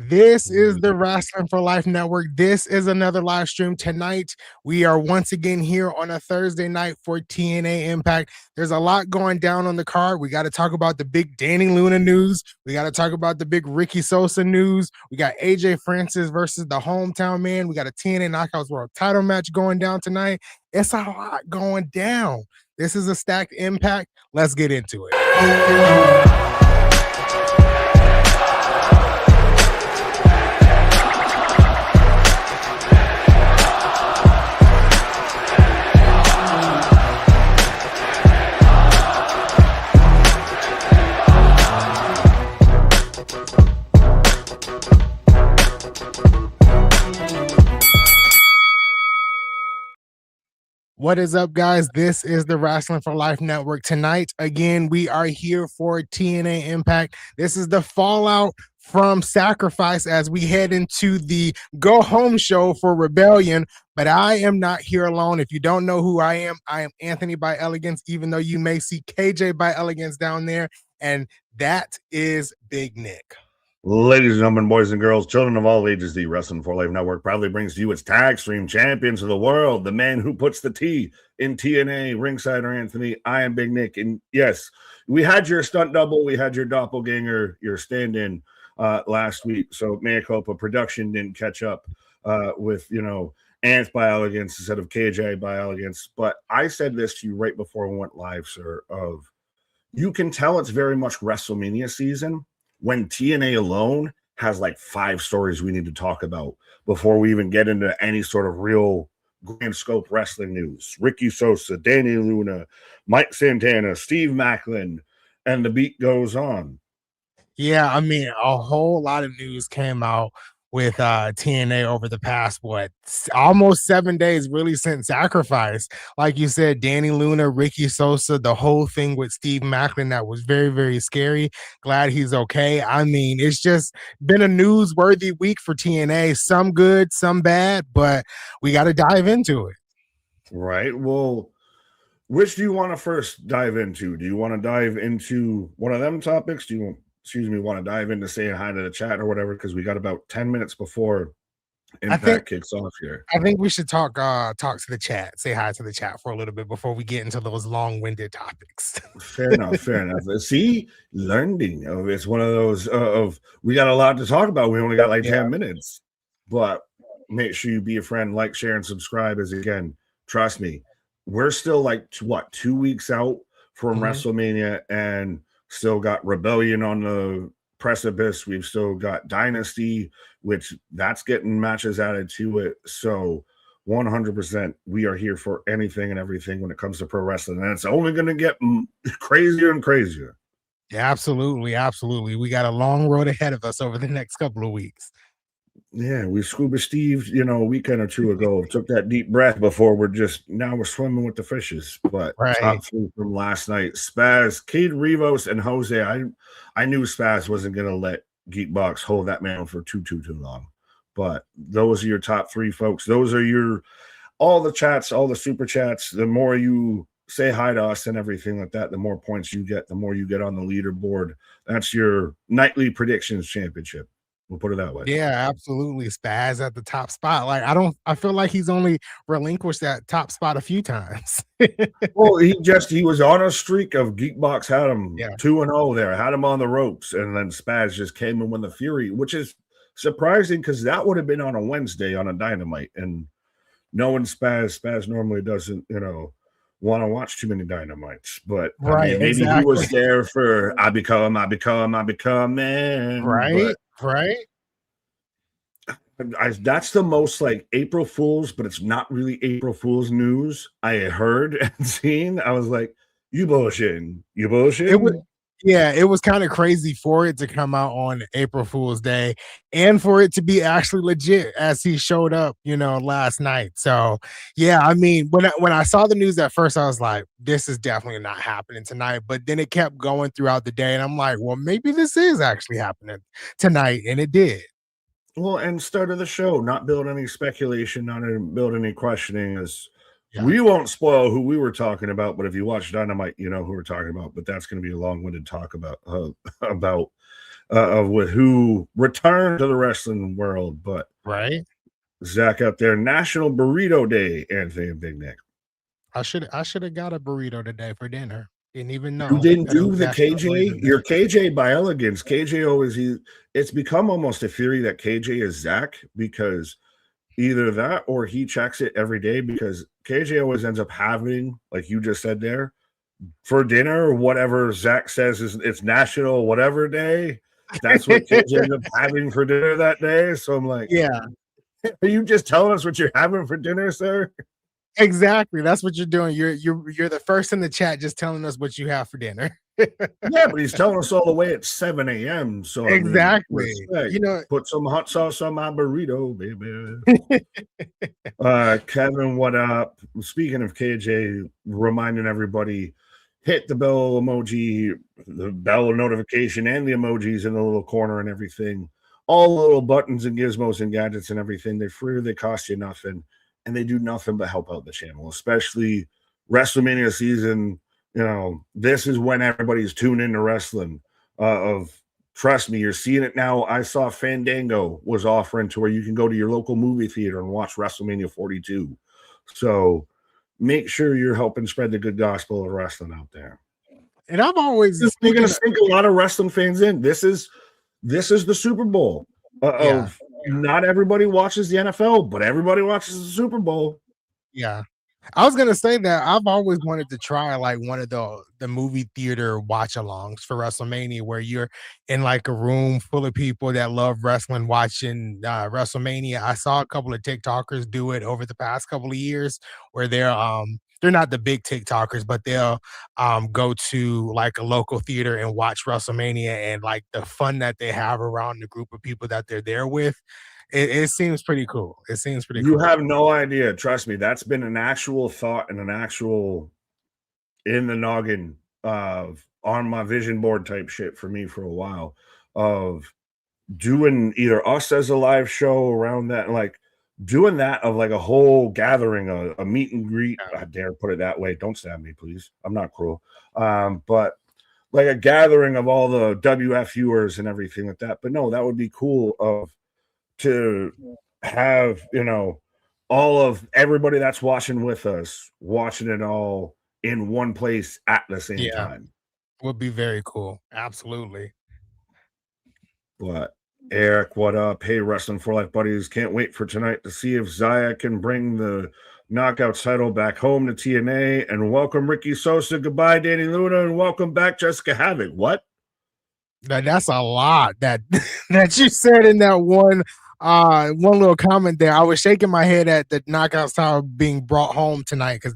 This is the Wrestling for Life Network. This is another live stream tonight. We are once again here on a Thursday night for TNA Impact. There's a lot going down on the card. We got to talk about the big Danny Luna news. We got to talk about the big Ricky Sosa news. We got AJ Francis versus the hometown man. We got a TNA Knockouts World title match going down tonight. It's a lot going down. This is a stacked Impact. Let's get into it. What is up, guys? This is the Wrestling for Life Network. Tonight, again, we are here for TNA Impact. This is the fallout from Sacrifice as we head into the go-home show for Rebellion. But I am not here alone. If you don't know who I am Anthony by Elegance, even though you may see KJ by Elegance down there. And that is Big Nick. Ladies and gentlemen, boys and girls, children of all ages, the Wrestling for Life Network proudly brings to you its tag stream champions of the world, the man who puts the T in TNA, Ringsider Anthony. I am Big Nick. And yes, we had your stunt double, we had your doppelganger, your stand-in last week. So mea culpa, production didn't catch up with, Ant by Elegance instead of KJ by Elegance. But I said this to you right before we went live, sir, of you can tell it's very much WrestleMania season when TNA alone has like 5 stories we need to talk about before we even get into any sort of real grand scope wrestling news. Ricky Sosa, Danny Luna, Mike Santana, Steve Macklin, and the beat goes on. Yeah, I mean, a whole lot of news came out with TNA over the past, almost 7 days really since Sacrifice. Like you said, Danny Luna, Ricky Sosa, the whole thing with Steve Macklin, that was very, very scary. Glad he's okay. I mean, it's just been a newsworthy week for TNA. Some good, some bad, but we got to dive into it. Right. Well, which do you want to first dive into? Do you want to dive into one of them topics? Do you want to dive into saying hi to the chat or whatever? Because we got about 10 minutes before Impact kicks off here. I think we should talk to the chat, say hi to the chat for a little bit before we get into those long-winded topics. Fair enough. See, learning. It's one of those of we got a lot to talk about. We only got like 10 minutes. But make sure you be a friend, like, share, and subscribe. As again, trust me, we're still like 2 weeks out from WrestleMania, and still got Rebellion on the precipice. We've still got Dynasty, which that's getting matches added to it. So 100% we are here for anything and everything when it comes to pro wrestling. And it's only going to get crazier and crazier. Yeah, absolutely. Absolutely. We got a long road ahead of us over the next couple of weeks. Yeah, we Scuba Steve, a weekend or two ago, took that deep breath before we're swimming with the fishes. But top 3 from last night, Spaz, Kid Rivos, and Jose. I knew Spaz wasn't going to let Geekbox hold that man for too long. But those are your top 3, folks. Those are all the chats, all the super chats. The more you say hi to us and everything like that, the more points you get, the more you get on the leaderboard. That's your nightly predictions championship. We'll put it that way. Yeah, absolutely. Spaz at the top spot. Like, I feel like he's only relinquished that top spot a few times. Well, he was on a streak of Geekbox had him 2-0 there, had him on the ropes, and then Spaz just came in with the Fury, which is surprising because that would have been on a Wednesday on a Dynamite. And knowing Spaz normally doesn't, want to watch too many Dynamites. But maybe he was there for I become man. Right. That's the most like April Fool's, but it's not really April Fool's news I had heard and seen. I was like, you bullshitting. It was kind of crazy for it to come out on April Fool's Day and for it to be actually legit as he showed up, last night. So, yeah, I mean, when I saw the news at first, I was like, this is definitely not happening tonight. But then it kept going throughout the day. And I'm like, well, maybe this is actually happening tonight. And it did. Well, and start of the show, not build any speculation, not build any questioning. We won't spoil who we were talking about, but if you watch Dynamite, you know who we're talking about. But that's going to be a long-winded talk about with who returned to the wrestling world. But right. Zach out there, National Burrito Day, Anthony and Big Nick. I should have got a burrito today for dinner. Didn't even know You didn't that it do was the National KJ? Burrito Day. You're KJ by elegance. KJ always, it's become almost a theory that KJ is Zach because either that or he checks it every day because KJ always ends up having, like you just said there, for dinner, whatever Zach says is it's National whatever day. That's what KJ ends up having for dinner that day. So I'm like, Yeah, are you just telling us what you're having for dinner, sir? exactly. That's what you're doing. You're the first in the chat just telling us what you have for dinner. Yeah, but he's telling us all the way at 7 a.m. So Exactly. respect. You know, Put some hot sauce on my burrito, baby. Kevin, what up? Speaking of KJ, reminding everybody, hit the bell emoji, the bell notification, and the emojis in the little corner and everything. All the little buttons and gizmos and gadgets and everything. They're free, they cost you nothing, and they do nothing but help out the channel, especially WrestleMania season. You know, this is when everybody's tuned into wrestling. Trust me, you're seeing it now. I saw Fandango was offering to where you can go to your local movie theater and watch WrestleMania 42. So make sure you're helping spread the good gospel of wrestling out there. And I've always We're going to sink a lot of wrestling fans in. This is the Super Bowl. Not everybody watches the NFL, but everybody watches the Super Bowl. Yeah. I was gonna say that I've always wanted to try like one of the movie theater watch-alongs for WrestleMania, where you're in like a room full of people that love wrestling watching WrestleMania. I saw a couple of TikTokers do it over the past couple of years, where they're not the big TikTokers, but they'll go to like a local theater and watch WrestleMania, and like the fun that they have around the group of people that they're there with. It seems pretty cool. It seems pretty cool. You have no idea. Trust me, that's been an actual thought and an actual in the noggin of on my vision board type shit for me for a while of doing either us as a live show around that, like doing that of like a whole gathering, a meet and greet. I dare put it that way. Don't stab me, please. I'm not cruel. But like a gathering of all the WF viewers and everything like that. But no, that would be cool to have, you know, all of everybody that's watching with us, watching it all in one place at the same time. Would be very cool. Absolutely. But Eric, what up? Hey, Wrestling for Life buddies. Can't wait for tonight to see if Zaya can bring the knockout title back home to TNA. And welcome Ricky Sosa. Goodbye, Danny Luna. And welcome back, Jessica Havoc. What? That's a lot that you said in that one little comment there. I was shaking my head at the knockout style being brought home tonight because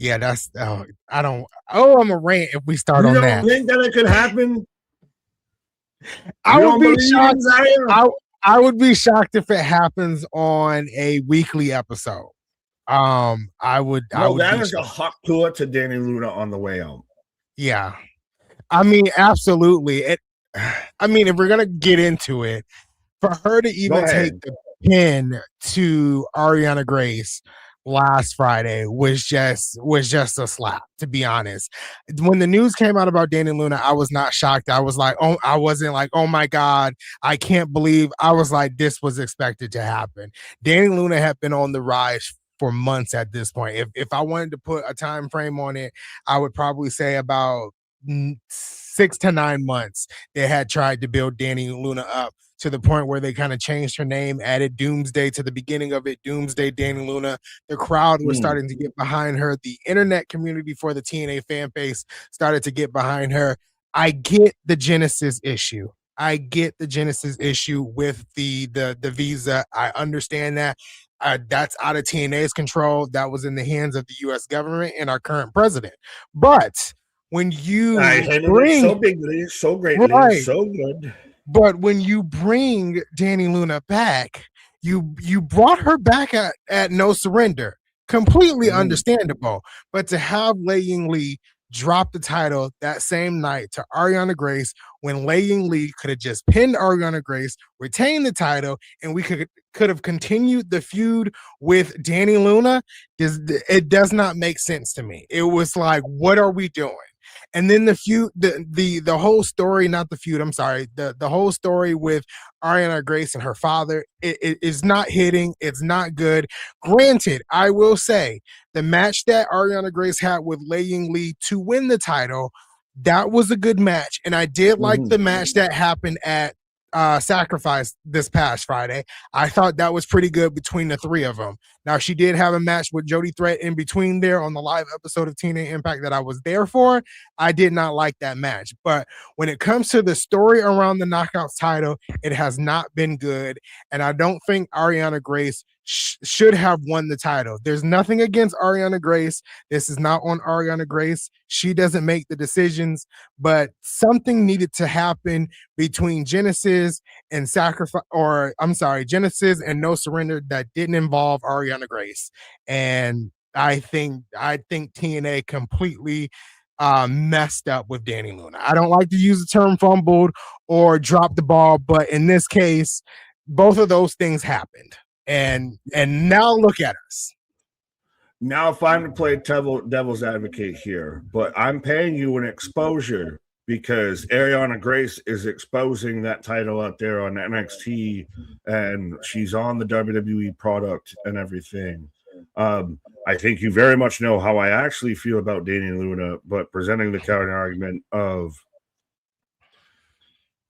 that's I'm a rant if we start on that. You don't think that it could happen? I would be shocked. I would be shocked if it happens on a weekly episode. That is a hot tour to Danny Luna on the way out. Yeah. I mean, absolutely. If we're gonna get into it, for her to even take the pin to Ariana Grace last Friday was just a slap, to be honest. When the news came out about Danny Luna, I was not shocked. I was like, I wasn't like, oh my God, I can't believe. I was like, this was expected to happen. Danny Luna had been on the rise for months at this point. If I wanted to put a time frame on it, I would probably say about 6 to 9 months they had tried to build Danny Luna up to the point where they kind of changed her name, added Doomsday to the beginning of it, Doomsday Danny Luna. The crowd was starting to get behind her. The internet community for the TNA fan base started to get behind her. I get the Genesis issue. With the visa. I understand that. That's out of TNA's control. That was in the hands of the U.S. government and our current president. But when you bring so bigly, so greatly, so good. But when you bring Danny Luna back, you brought her back at No Surrender. Completely understandable. But to have Lei Ying Lee drop the title that same night to Ariana Grace, when Lei Ying Lee could have just pinned Ariana Grace, retained the title, and we could have continued the feud with Danny Luna, it does not make sense to me. It was like, what are we doing? And then the feud, the whole story, not the feud, I'm sorry, the whole story with Ariana Grace and her father, it is not hitting. It's not good. Granted, I will say the match that Ariana Grace had with Lei Ying Lee to win the title, that was a good match. And I did like the match that happened at Sacrifice this past Friday. I thought that was pretty good between the three of them. Now, she did have a match with Jody Threat in between there on the live episode of TNA Impact that I was there for. I did not like that match. But when it comes to the story around the Knockouts title, it has not been good. And I don't think Ariana Grace should have won the title. There's nothing against Ariana Grace. This is not on Ariana Grace. She doesn't make the decisions, but something needed to happen between Genesis and Sacrifice, or I'm sorry, Genesis and No Surrender that didn't involve Ariana Grace. And I think TNA completely messed up with Danny Luna. I don't like to use the term fumbled or dropped the ball, but in this case, both of those things happened. And now look at us. Now, if I'm to play devil's advocate here, but I'm paying you an exposure because Ariana Grace is exposing that title out there on NXT, and she's on the WWE product and everything. I think you very much know how I actually feel about Daniel Luna, but presenting the counter argument of,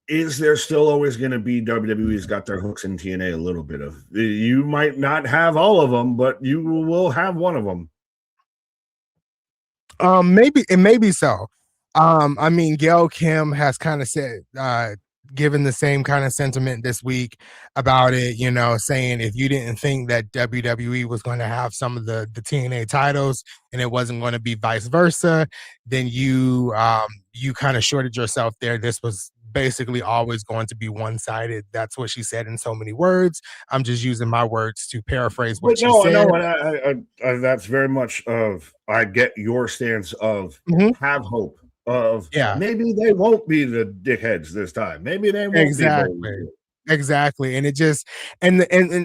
is there still always going to be WWE's got their hooks in TNA a little bit of? You might not have all of them, but you will have one of them. Maybe so. I mean, Gail Kim has kind of said, given the same kind of sentiment this week about it, you know, saying if you didn't think that WWE was going to have some of the TNA titles and it wasn't going to be vice versa, then you kind of shorted yourself there. This was basically always going to be one-sided. That's what she said in so many words. I'm just using my words to paraphrase what she said. No, that's very much of, I get your stance of have hope of maybe they won't be the dickheads this time. Maybe they won't be. Exactly. And it just and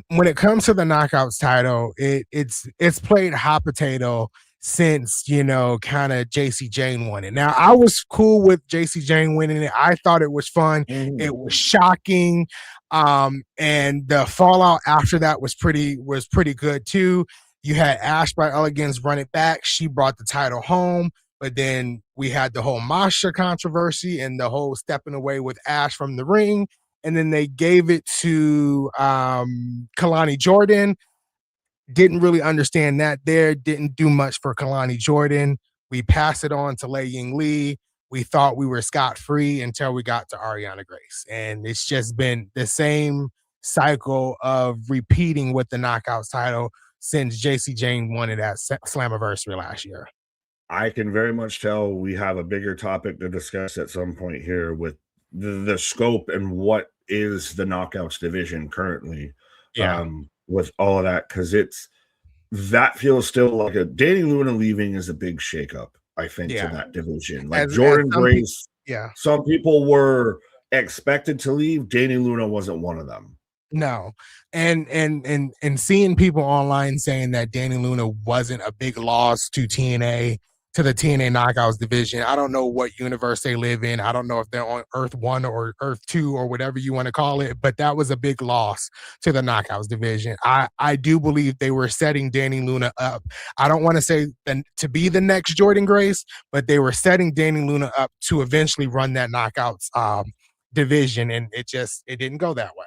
when it comes to the Knockouts title, it's played hot potato since, you know, kind of JC Jane won it. Now, I was cool with JC Jane winning it. I thought it was fun. It was shocking. And the fallout after that was pretty good too. You had Ash by Elegance run it back. She brought the title home. But then we had the whole Masha controversy and the whole stepping away with Ash from the ring. And then they gave it to Kalani Jordan. Didn't really understand that there. Didn't do much for Kalani Jordan. We passed it on to Lei Ying Lee. We thought we were scot-free until we got to Ariana Grace. And it's just been the same cycle of repeating with the Knockouts title since JC Jane won it at Slammiversary last year. I can very much tell we have a bigger topic to discuss at some point here with the scope and what is the Knockouts division currently. With all of that, because that feels still like a Danny Luna leaving is a big shakeup, I think, to that division. Like Jordan Grace, some people were expected to leave. Danny Luna wasn't one of them. No. And seeing people online saying that Danny Luna wasn't a big loss to TNA, to the TNA Knockouts division. I don't know what universe they live in. I don't know if they're on Earth 1 or Earth 2 or whatever you want to call it, but that was a big loss to the Knockouts division. I do believe they were setting Danny Luna up. I don't want to say to be the next Jordan Grace, but they were setting Danny Luna up to eventually run that Knockouts division, and it didn't go that way.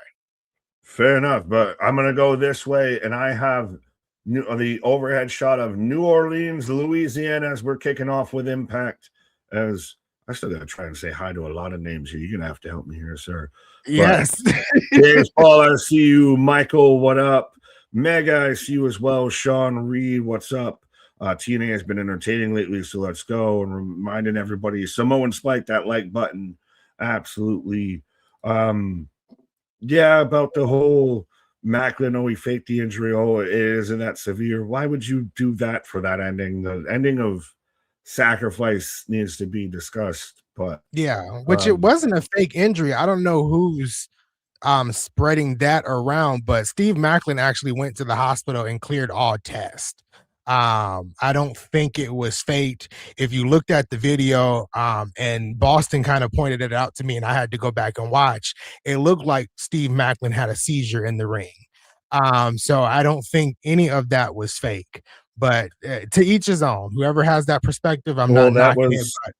Fair enough, but I'm going to go this way, and I have the overhead shot of New Orleans, Louisiana, as we're kicking off with Impact. As I still got to try and say hi to a lot of names here. You're going to have to help me here, sir. Yes. James Paul, I see you. Michael, what up? Mega, I see you as well. Sean Reed, what's up? TNA has been entertaining lately, so let's go. And reminding everybody, Samoan Spike, that like button. Absolutely. Yeah, about the whole Macklin, he faked the injury. It isn't that severe. Why would you do that for that ending? The ending of Sacrifice needs to be discussed. But which it wasn't a fake injury. I don't know who's spreading that around, but Steve Macklin actually went to the hospital and cleared all tests. I don't think it was fate. If you looked at the video, and Boston kind of pointed it out to me, and I had to go back and watch, it looked like Steve Macklin had a seizure in the ring. So I don't think any of that was fake. But to each his own. Whoever has that perspective, I'm Well, not that knocking it, was but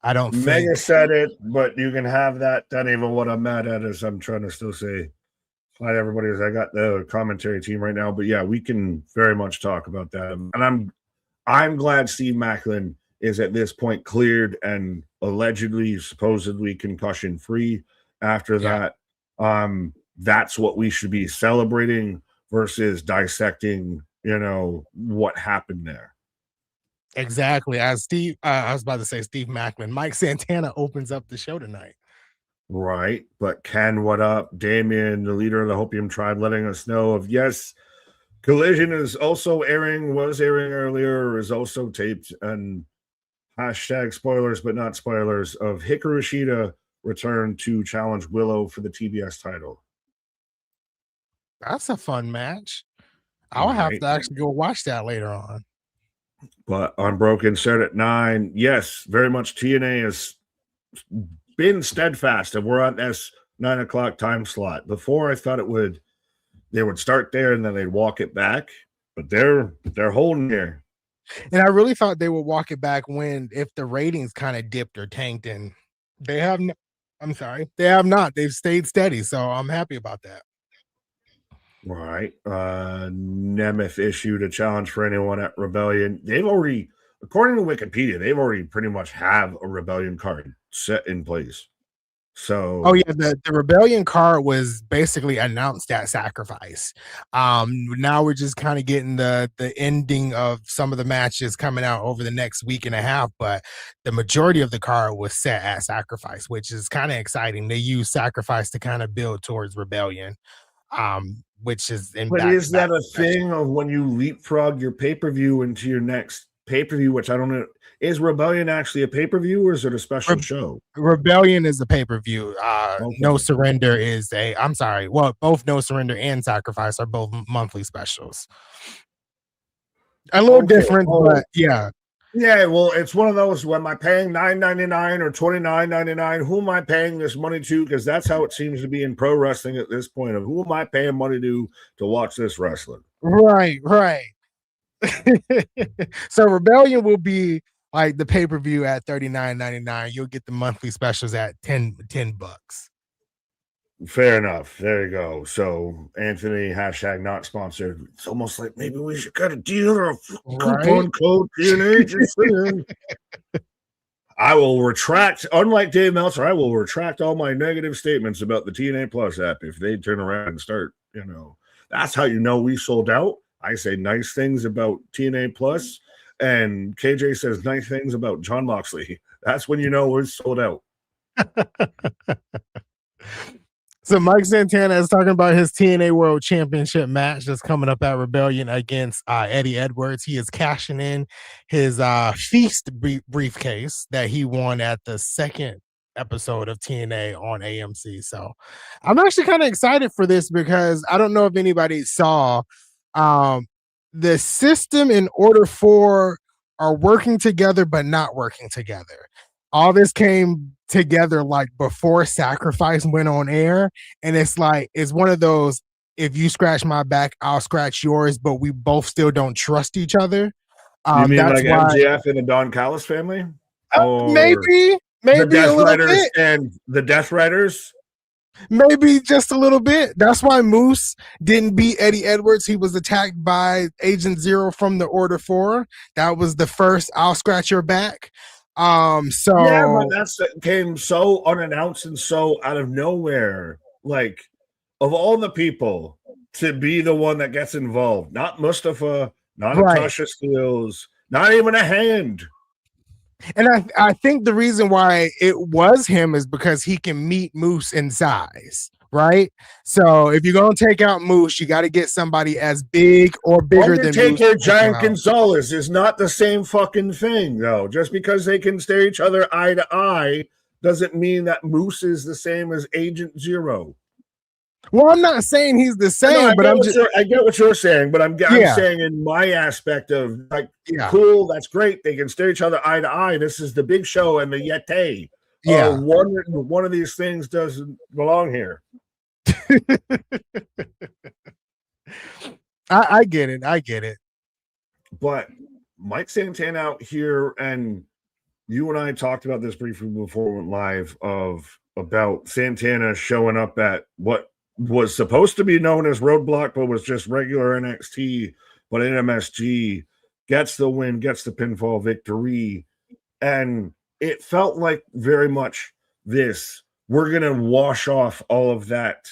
I don't Mega think. said it, but you can have that. That even what I'm mad at is I'm trying to still say hi to everybody as I got the commentary team right now. But yeah, we can very much talk about that. And I'm glad Steve Macklin is at this point cleared and allegedly, supposedly concussion free. After Yeah. that, that's what we should be celebrating versus dissecting, what happened there. Exactly. As Steve, I was about to say Steve Macklin. Mike Santana opens up the show tonight. Right. But Ken, what up? Damien, the leader of the Hopium tribe, letting us know of yes, Collision is also airing, was airing earlier, is also taped, and hashtag spoilers, but not spoilers, of Hikaru Shida return to challenge Willow for the TBS title. That's a fun match. I'll have Right. to actually go watch that later on. But Unbroken said at 9, yes, very much TNA has been steadfast, and we're on this 9 o'clock time slot. Before I thought they would start there and then they'd walk it back, but they're holding here. And I really thought they would walk it back if the ratings kind of dipped or tanked, and they have I'm sorry, they have not. They've stayed steady, so I'm happy about that. Right. Nemeth issued a challenge for anyone at Rebellion. They've already, according to Wikipedia, they've already pretty much have a Rebellion card set in place. So, oh yeah, the Rebellion card was basically announced at Sacrifice. Now we're just kind of getting the ending of some of the matches coming out over the next week and a half, but the majority of the card was set at Sacrifice, which is kind of exciting. They use Sacrifice to kind of build towards Rebellion, which is in but back is to back. that a thing of when you leapfrog your pay-per-view into your next pay-per-view, which I don't know, is Rebellion actually a pay-per-view or is it a special show? Rebellion is a pay-per-view. Okay. No Surrender is I'm sorry. Well, both No Surrender and Sacrifice are both monthly specials. A little different, but yeah. Yeah, well, it's one of those. Am I paying $9.99 or $29.99? Who am I paying this money to? Because that's how it seems to be in pro wrestling at this point. Of who am I paying money to watch this wrestling? Right. So Rebellion will be like the pay-per-view at $39.99. You'll get the monthly specials at $10. Fair enough. There you go. So Anthony, hashtag not sponsored. It's almost like maybe we should cut a deal or a coupon code TNA. I will retract, unlike Dave Meltzer, I will retract all my negative statements about the TNA Plus app if they turn around and start, That's how you know we sold out. I say nice things about TNA Plus, and KJ says nice things about John Moxley. That's when you know we're sold out. So Mike Santana is talking about his TNA World Championship match that's coming up at Rebellion against Eddie Edwards. He is cashing in his Feast briefcase that he won at the second episode of TNA on AMC. So I'm actually kind of excited for this because I don't know if anybody saw the system in order for are working together but not working together. All this came together like before Sacrifice went on air, and it's one of those, if you scratch my back I'll scratch yours, but we both still don't trust each other. You mean that's like why, MJF and the Don Callis family? Or maybe the Death a little Riders bit, and the Death Riders? maybe just a little bit. That's why Moose didn't beat Eddie Edwards. He was attacked by Agent Zero from the Order 4. That was the first I'll scratch your back. So yeah, but that came so unannounced and so out of nowhere. Like, of all the people to be the one that gets involved, not Mustafa, not Natasha Steeles, not even a hand. And I think the reason why it was him is because he can meet Moose in size, right? So if you're gonna take out Moose, you got to get somebody as big or bigger than Moose. Undertaker Giant Gonzalez is not the same fucking thing, though. Just because they can stare each other eye to eye doesn't mean that Moose is the same as Agent Zero. Well, I'm not saying he's the same, but I'm just I get what you're saying, but I'm yeah, saying in my aspect of like, yeah, cool, that's great. They can stare each other eye to eye. This is the Big Show and the Yeti. yeah. One of these things doesn't belong here. I get it. I get it. But Mike Santana out here, and you and I talked about this briefly before we went live about Santana showing up at what was supposed to be known as Roadblock, but was just regular NXT, but in MSG, gets the win, gets the pinfall victory. And it felt like very much this. We're going to wash off all of that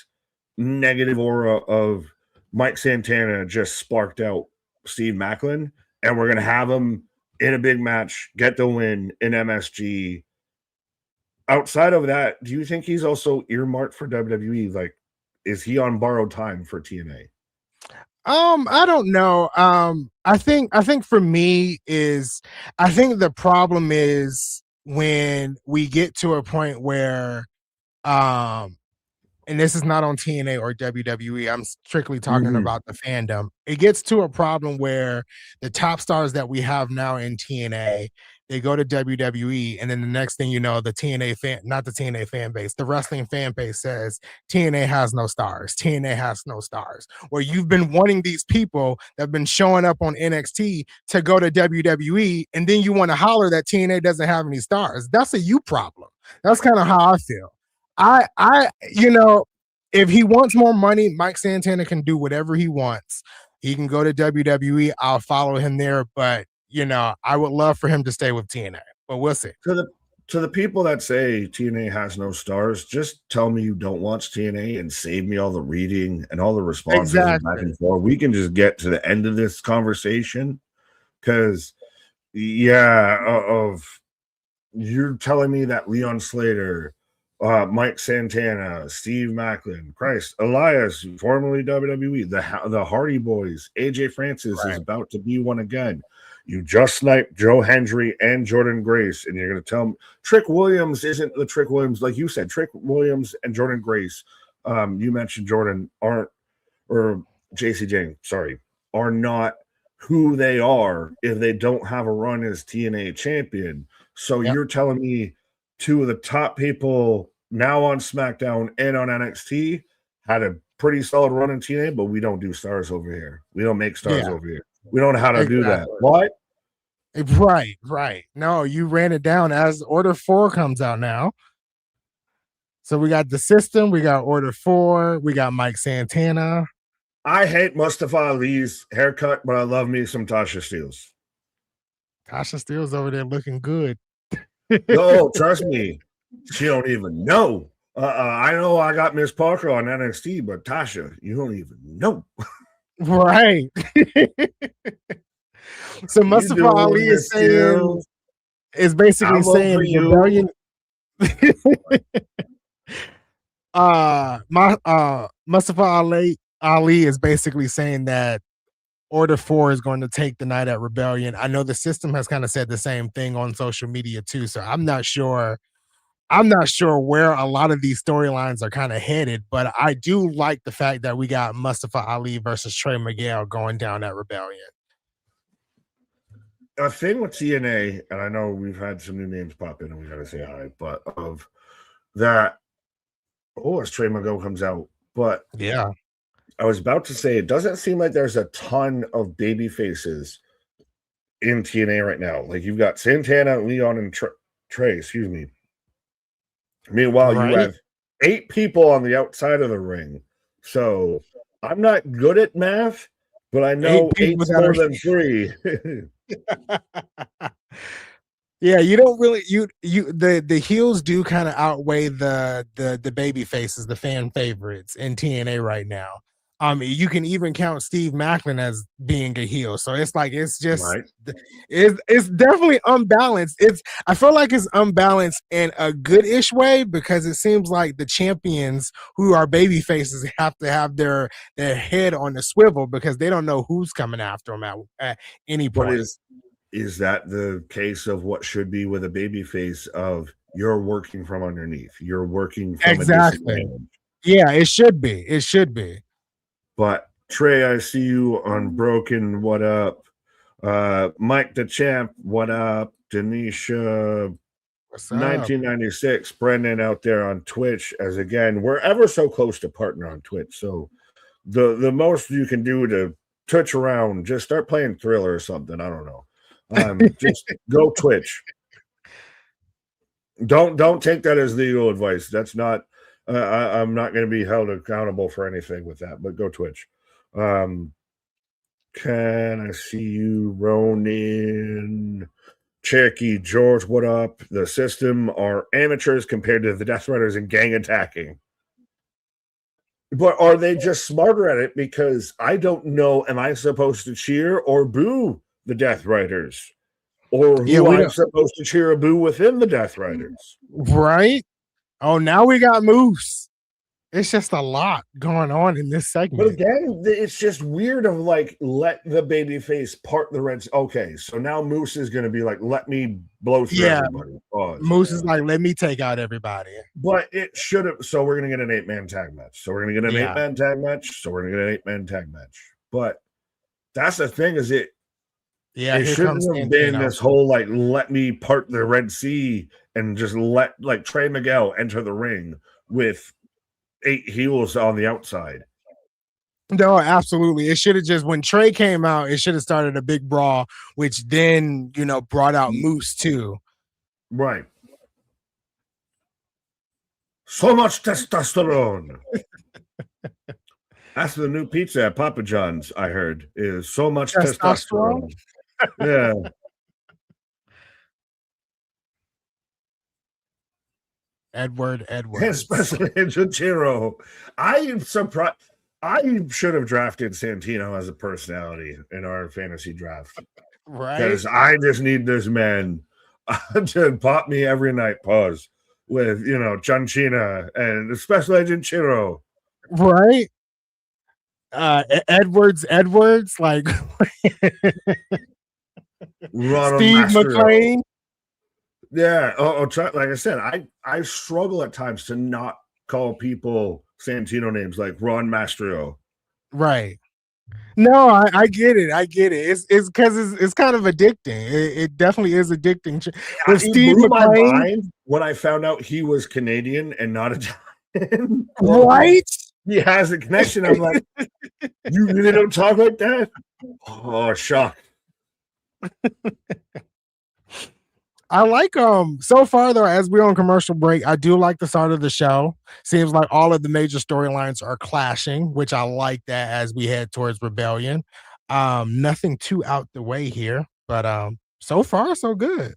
negative aura of Mike Santana just sparked out Steve Macklin, and we're going to have him in a big match, get the win in MSG. Outside of that, do you think he's also earmarked for WWE? Like, is he on borrowed time for TNA? I don't know. I think for me is I think the problem is when we get to a point where and this is not on TNA or WWE. I'm strictly talking about the fandom. It gets to a problem where the top stars that we have now in TNA, they go to WWE, and then the next thing you know, the TNA fan, not the TNA fan base, the wrestling fan base says TNA has no stars. TNA has no stars. Where you've been wanting these people that have been showing up on NXT to go to WWE, and then you want to holler that TNA doesn't have any stars. That's a you problem. That's kind of how I feel. You know, if he wants more money, Mike Santana can do whatever he wants. He can go to WWE. I'll follow him there, but you know, I would love for him to stay with TNA, but we'll see. To the people that say TNA has no stars, just tell me you don't watch TNA and save me all the reading and all the responses back and forth. We can just get to the end of this conversation because, of you're telling me that Leon Slater, Mike Santana, Steve Macklin, Christ, Elias, formerly WWE, the Hardy Boys, AJ Francis is about to be one again. You just sniped Joe Hendry and Jordan Grace, and you're going to tell me Trick Williams isn't the Trick Williams, like you said. Trick Williams and Jordan Grace, you mentioned Jordan, or JC Jane, sorry, are not who they are if they don't have a run as TNA champion. So you're telling me two of the top people now on SmackDown and on NXT had a pretty solid run in TNA, but we don't do stars over here. We don't make stars over here. We don't know how to do that. What? Right. No, you ran it down as Order 4 comes out now. So we got the system, we got Order 4, we got Mike Santana. I hate Mustafa Ali's haircut, but I love me some Tasha Steelz. Tasha Steelz over there looking good. No, trust me. She don't even know. I know I got Miss Parker on NXT, but Tasha, you don't even know. Right. So Mustafa Ali is saying, is basically saying rebellion. Mustafa Ali is basically saying that Order 4 is going to take the night at Rebellion. I know the system has kind of said the same thing on social media too, so I'm not sure where a lot of these storylines are kind of headed, but I do like the fact that we got Mustafa Ali versus Trey Miguel going down at Rebellion. A thing with TNA, and I know we've had some new names pop in and we got to say hi, but of that, as Trey Miguel comes out, but yeah, I was about to say, it doesn't seem like there's a ton of baby faces in TNA right now. Like you've got Santana, Leon, and Trey, excuse me. Meanwhile, you have 8 people on the outside of the ring. So I'm not good at math, but I know 8's more than 3. Yeah, you don't really the heels do kind of outweigh the baby faces, the fan favorites in TNA right now. You can even count Steve Macklin as being a heel. So it's like it's just it's definitely unbalanced. I feel like it's unbalanced in a good-ish way because it seems like the champions who are baby faces have to have their head on the swivel because they don't know who's coming after them at any point. Is that the case of what should be with a baby face of you're working from underneath? You're working from a disadvantage. Yeah, it should be. It should be. But Trey, I see you Unbroken. What up? Mike the Champ. What up? Denisha. What's up? 1996. Brendan out there on Twitch. As again, we're ever so close to partner on Twitch. So the most you can do to touch around, just start playing Thriller or something. I don't know. Just go Twitch. Don't take that as legal advice. That's not. I'm not going to be held accountable for anything with that. But go Twitch. Can I see you, Ronin? Cherokee George, what up? The system are amateurs compared to the Death Riders in gang attacking. But are they just smarter at it? Because I don't know, am I supposed to cheer or boo the Death Riders? Or who I'm supposed to cheer or boo within the Death Riders? Right? Oh, now we got Moose. It's just a lot going on in this segment. But again, it's just weird of like, let the babyface part the Reds. Okay, so now Moose is going to be like, let me blow through everybody. Pause. Moose is like, let me take out everybody. But it should have. So we're going to get an 8-man tag match. So we're going to get an 8-man tag match. So we're going to get an 8-man tag match. But that's the thing is it. Yeah, it shouldn't have been this whole like, let me part the Red Sea and just let like Trey Miguel enter the ring with 8 heels on the outside. No, absolutely. It should have just, when Trey came out, it should have started a big brawl, which then, brought out Moose too. Right. So much testosterone. That's the new pizza at Papa John's, I heard, is so much testosterone. Yeah. Edwards. Especially in Jachiro. I am surprised. I should have drafted Santino as a personality in our fantasy draft. Right. Because I just need this man to pop me every night, pause, with, Chanchina and Special Agent Chiro. Right. Edwards, like Ronald Steve McClane. Yeah. Like I said, I struggle at times to not call people Santino names like Ron Mastro. Right. No, I get it. It's because it's kind of addicting. It definitely is addicting. With Steve McClane, when I found out he was Canadian and not Italian. Right? He has a connection. I'm like, you really don't talk like that? Oh, shock. I like so far though, as we're on commercial break, I do like the start of the show. Seems like all of the major storylines are clashing, which I like that as we head towards Rebellion. Nothing too out the way here, but so far so good.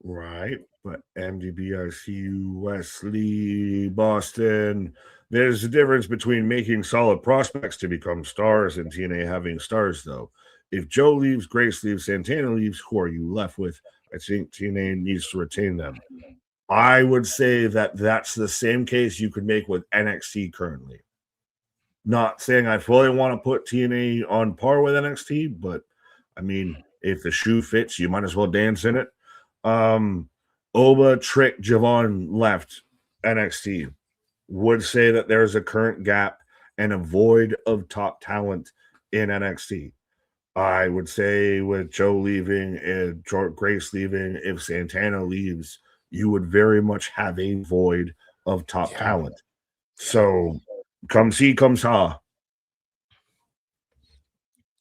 Right. But MDB, I see you, Wesley, Boston. There's a difference between making solid prospects to become stars and TNA having stars, though. If Joe leaves, Grace leaves, Santana leaves, who are you left with? I think TNA needs to retain them. I would say that that's the same case you could make with NXT currently. Not saying I fully want to put TNA on par with NXT, but I mean, if the shoe fits, you might as well dance in it. Oba, Trick, Javon left NXT. Would say that there's a current gap and a void of top talent in NXT. I would say with Joe leaving and Grace leaving, if Santana leaves, you would very much have a void of top talent. So come see, come saw.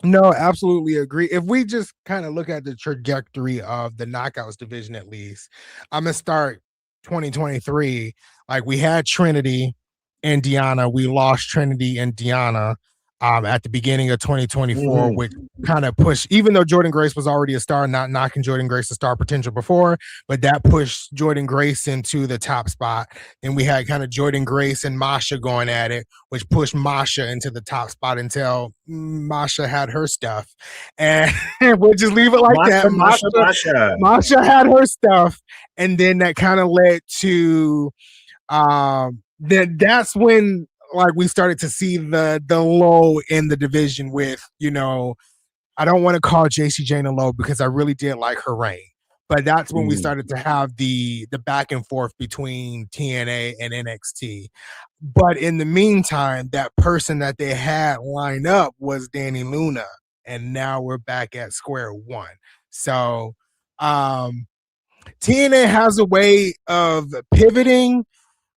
No, absolutely agree. If we just kind of look at the trajectory of the Knockouts division, at least, I'm going to start 2023. Like we had Trinity and Deanna. We lost Trinity and Deanna at the beginning of 2024, which kind of pushed, even though Jordan Grace was already a star, not knocking Jordan Grace's star potential before, but that pushed Jordan Grace into the top spot. And we had kind of Jordan Grace and Masha going at it, which pushed Masha into the top spot until Masha had her stuff. And we'll just leave it like that. Masha had her stuff. And then that kind of led to that's when like we started to see the low in the division with, I don't want to call JC Jane a low because I really did like her reign, But that's when we started to have the back and forth between TNA and NXT. But in the meantime, that person that they had lined up was Danny Luna, and now we're back at square one. So TNA has a way of pivoting,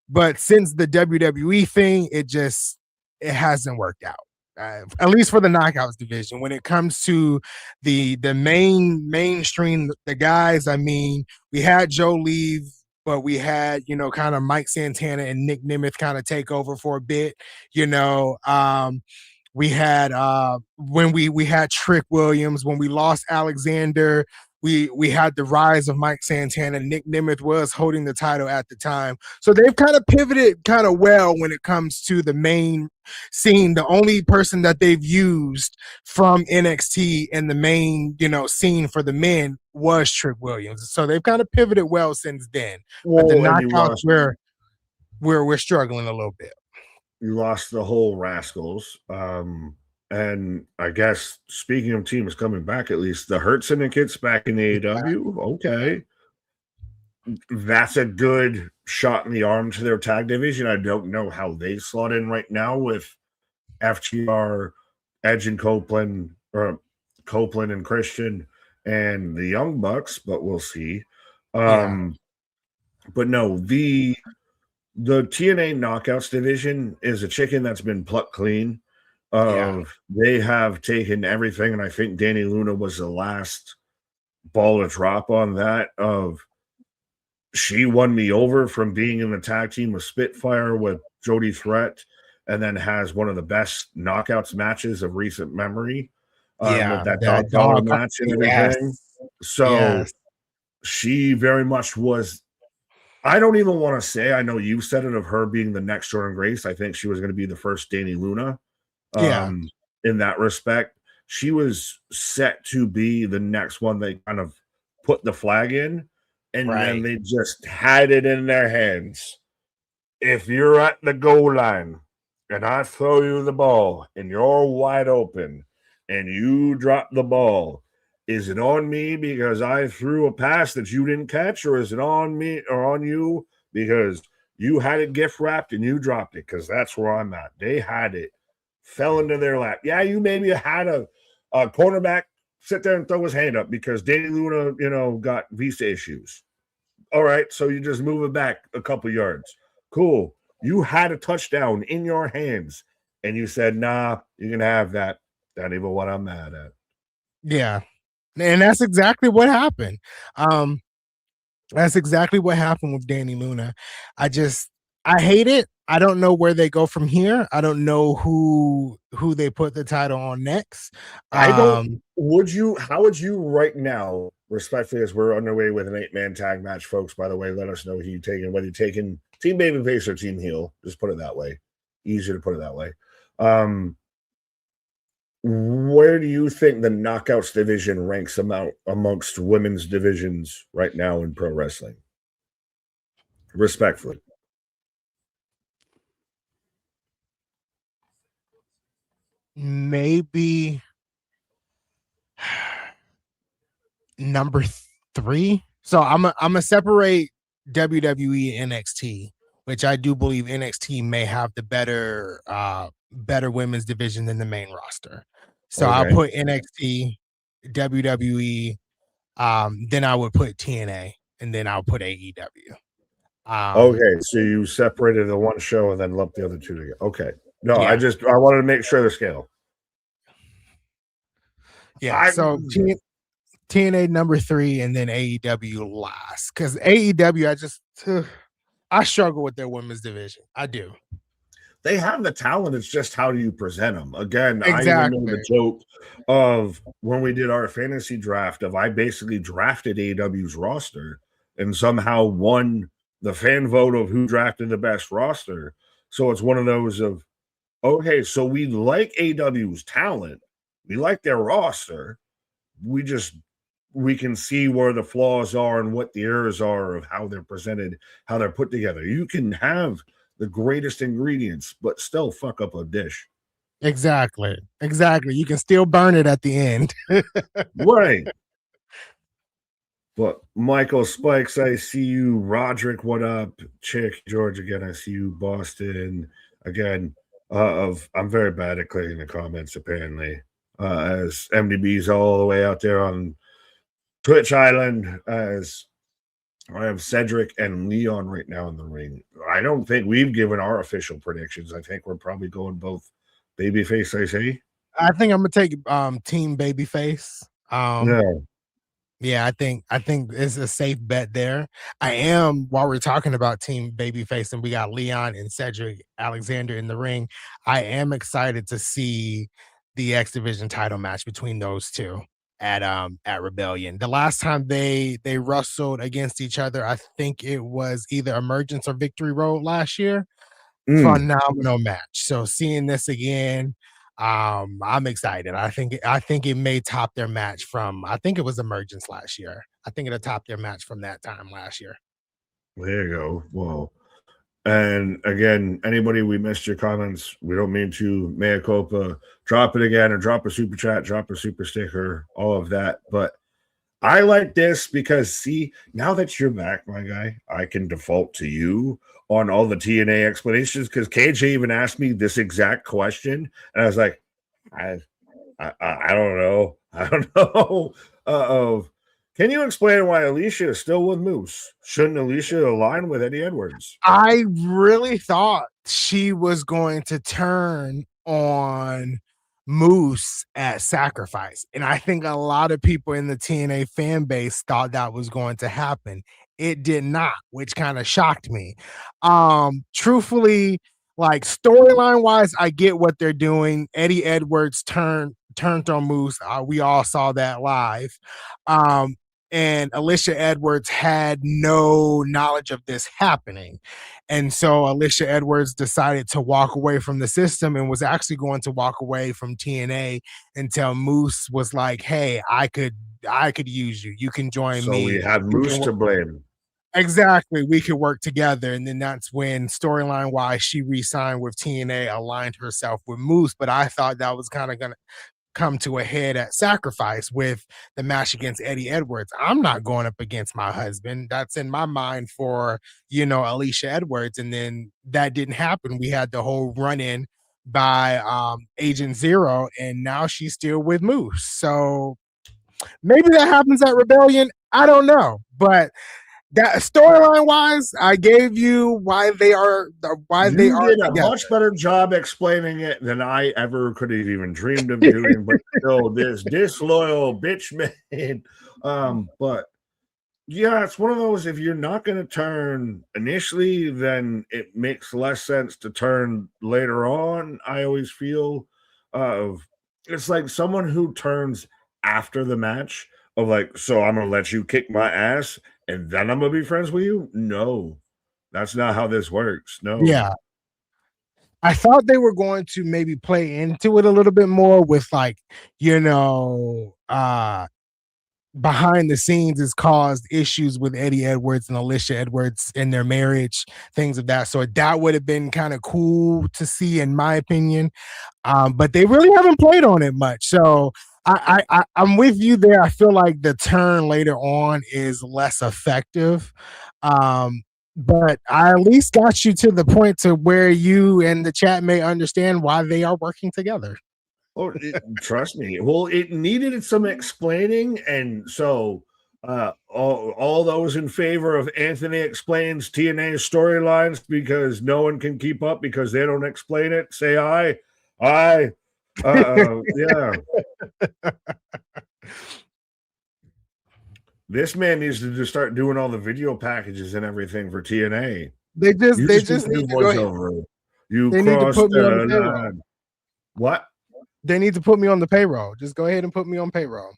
but since the WWE thing, it hasn't worked out. At least for the knockouts division. When it comes to the mainstream, the guys, I mean, we had Joe leave, but we had, kind of Mike Santana and Nick Nemeth kind of take over for a bit. We had when we had Trick Williams, when we lost Alexander, we had the rise of Mike Santana. Nick Nemeth was holding the title at the time. So they've kind of pivoted kind of well when it comes to the main scene. The only person that they've used from NXT in the main, scene for the men was Trick Williams. So they've kind of pivoted well since then. But the knockouts, we're struggling a little bit. You lost the whole Rascals. And I guess speaking of teams coming back, at least the Hurt Syndicate's back in AEW. Okay. That's a good shot in the arm to their tag division. I don't know how they slot in right now with FTR, Edge and Copeland, or Copeland and Christian and the Young Bucks, but we'll see. But no, the TNA Knockouts division is a chicken that's been plucked clean. They have taken everything, and I think Danny Luna was the last ball to drop on that. She won me over from being in the tag team with Spitfire with Jody Threat, and then has one of the best knockouts matches of recent memory with that dog match and everything. So she very much was. I don't even want to say, I know you said it, of her being the next Jordan Grace. I think she was going to be the first Danny Luna. In that respect, she was set to be the next one they kind of put the flag in, and then they just had it in their hands. If you're at the goal line and I throw you the ball and you're wide open and you drop the ball, is it on me because I threw a pass that you didn't catch, or is it on me or on you because you had it gift wrapped and you dropped it? Because that's where I'm at. They had it. Fell into their lap. Yeah, you maybe had a cornerback sit there and throw his hand up because Danny Luna, got visa issues. All right, so you just move it back a couple yards. Cool. You had a touchdown in your hands, and you said, nah, you can have that. Not even what I'm mad at. Yeah, and that's exactly what happened. That's exactly what happened with Danny Luna. I hate it. I don't know where they go from here. I don't know who they put the title on next. How would you right now, respectfully, as we're underway with an 8-man tag match, folks, by the way, let us know who you're taking, whether you're taking Team Babyface or Team Heel. Just put it that way. Easier to put it that way. Where do you think the Knockouts division ranks amongst women's divisions right now in pro wrestling? Respectfully. Maybe number 3. So I'm gonna separate WWE and NXT, which I do believe NXT may have the better women's division than the main roster. So I'll put NXT, WWE, then I would put TNA, and then I'll put AEW. Okay, so you separated the one show and then lumped the other two together. Okay. No, I wanted to make sure the scale. Yeah, so TNA number 3 and then AEW last. Because AEW, I struggle with their women's division. I do. They have the talent. It's just how do you present them? Again, exactly. I remember the joke of when we did our fantasy draft I basically drafted AEW's roster and somehow won the fan vote of who drafted the best roster. So it's one of those of, okay, so we like AEW's talent. We like their roster. We can see where the flaws are and what the errors are of how they're presented, how they're put together. You can have the greatest ingredients, but still fuck up a dish. Exactly. You can still burn it at the end. Right. But Michael Spikes, I see you. Roderick, what up? Chick, George again, I see you. Boston again. I'm very bad at clicking the comments apparently. As MDB's all the way out there on Twitch Island, as I have Cedric and Leon right now in the ring. I don't think we've given our official predictions. I think we're probably going both babyface, I say. I think I'm gonna take team babyface. No. Yeah, I think it's a safe bet there. I am while we're talking about team babyface and we got Leon and Cedric Alexander in the ring. I am excited to see the X Division title match between those two at Rebellion. The last time they wrestled against each other, I think it was either Emergence or Victory Road last year. Phenomenal match. So seeing this again, I'm excited. I think it may top their match from I think it was Emergence last year. I think it'll top their match from that time last year. There you go. Whoa. And again, anybody we missed your comments, we don't mean to mea culpa. Drop it again or drop a super chat, drop a super sticker, all of that. But I like this because see, now that you're back, my guy, I can default to you on all the TNA explanations because KJ even asked me this exact question, and I was like, I don't know. I don't know. Can you explain why Alicia is still with Moose? Shouldn't Alicia align with Eddie Edwards? I really thought she was going to turn on Moose at Sacrifice. And I think a lot of people in the TNA fan base thought that was going to happen. It did not, which kind of shocked me. Truthfully, like storyline wise, I get what they're doing. Eddie Edwards turned on Moose. We all saw that live. And Alicia Edwards had no knowledge of this happening. And so Alicia Edwards decided to walk away from the system and was actually going to walk away from TNA until Moose was like, "Hey, I could use you. You can join me." So we have Moose to blame. Exactly. We could work together. And then that's when storyline wise she re-signed with TNA, aligned herself with Moose. But I thought that was kind of gonna come to a head at Sacrifice with the match against Eddie Edwards. I'm not going up against my husband. That's in my mind for, Alicia Edwards. And then that didn't happen. We had the whole run in by Agent Zero, and now she's still with Moose. So maybe that happens at Rebellion. I don't know. But that storyline wise, I gave you why they are you did a much better job explaining it than I ever could have even dreamed of doing. But still, this disloyal bitch man. But yeah, it's one of those. If you're not going to turn initially, then it makes less sense to turn later on. I always feel it's like someone who turns after the match of like, so I'm going to let you kick my ass and then I'm going to be friends with you. No, that's not how this works. No. Yeah. I thought they were going to maybe play into it a little bit more with like, behind the scenes has caused issues with Eddie Edwards and Alicia Edwards in their marriage, things of that sort. That would have been kind of cool to see, in my opinion. But they really haven't played on it much. So I'm with you there. I feel like the turn later on is less effective. But I at least got you to the point to where you and the chat may understand why they are working together. Oh, trust me. Well, it needed some explaining, and so all those in favor of Anthony explains TNA storylines because no one can keep up because they don't explain it. Say aye. Yeah. This man needs to just start doing all the video packages and everything for TNA. They just need to go ahead. They need to put me on the payroll. What? They need to put me on the payroll. Just go ahead and put me on payroll.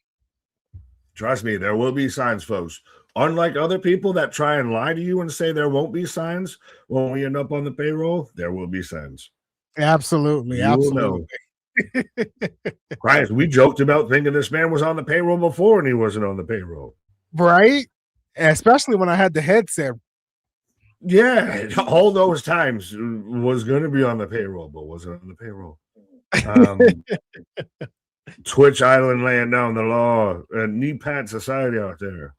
Trust me, there will be signs, folks. Unlike other people that try and lie to you and say there won't be signs, when we end up on the payroll, there will be signs. Absolutely. Absolutely. Christ, we joked about thinking this man was on the payroll before and he wasn't on the payroll. Right? Especially when I had the headset. Yeah, all those times was going to be on the payroll, but wasn't on the payroll. Twitch Island laying down the law, knee pad society out there.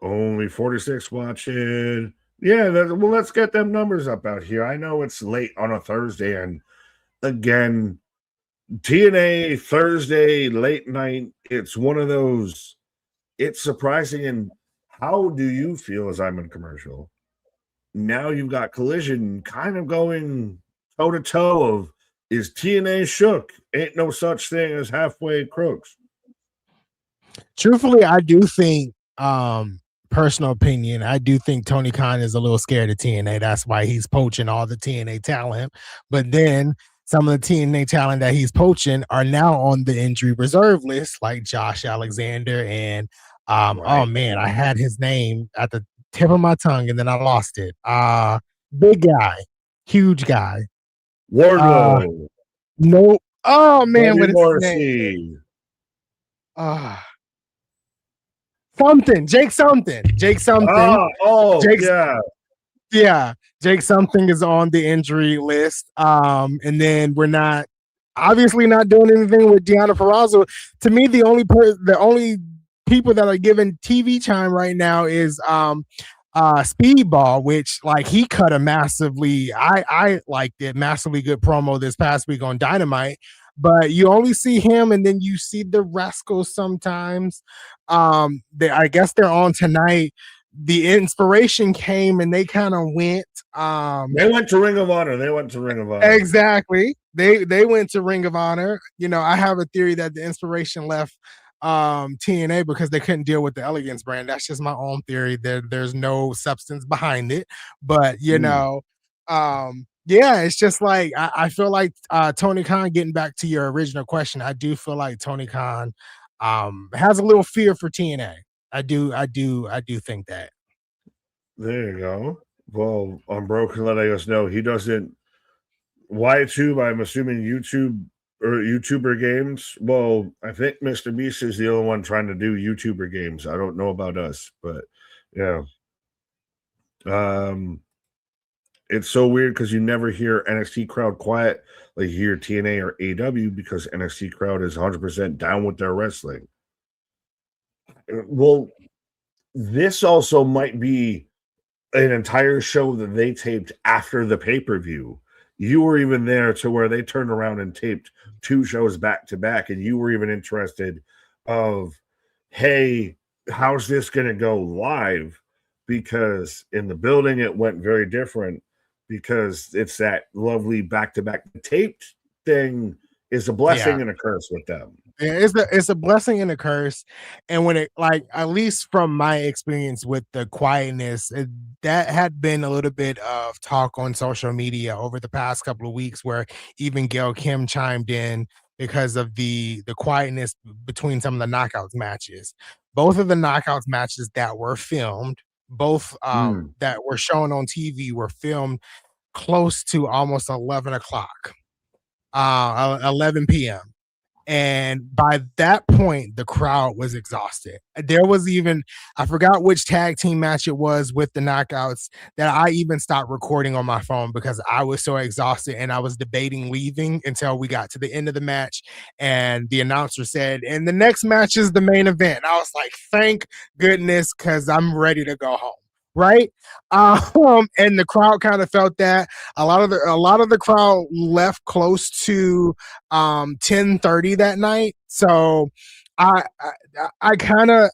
Only 46 watching. Yeah, well, let's get them numbers up out here. I know it's late on a Thursday, and again, TNA Thursday late night. It's one of those. It's surprising. And how do you feel as I'm in commercial? Now you've got Collision kind of going toe to toe of is TNA shook? Ain't no such thing as halfway crooks. Truthfully, I do think, personal opinion, I do think Tony Khan is a little scared of TNA. That's why he's poaching all the TNA talent. But then some of the TNA talent that he's poaching are now on the injury reserve list, like Josh Alexander and oh man, I had his name at the tip of my tongue and then I lost it. Big guy, huge guy. Wardlow. Nope. Oh man, Buddy what is his name? Jake something. Yeah. Jake something is on the injury list. And then we're not obviously not doing anything with Deonna Purrazzo. To me, the only people that are given TV time right now is Speedball, which like he cut a massively, I liked it, massively good promo this past week on Dynamite. But you only see him, and then you see the Rascals sometimes. I guess they're on tonight. The inspiration came, and they kind of went. They went to Ring of Honor. Exactly. They went to Ring of Honor. You know, I have a theory that the inspiration left TNA because they couldn't deal with the Elegance brand. That's just my own theory. There's no substance behind it, but you know, yeah, it's just like I feel like Tony Khan, getting back to your original question, I do feel like Tony Khan has a little fear for TNA. I do think that. There you go. Well, Unbroken letting us know he doesn't YTube, I'm assuming YouTube or YouTuber games. Well, I think Mr. Beast is the only one trying to do YouTuber games. I don't know about us, but yeah. It's so weird because you never hear NXT crowd quiet like you hear TNA or AW because NXT crowd is 100% down with their wrestling. Well, this also might be an entire show that they taped after the pay-per-view. You were even there to where they turned around and taped 2 shows back to back, and you were even interested of, hey, how's this going to go live? Because in the building, it went very different because it's that lovely back-to-back taped thing is a blessing and a curse with them. Yeah, it's a blessing and a curse. And when it, like, at least from my experience with the quietness, that had been a little bit of talk on social media over the past couple of weeks, where even Gail Kim chimed in because of the quietness between some of the knockouts matches. Both of the knockouts matches that were filmed, both that were shown on TV, were filmed close to almost 11 o'clock, 11 p.m. And by that point, the crowd was exhausted. There was even, I forgot which tag team match it was with the knockouts, that I even stopped recording on my phone because I was so exhausted, and I was debating leaving until we got to the end of the match. And the announcer said, and the next match is the main event. I was like, thank goodness, because I'm ready to go home. Right. And the crowd kind of felt that. A lot of the crowd left close to 10:30 that night. So I kind of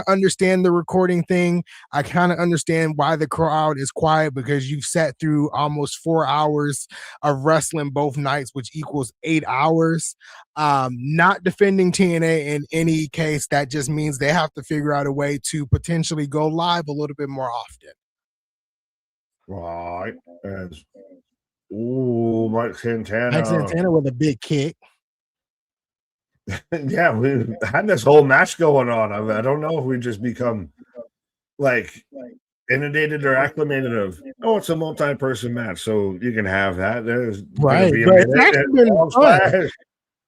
understand the recording thing. I kind of understand why the crowd is quiet, because you've sat through almost 4 hours of wrestling both nights, which equals 8 hours. Not defending TNA in any case. That just means they have to figure out a way to potentially go live a little bit more often. Right. Mike Santana with a big kick. Yeah, we had this whole match going on. I don't know if we just become like inundated or acclimated of, oh, it's a multi-person match, so you can have that. There's right, but it's actually been fun.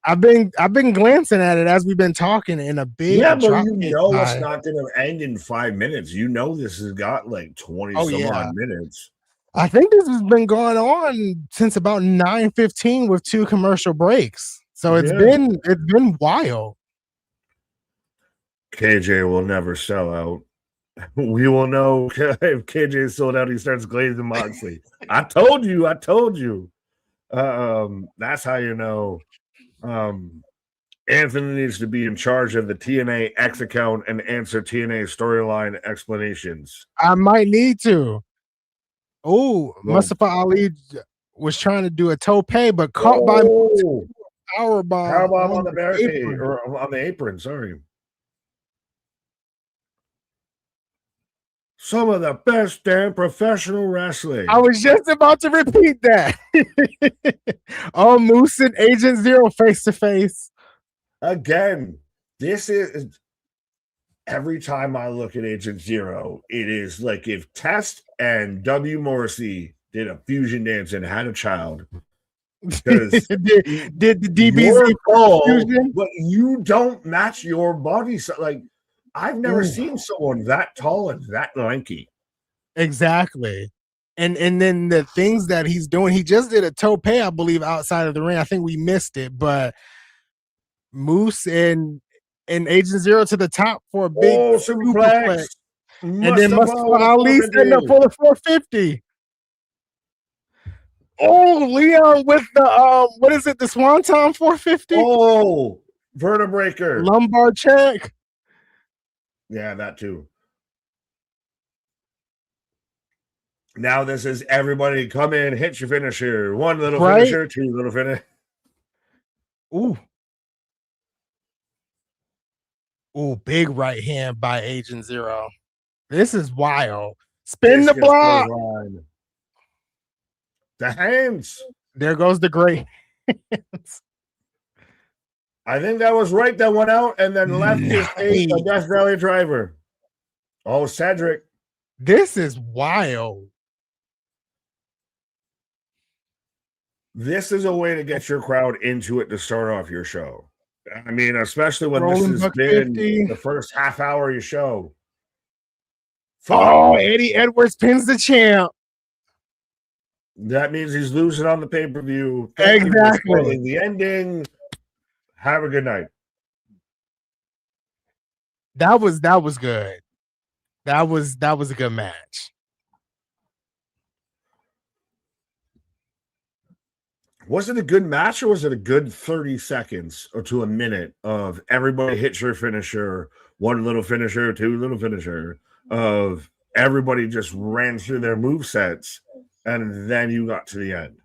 I've been glancing at it as we've been talking in a big. Yeah, but you know it's not going to end in 5 minutes. You know this has got like 20 odd minutes. I think this has been going on since about 9:15 with 2 commercial breaks. So it's been wild. KJ will never sell out. We will know if KJ is sold out. He starts glazing Moxley. I told you. That's how you know. Anthony needs to be in charge of the TNA X account and answer TNA storyline explanations. I might need to. Oh, Mustafa Ali was trying to do a tope, but caught by power bomb on the barricade or on the apron. Sorry. Some of the best damn professional wrestling. I was just about to repeat that. Oh, Moose and Agent Zero face to face. Again, this is every time I look at Agent Zero, it is like if Test and W. Morrissey did a fusion dance and had a child. Did the DBZ fusion? But you don't match your body. Like, I've never seen someone that tall and that lanky. Exactly. And then the things that he's doing, he just did a tope, I believe, outside of the ring. I think we missed it, but Moose and Agent Zero to the top for a big superplex. And then Mustafa Ali setting up for the 450. Oh, Leon with the what is it? The Swanton 450? Oh, vertebraker. Lumbar check. Yeah, that too. Now this is everybody come in, hit your finisher. One little finisher, two little finish. Ooh. Ooh, big right hand by Agent Zero. This is wild. Spin the block. The hands. There goes the great hands. I think that was right that went out and then left his face a Death Valley driver. Oh, Cedric. This is wild. This is a way to get your crowd into it to start off your show. I mean, especially when this has been the first half hour of your show. Oh, Eddie Edwards pins the champ. That means he's losing on the pay-per-view. Exactly. The ending. Have a good night. That was good. That was a good match. Was it a good match or was it a good 30 seconds or to a minute of everybody hits your finisher, one little finisher, two little finisher, of everybody just ran through their movesets and then you got to the end?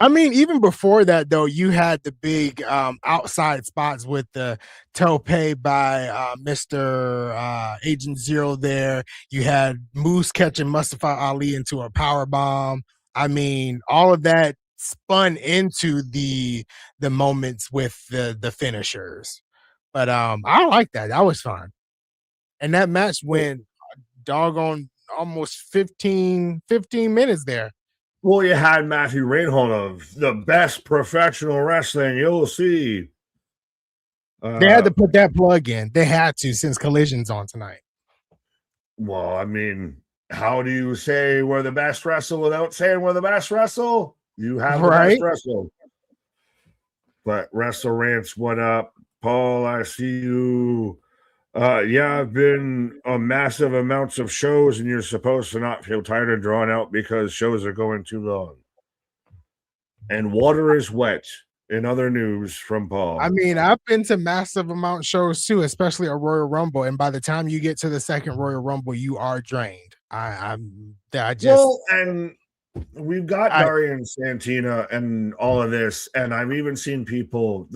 I mean, even before that, though, you had the big outside spots with the tope by Mr. Agent Zero there. You had Moose catching Mustafa Ali into a power bomb. I mean, all of that spun into the moments with the finishers. But I like that. That was fun. And that match went doggone almost 15 minutes there. Well, you had Matthew Reinhold of the best professional wrestling you'll see. They had to put that plug in. They had to, since Collision's on tonight. Well, I mean, how do you say we're the best wrestle without saying we're the best wrestle? You have the best wrestle. But Wrestle Rants, what up? Paul, I see you. Yeah, I've been on massive amounts of shows, and you're supposed to not feel tired and drawn out because shows are going too long. And water is wet. In other news from Paul. I mean, I've been to massive amount shows too, especially a Royal Rumble. And by the time you get to the second Royal Rumble, you are drained. And we've got Darian Santina and all of this, and I've even seen people.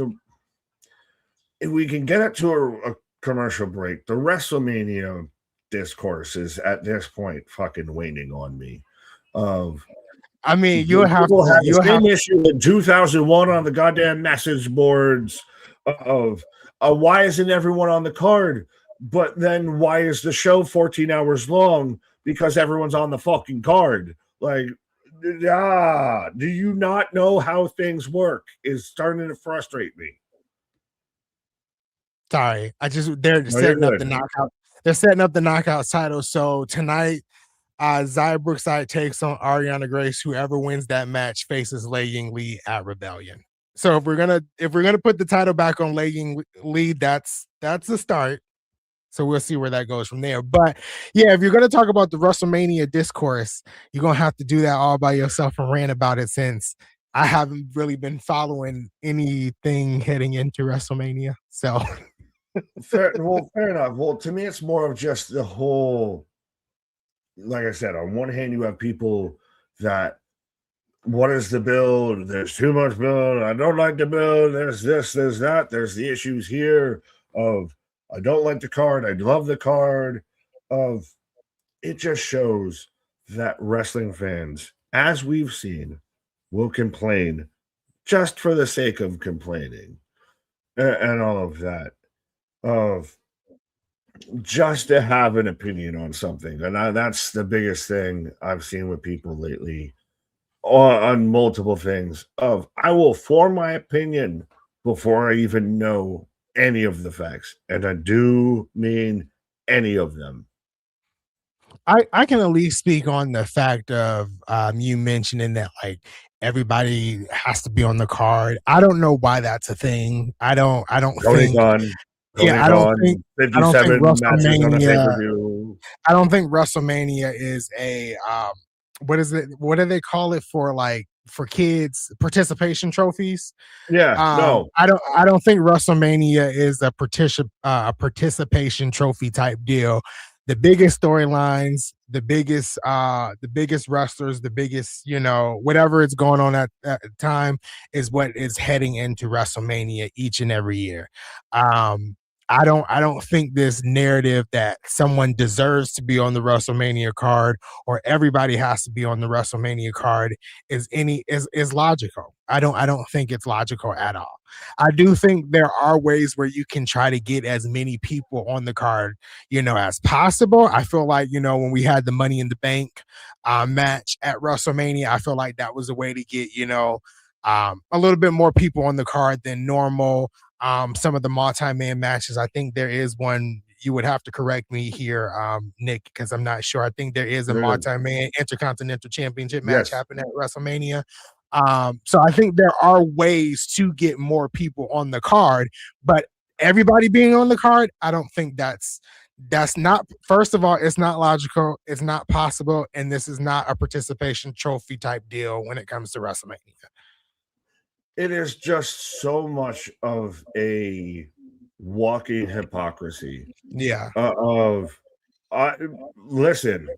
If we can get it to a commercial break, the WrestleMania discourse is at this point fucking waning on me. I mean, you'll have the same issue in 2001 on the goddamn message boards of why isn't everyone on the card? But then why is the show 14 hours long? Because everyone's on the fucking card. Like, do you not know how things work? Is starting to frustrate me. Sorry, they're setting up the knockout. They're setting up the knockouts title. So tonight, Xia Brookside takes on Ariana Grace. Whoever wins that match faces Lei Ying Lee at Rebellion. So if we're gonna put the title back on Lei Ying Lee, that's the start. So we'll see where that goes from there. But yeah, if you're going to talk about the WrestleMania discourse, you're going to have to do that all by yourself and rant about it, since I haven't really been following anything heading into WrestleMania. So fair enough. Well, to me, it's more of just the whole, like I said, on one hand, you have people that, what is the build? There's too much build. I don't like the build. There's this, there's that. There's the issues here of, I don't like the card. I love the card. Of, it just shows that wrestling fans, as we've seen, will complain just for the sake of complaining and all of that. Of just to have an opinion on something. And that's the biggest thing I've seen with people lately on multiple things. Of, I will form my opinion before I even know any of the facts. And I do mean any of them. I can at least speak on the fact of you mentioning that like everybody has to be on the card. I don't know why that's a thing. I don't Tony think Khan. yeah, I don't think 57 matches on a WrestleMania pay-per-view. I don't think WrestleMania is a what is it? What do they call it for, like, for kids participation trophies? Yeah, no. I don't think WrestleMania is a participation trophy type deal. The biggest storylines, the biggest wrestlers, the biggest, whatever is going on at the time is what is heading into WrestleMania each and every year. I don't think this narrative that someone deserves to be on the WrestleMania card or everybody has to be on the WrestleMania card is logical. I don't think it's logical at all. I do think there are ways where you can try to get as many people on the card, as possible. I feel like, when we had the Money in the Bank match at WrestleMania, I feel like that was a way to get, a little bit more people on the card than normal. Some of the multi-man matches, I think there is one, you would have to correct me here, Nick, because I'm not sure. I think there is a multi-man Intercontinental Championship match happening at WrestleMania. So I think there are ways to get more people on the card, but everybody being on the card, I don't think that's not, first of all, it's not logical, it's not possible, and this is not a participation trophy type deal when it comes to WrestleMania. It is just so much of a walking hypocrisy. Yeah. Listen,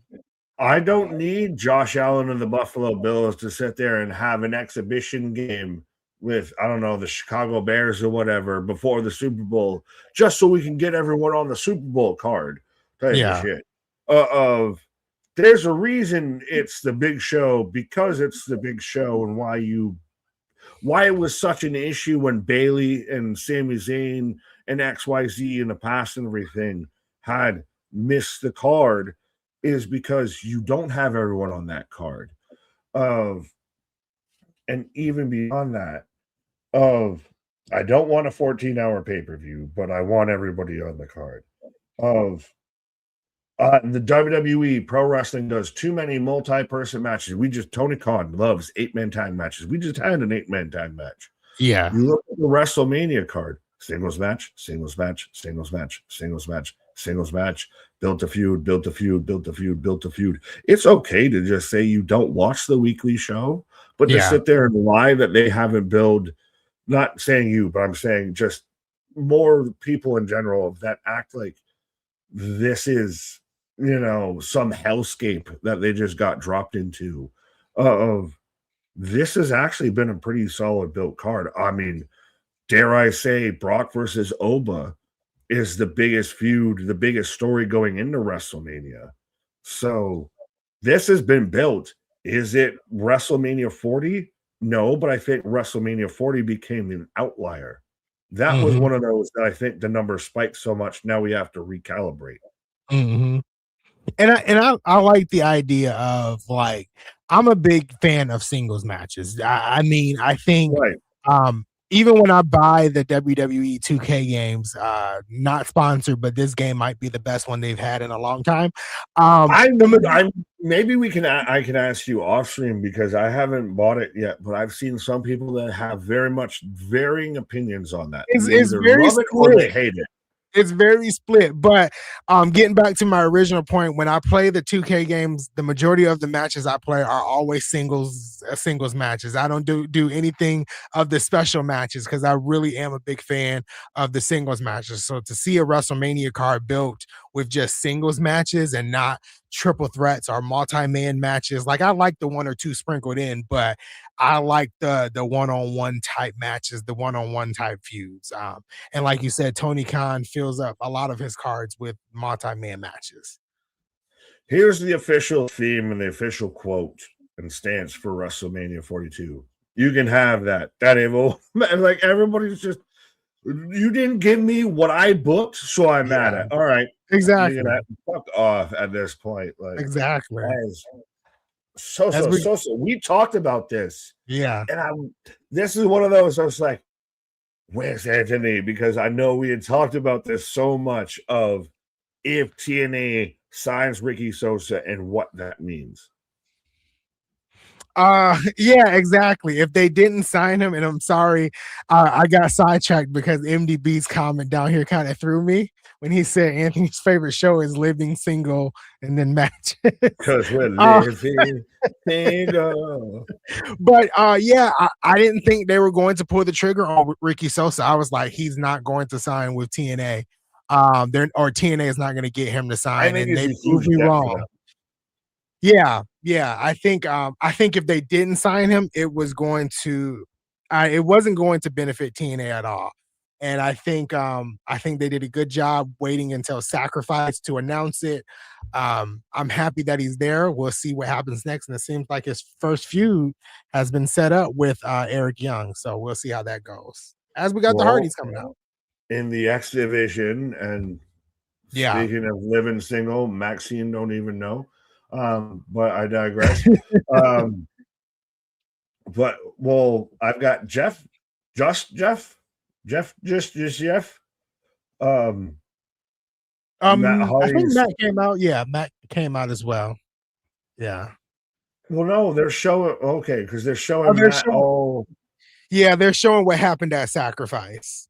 I don't need Josh Allen and the Buffalo Bills to sit there and have an exhibition game with, I don't know, the Chicago Bears or whatever before the Super Bowl, just so we can get everyone on the Super Bowl card type of shit. There's a reason it's the big show, because it's the big show, and why it was such an issue when Bailey and Sami Zayn and XYZ in the past and everything had missed the card is because you don't have everyone on that card. And even beyond that, I don't want a 14-hour pay-per-view, but I want everybody on the card. The WWE Pro Wrestling does too many multi-person matches. Tony Khan loves 8-man tag matches. We just had an 8-man tag match. Yeah. You look at the WrestleMania card, singles match, singles match, singles match, singles match, singles match, built a feud, built a feud, built a feud, built a feud. It's okay to just say you don't watch the weekly show, but to sit there and lie that they haven't built, not saying you, but I'm saying just more people in general that act like this is, some hellscape that they just got dropped into. This has actually been a pretty solid built card. I mean, dare I say, Brock versus Oba is the biggest feud, the biggest story going into WrestleMania. So this has been built. Is it WrestleMania 40? No, but I think WrestleMania 40 became an outlier. That was one of those that I think the number spiked so much. Now we have to recalibrate. Mm-hmm. And I like the idea of, like, I'm a big fan of singles matches. I mean, I think even when I buy the WWE 2K games, not sponsored, but this game might be the best one they've had in a long time. Maybe I can ask you off stream, because I haven't bought it yet, but I've seen some people that have very much varying opinions on that. It's very love it or they hate it. It's very split, but getting back to my original point, when I play the 2K games, the majority of the matches I play are always singles matches. I don't do anything of the special matches because I really am a big fan of the singles matches. So to see a WrestleMania card built with just singles matches and not triple threats or multi-man matches, like I like the one or two sprinkled in, but I like the one-on-one type matches, the one-on-one type feuds. And like you said, Tony Khan fills up a lot of his cards with multi-man matches. Here's the official theme and the official quote and stance for WrestleMania 42. You can have that. That evil. Like everybody's just, you didn't give me what I booked, so I'm mad at. All right. Exactly. Fuck off at this point. Like exactly. So. We talked about this. Yeah. And this is one of those I was like, where's Anthony? Because I know we had talked about this so much of if TNA signs Ricky Sosa and what that means. Yeah, exactly. If they didn't sign him, and I'm sorry, I got sidetracked because MDB's comment down here kind of threw me when he said Anthony's favorite show is Living Single and then Matches. Because we're living single. But yeah, I didn't think they were going to pull the trigger on Ricky Sosa. I was like, he's not going to sign with TNA. TNA is not going to get him to sign, and they proved me wrong. Yeah. I think if they didn't sign him, it wasn't going to benefit TNA at all. And I think they did a good job waiting until Sacrifice to announce it. I'm happy that he's there. We'll see what happens next. And it seems like his first feud has been set up with Eric Young. So we'll see how that goes. As we got the Hardies coming out. In the X division, and speaking of living single, Maxine don't even know. But I digress. I've got Jeff. I think Matt came out. Yeah, Matt came out as well. Yeah. Well, no, they're showing because they're showing they're showing what happened at Sacrifice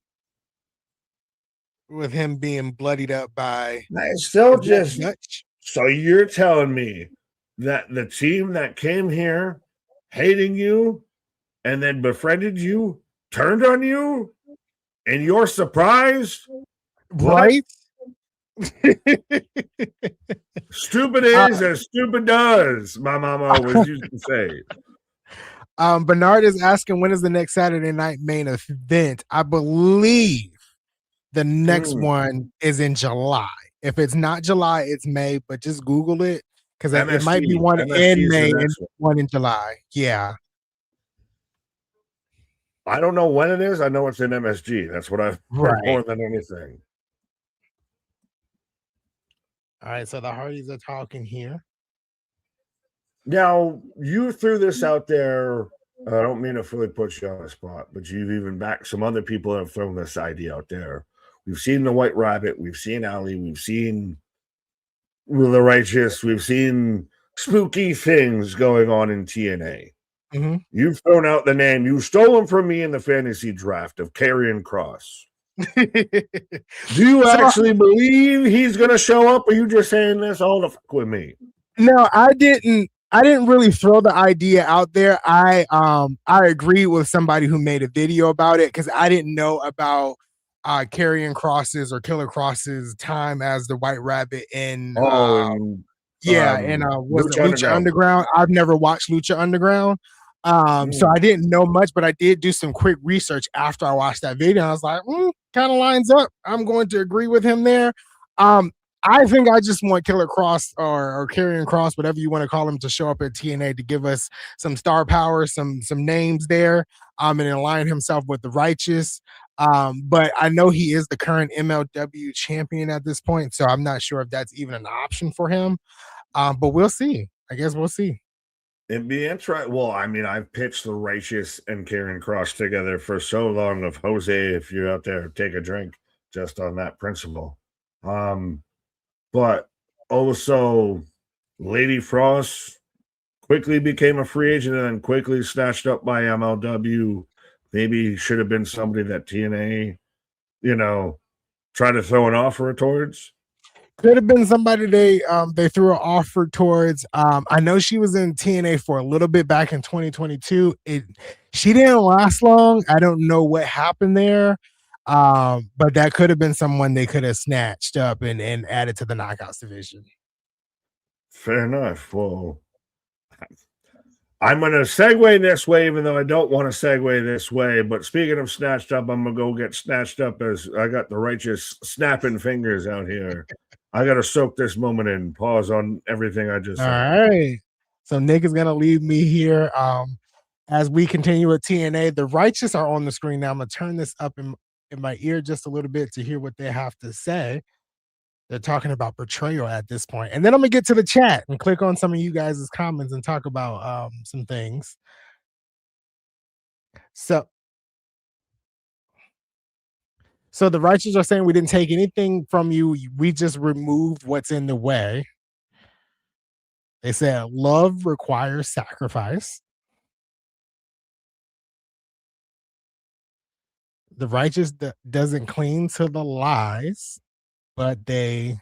with him being bloodied up by. It's still just Dutch. So you're telling me that the team that came here hating you and then befriended you turned on you and you're surprised? Right? Stupid is as stupid does, my mama always used to say. Bernard is asking, when is the next Saturday night main event? I believe the next one is in July. If it's not July, it's May, but just Google it because it might be one in May and one in July. Yeah. I don't know when it is. I know it's in MSG. That's what I've heard more than anything. All right, so the Hardys are talking here. Now, you threw this out there. I don't mean to fully put you on the spot, but you've even backed some other people that have thrown this idea out there. We've seen the White Rabbit. We've seen Ali. We've seen the Righteous. We've seen spooky things going on in TNA. Mm-hmm. You've thrown out the name. You stole him from me in the fantasy draft of Karrion Kross. Do you actually believe he's going to show up, or are you just saying this all the fuck with me? No, I didn't really throw the idea out there. I agree with somebody who made a video about it because I didn't know about Karrion Kross's or Killer Kross's time as the White Rabbit in was it Lucha Underground? I've never watched Lucha Underground. So I didn't know much, but I did do some quick research after I watched that video. I was like, kind of lines up. I'm going to agree with him there. I think I just want Killer Kross or Karrion Kross, whatever you want to call him, to show up at TNA to give us some star power, some names there, and align himself with the Righteous. But I know he is the current MLW champion at this point, so I'm not sure if that's even an option for him. But we'll see. I guess we'll see. It'd be interesting. Well, I mean, I've pitched the Righteous and Karrion Kross together for so long. Of Jose, if you're out there, take a drink just on that principle. But also, Lady Frost quickly became a free agent and then quickly snatched up by MLW. Maybe should have been somebody that TNA, Try to throw an offer towards. Could have been somebody they threw an offer towards. I know she was in TNA for a little bit back in 2022. She didn't last long. I don't know what happened there. But that could have been someone they could have snatched up and added to the Knockouts division. Fair enough. Well, I'm going to segue this way, even though I don't want to segue this way. But speaking of snatched up, I'm going to go get snatched up as I got the righteous snapping fingers out here. I got to soak this moment in. Pause on everything I just said. All right. So Nick is going to leave me here. As we continue with TNA, the righteous are on the screen now. I'm going to turn this up in my ear just a little bit to hear what they have to say. They're talking about betrayal at this point. And then I'm going to get to the chat and click on some of you guys' comments and talk about some things. So the righteous are saying we didn't take anything from you. We just removed what's in the way. They said love requires sacrifice. The righteous doesn't cling to the lies, but they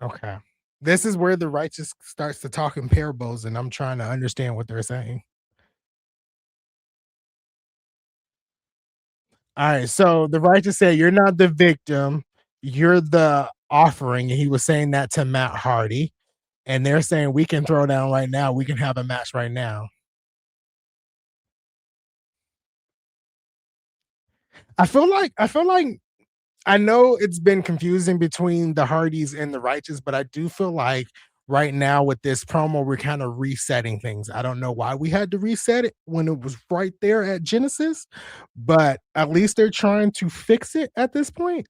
okay. This is where the righteous starts to talk in parables, and I'm trying to understand what they're saying. All right, so the righteous said, "You're not the victim, you're the offering." And he was saying that to Matt Hardy, and they're saying we can throw down right now. We can have a match right now. I feel like I know it's been confusing between the Hardys and the righteous, but I do feel like right now with this promo, we're kind of resetting things. I don't know why we had to reset it when it was right there at Genesis, but at least they're trying to fix it at this point.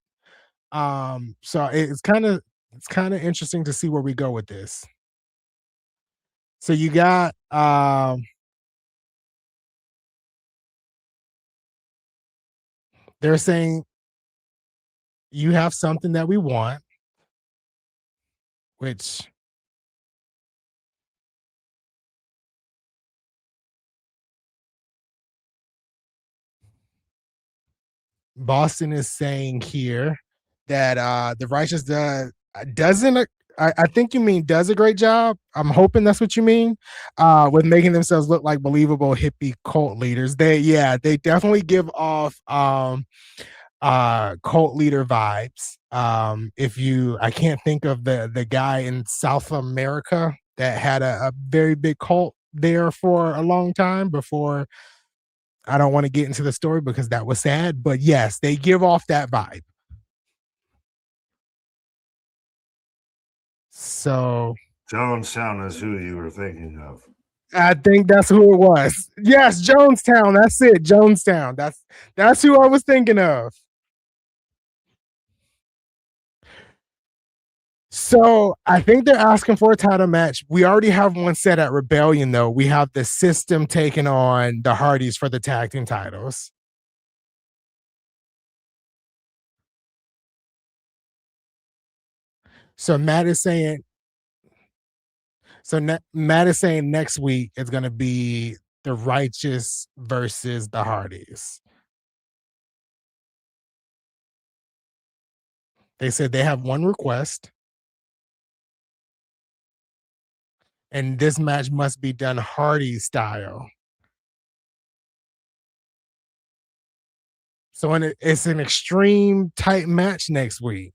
So it's kind of interesting to see where we go with this. So you got they're saying you have something that we want, which Boston is saying here that the righteous doesn't. I think you mean does a great job. I'm hoping that's what you mean with making themselves look like believable hippie cult leaders. They definitely give off cult leader vibes. I can't think of the guy in South America that had a very big cult there for a long time before. I don't want to get into the story because that was sad, but yes, they give off that vibe. So Jonestown is who you were thinking of. I think that's who it was. Yes, Jonestown. That's it. Jonestown. That's who I was thinking of. So I think they're asking for a title match. We already have one set at Rebellion, though. We have the System taking on the Hardys for the tag team titles. So Matt is saying next week it's going to be the Righteous versus the Hardys. They said they have one request. And this match must be done Hardy style. So it's an extreme tight match next week.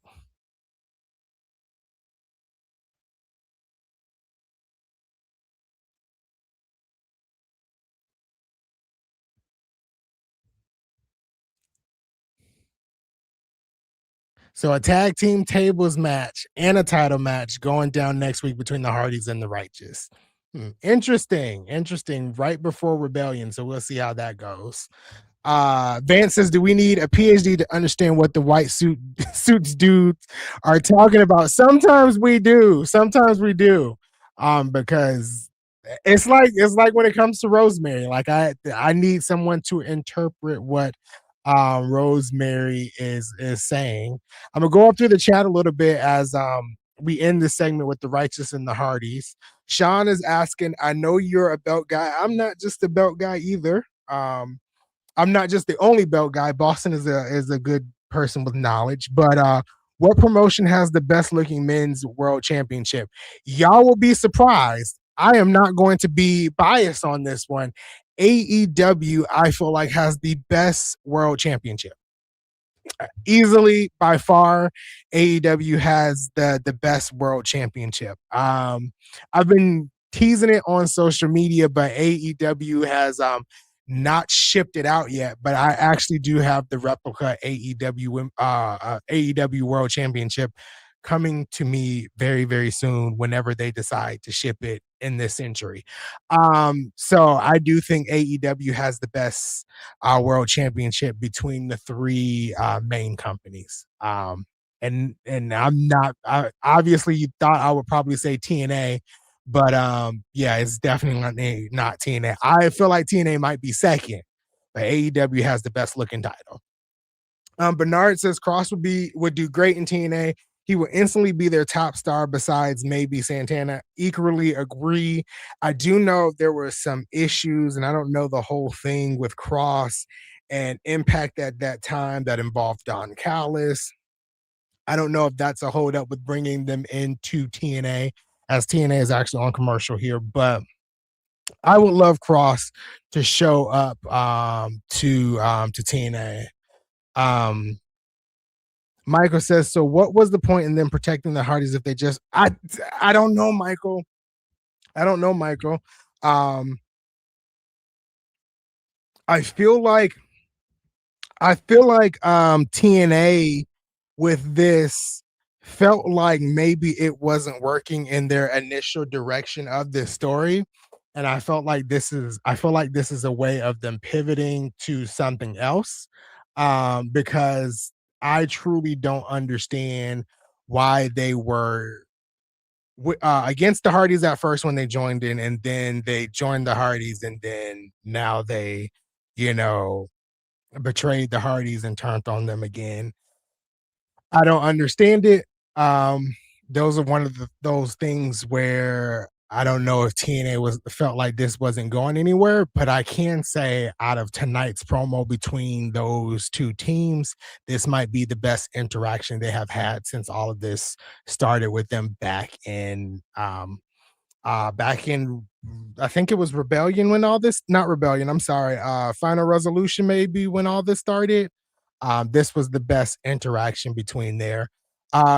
So a tag team tables match and a title match going down next week between the Hardys and the Righteous. Interesting. Right before Rebellion. So we'll see how that goes. Vance says, do we need a PhD to understand what the white suits dudes are talking about? Sometimes we do. Because it's like when it comes to Rosemary, like I need someone to interpret what Rosemary is saying. I'm gonna go up through the chat a little bit as we end this segment with the Righteous and the Hardys. Sean is asking, I know you're a belt guy. I'm not just a belt guy either. I'm not just the only belt guy. Boston is a good person with knowledge, but what promotion has the best looking men's world championship? Y'all will be surprised. I am not going to be biased on this one. AEW, I feel like, has the best world championship. Easily, by far, AEW has the best world championship. I've been teasing it on social media, but AEW has not shipped it out yet. But I actually do have the replica AEW World Championship coming to me very, very soon whenever they decide to ship it in this century. So I do think AEW has the best world championship between the three main companies. And I'm not obviously you thought I would probably say TNA, but yeah, it's definitely not TNA. I feel like TNA might be second, but AEW has the best looking title. Bernard says Cross would do great in TNA. He will instantly be their top star besides maybe Santana. Equally agree. I do know there were some issues, and I don't know the whole thing with Cross and Impact at that time that involved Don Callis. I don't know if that's a holdup with bringing them into TNA, as TNA is actually on commercial here, but I would love Cross to show up to TNA. Michael says, so what was the point in them protecting the Hardys if they just I don't know, Michael. I don't know, Michael. I feel like TNA with this felt like maybe it wasn't working in their initial direction of this story. And I feel like this is a way of them pivoting to something else. Because I truly don't understand why they were against the Hardys at first when they joined in, and then they joined the Hardys, and then now they, betrayed the Hardys and turned on them again. I don't understand it. Those are one of those things where I don't know if TNA felt like this wasn't going anywhere, but I can say out of tonight's promo between those two teams, this might be the best interaction they have had since all of this started with them back in I think it was Rebellion when all this not Rebellion, I'm sorry, Final Resolution maybe when all this started. This was the best interaction between there.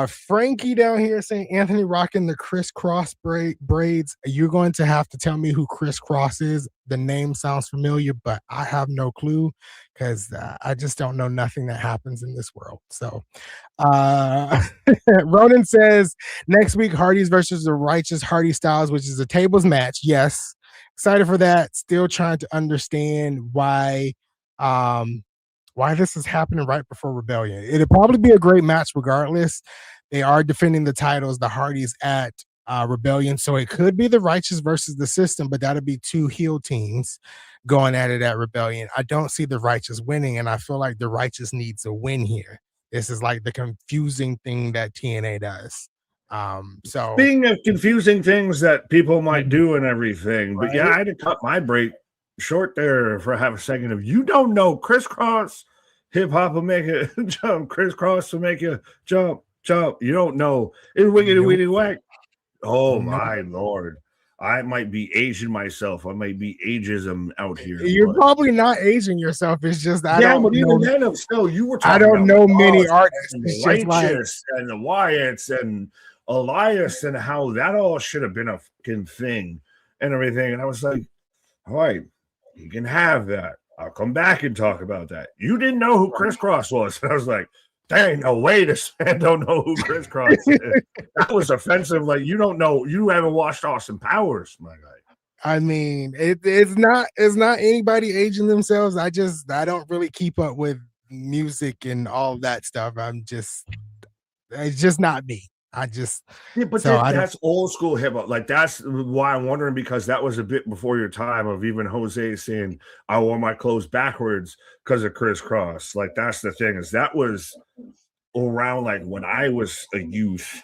Frankie down here saying Anthony rocking the crisscross braids. You're going to have to tell me who crisscross is. The name sounds familiar, but I have no clue because I just don't know nothing that happens in this world. So Ronan says next week Hardy's versus the Righteous Hardy Styles, which is a tables match. Yes, excited for that. Still trying to understand why this is happening right before Rebellion. It'll probably be a great match regardless. They are defending the titles, the Hardys at Rebellion, so it could be the Righteous versus the System, but that'll be two heel teams going at it at Rebellion. I don't see the Righteous winning, and I feel like the Righteous needs a win here. This is like the confusing thing that TNA does. So being of confusing things that people might do and everything, but yeah, I had to cut my break short there for half a second. If you don't know, crisscross hip hop will make it jump, crisscross will make you jump. You don't know it's wiggity wiggity whack. Oh my lord. I might be aging myself. I might be ageism out here. You're probably not aging yourself. It's just I don't but even know. then, still, you were talking I don't know many artists. And the Righteous and the Wyatts and Elias and how that all should have been a fucking thing and everything. And I was like, all right, you can have that. I'll come back and talk about that. You didn't know who Crisscross was. And I was like, dang, no way this man don't know who Crisscross is. That was offensive. Like, you don't know, you haven't watched Austin Powers, my guy. I mean, it's not anybody aging themselves. I don't really keep up with music and all that stuff. It's just not me. That's old school hip hop. Like, that's why I'm wondering, because that was a bit before your time of even Jose saying I wore my clothes backwards because of Crisscross. Like, that's the thing, is that was around like when I was a youth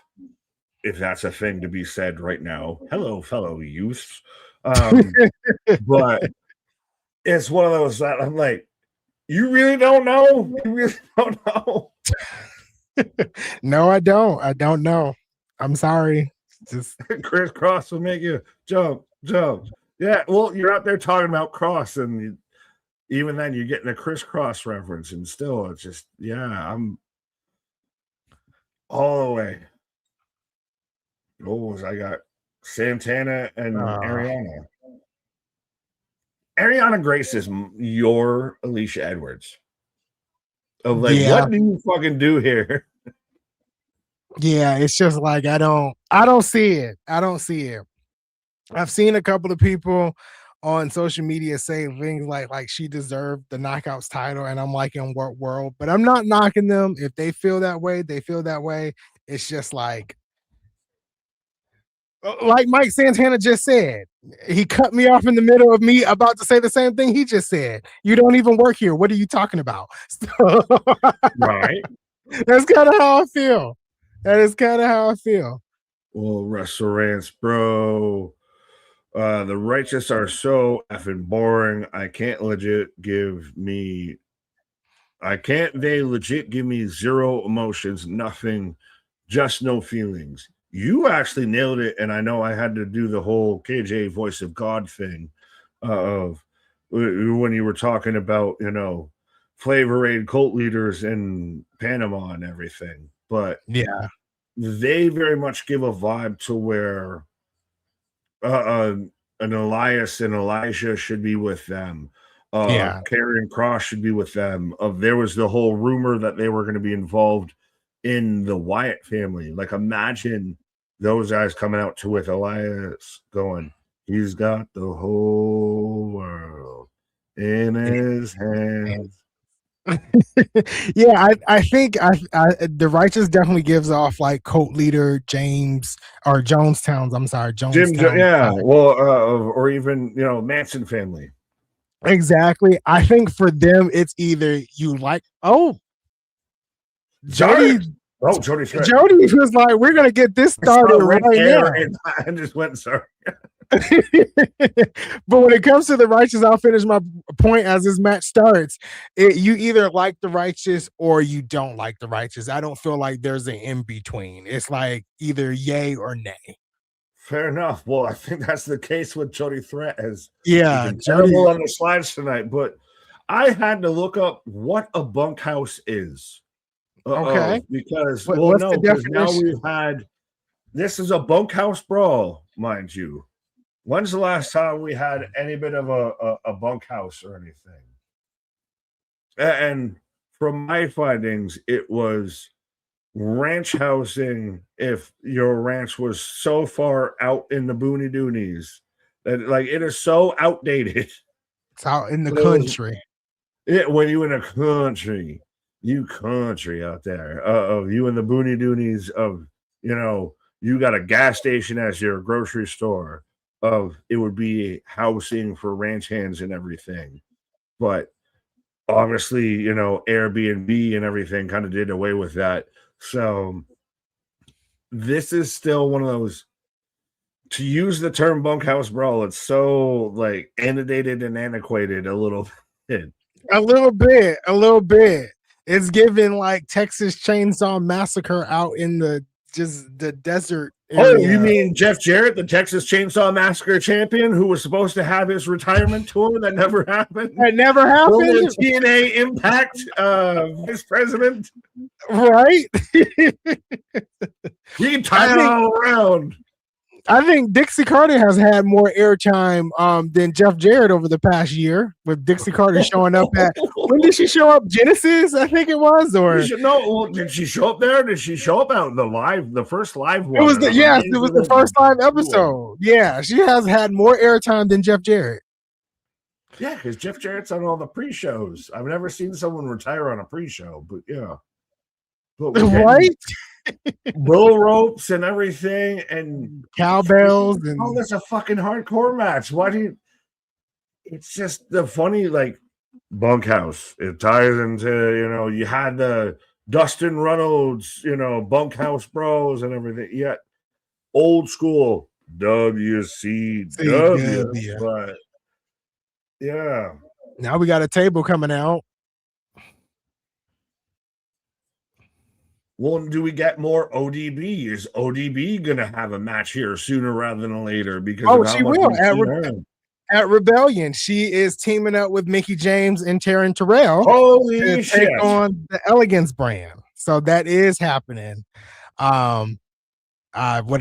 if that's a thing to be said right now. Hello, fellow youths. But it's one of those that I'm like, you really don't know? You really don't know? No, I don't. I don't know. I'm sorry. Just crisscross will make you jump. Yeah, well, you're out there talking about cross, and even then you're getting a crisscross reference, and still it's just, I'm all the way. I got Santana and Ariana. Ariana Grace is your Alicia Edwards. Of like, what do you fucking do here? Yeah, it's just like I don't see it. I don't see it. I've seen a couple of people on social media say things like she deserved the Knockouts title, and I'm like, in what world? But I'm not knocking them. If they feel that way, they feel that way. It's just like Mike Santana just said, he cut me off in the middle of me about to say the same thing he just said. You don't even work here. What are you talking about? So, right. That's kind of how I feel. That is kind of how I feel. Well, Restaurants, bro. The righteous are so effing boring. They legit give me zero emotions, nothing, just no feelings. You actually nailed it, and I know I had to do the whole KJ voice of God thing of when you were talking about, Flavor Aid cult leaders in Panama and everything. But yeah, they very much give a vibe to where an Elias and Elijah should be with them. Karrion Kross should be with them. There was the whole rumor that they were going to be involved in the Wyatt family. Like, imagine those guys coming out with Elias going, he's got the whole world in his hands. Yeah, I think the righteous definitely gives off like cult leader James or Jonestown's. I'm sorry, Jonestown. Or even Manson family. Exactly. I think for them, it's either you like Jody was like, we're gonna get this started right now. I just went sorry. But when it comes to the righteous, I'll finish my point as this match starts. You either like the righteous or you don't like the righteous. I don't feel like there's an in between. It's like either yay or nay. Fair enough. Well, I think that's the case with Jody Threat, as terrible on the slides tonight. But I had to look up what a bunkhouse is. Okay, because now we've had this is a bunkhouse brawl, mind you. When's the last time we had any bit of a bunkhouse or anything? And from my findings, it was ranch housing if your ranch was so far out in the boony doonies that it is so outdated. It's out in the country. When you in a country, you country out there, of you in the boony doonies of, you got a gas station as your grocery store. It would be housing for ranch hands and everything. But obviously, Airbnb and everything kind of did away with that. So this is still one of those, to use the term bunkhouse brawl, it's so annotated and antiquated a little bit. A little bit. It's given like Texas Chainsaw Massacre out in the desert area. Oh, you mean Jeff Jarrett, the Texas Chainsaw Massacre champion, who was supposed to have his retirement tour that never happened? That never happened. TNA Impact vice president, right? He tied it all around. I think Dixie Carter has had more airtime than Jeff Jarrett over the past year, with Dixie Carter showing up at. When did she show up? Genesis, I think it was. Or did she show up there? Did she show up out the first live one? It was the first live episode. Yeah, she has had more airtime than Jeff Jarrett. Yeah, because Jeff Jarrett's on all the pre-shows. I've never seen someone retire on a pre-show, but yeah. Right? Bull ropes and everything and cowbells and that's a fucking hardcore match. It's just the funny bunkhouse. It ties into, you had the Dustin Reynolds, bunkhouse bros and everything. Yet old school WCW. CW. But yeah. Now we got a table coming out. Well, do we get more ODB? Is ODB gonna have a match here sooner rather than later? Because of how She much will we've seen her. at Rebellion. She is teaming up with Mickie James and Taryn Terrell Holy to shit! take on the Elegance brand. So that is happening. What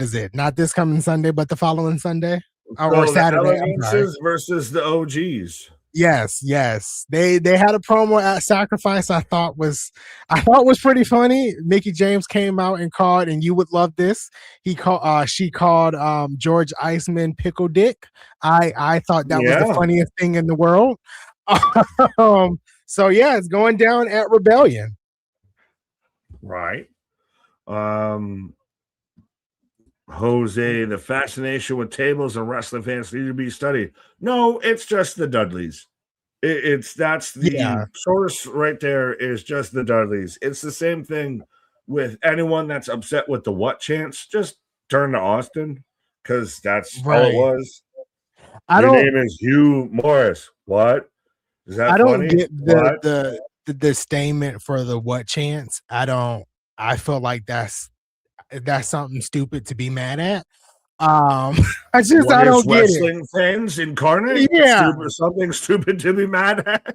is it? Not this coming Sunday, but the following Sunday or Saturday. The Elegances versus the OGs. Yes. They had a promo at Sacrifice. I thought was pretty funny. Mickie James came out and called, and you would love this. She called George Iceman Pickle Dick. I thought that was the funniest thing in the world. So yeah, it's going down at Rebellion. Right. Jose, the fascination with tables and wrestling fans need to be studied. No, it's just the Dudleys. That's the source right there is just the Dudleys. It's the same thing with anyone that's upset with the what chance. Just turn to Austin because that's all it was. Your name is Hugh Morris. What? Is that funny? I don't get the disdainment for the what chance. I feel like that's something stupid to be mad at. I don't get wrestling fans incarnate. Yeah, something stupid to be mad at.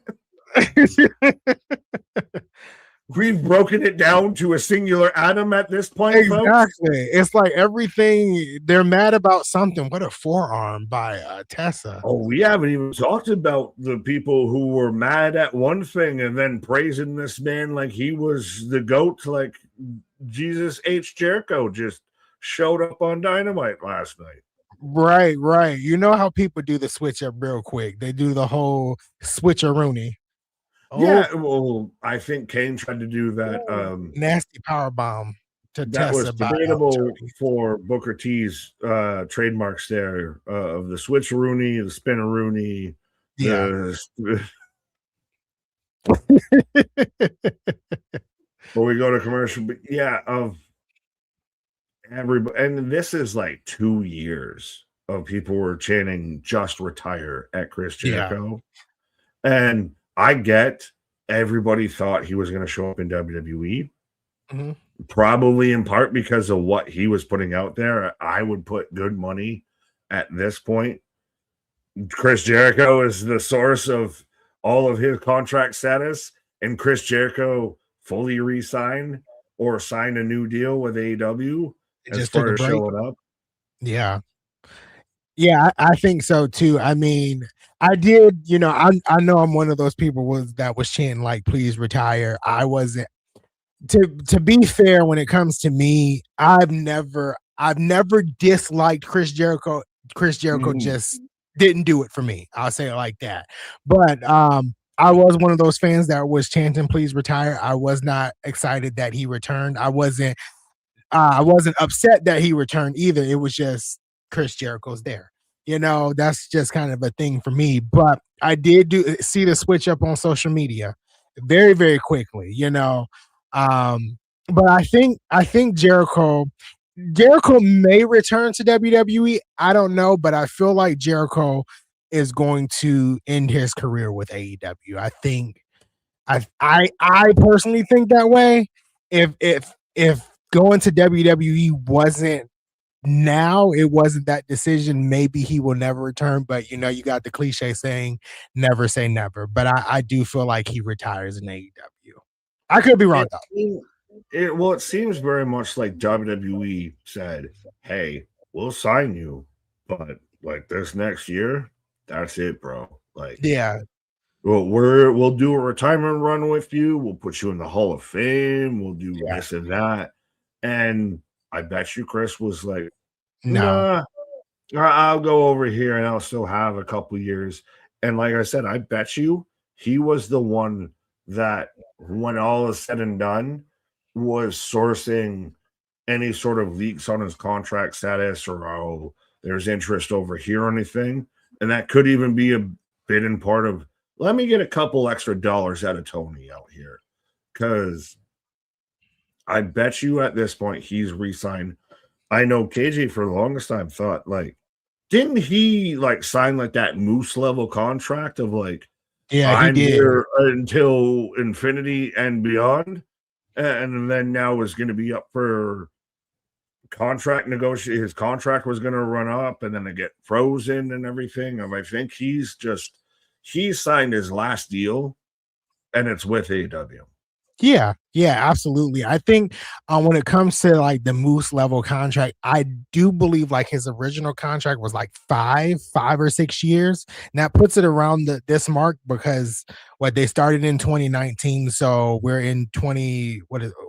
We've broken it down to a singular atom at this point. Exactly. Folks. It's like everything they're mad about something. What a forearm by Tessa. Oh, we haven't even talked about the people who were mad at one thing and then praising this man like he was the GOAT, like Jesus H. Jericho just showed up on Dynamite last night. Right. You know how people do the switch up real quick. They do the whole switcheroonie. Yeah, well, I think Kane tried to do that. Nasty power bomb to that Tessa. Was debatable for Booker T's trademarks there of the switcheroonie, the spinneroonie. Yeah. Before we go to commercial, but of everybody, and this is like 2 years of people were chanting "Just retire" at Chris Jericho, and I get everybody thought he was going to show up in WWE, probably in part because of what he was putting out there. I would put good money at this point. Chris Jericho is the source of all of his contract status, and Chris Jericho fully re-signed or signed a new deal with AEW as far as showing up. Yeah, I think so too. I mean, I did, I know I'm one of those people that was chanting like, please retire. I wasn't. To be fair, when it comes to me, I've never disliked Chris Jericho. Chris Jericho just didn't do it for me. I'll say it like that. But I was one of those fans that was chanting please retire. I was not excited that he returned. I wasn't upset that he returned either. It was just Chris Jericho's there. That's just kind of a thing for me. But I did see the switch up on social media very, very quickly, but I think Jericho may return to WWE. I don't know, but I feel like Jericho is going to end his career with AEW. I think I personally think that way. If going to WWE wasn't that decision, maybe he will never return. But you got the cliche saying, never say never. But I do feel like he retires in AEW. I could be wrong though. It seems very much like WWE said, hey, we'll sign you, but like this next year, that's it, bro. Like, well, we'll do a retirement run with you. We'll put you in the Hall of Fame. We'll do this and that. And I bet you Chris was like, no, I'll go over here and I'll still have a couple years. And like I said, I bet you he was the one that when all is said and done was sourcing any sort of leaks on his contract status or there's interest over here or anything. And that could even be a bit in part of, let me get a couple extra dollars out of Tony out here. Because I bet you at this point he's re-signed I know KJ for the longest time thought like, didn't he like sign like that Moose level contract of like, Yeah, he I'm did. here until infinity and beyond, and then now is going to be up for contract negotiate. His contract was going to run up, and then it get frozen and everything. I think he signed his last deal, and it's with AW. Yeah, absolutely. I think when it comes to like the Moose level contract, I do believe like his original contract was like 5 or 6 years. And that puts it around this mark because what they started in 2019. So we're in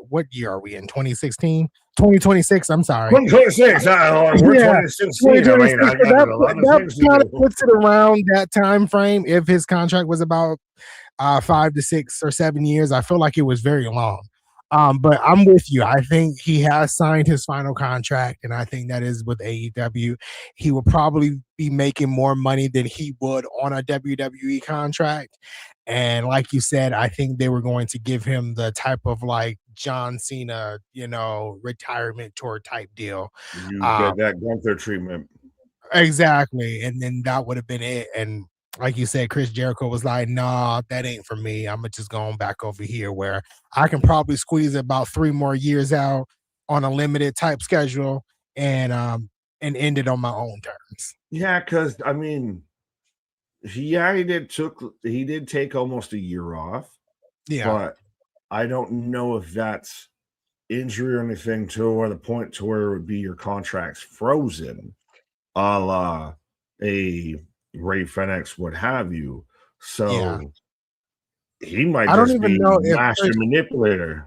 what year are we in? 2016? 2026. I'm sorry. 2026. We're 2016. I mean, I got a lot of things to kind of do. puts it around that time frame. If his contract was about 5 to 6 or 7 years. I feel like it was very long. But I'm with you. I think he has signed his final contract, and I think that is with AEW. He will probably be making more money than he would on a WWE contract. And like you said, I think they were going to give him the type of like John Cena, retirement tour type deal. You get that Gunther treatment. Exactly. And then that would have been it. And like you said, Chris Jericho was like, nah, that ain't for me. I'm just going back over here where I can probably squeeze about 3 more years out on a limited type schedule and end it on my own terms. Yeah, because I mean, he did take almost a year off. Yeah. But I don't know if that's injury or anything or the point to where it would be your contract's frozen, a la a Ray Fenix, what have you. So he might just be master manipulator.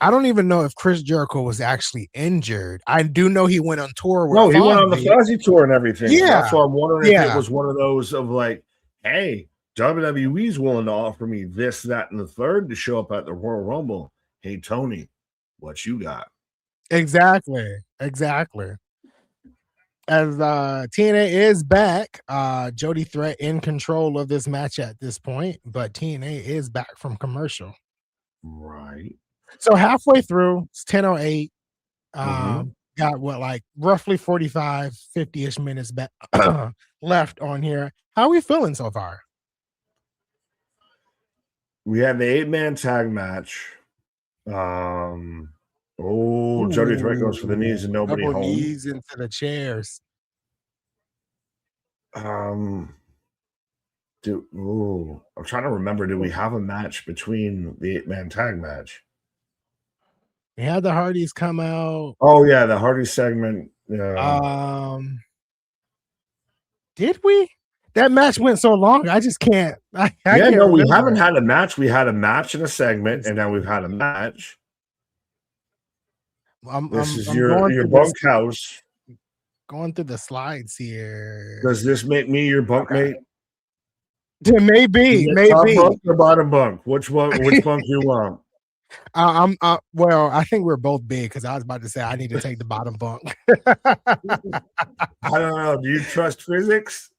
I don't even know if Chris Jericho was actually injured. I do know he went on tour with he went on the Fuzzy tour and everything. Yeah. That's why I'm wondering if it was one of those of like, hey, WWE's willing to offer me this, that, and the third to show up at the Royal Rumble. Hey, Tony, what you got? Exactly. As TNA is back, Jody Threat in control of this match at this point, but TNA is back from commercial. Right. So halfway through, it's 10:08. Got what, like roughly 45, 50-ish minutes back left on here. How are we feeling so far? We had the 8-man tag match. Jody Threat goes for the knees and nobody home. Knees into the chairs. I'm trying to remember. Do we have a match between the 8-man tag match? We had the Hardies come out. Oh yeah, the Hardies segment. Did we? That match went so long. I just can't. We haven't had a match. We had a match in a segment, and now we've had a match. This is your bunkhouse. Going through the slides here. Does this make me your bunkmate? Maybe. Top bunk or bottom bunk? Which bunk you want? Well, I think we're both big because I was about to say I need to take the bottom bunk. I don't know. Do you trust physics?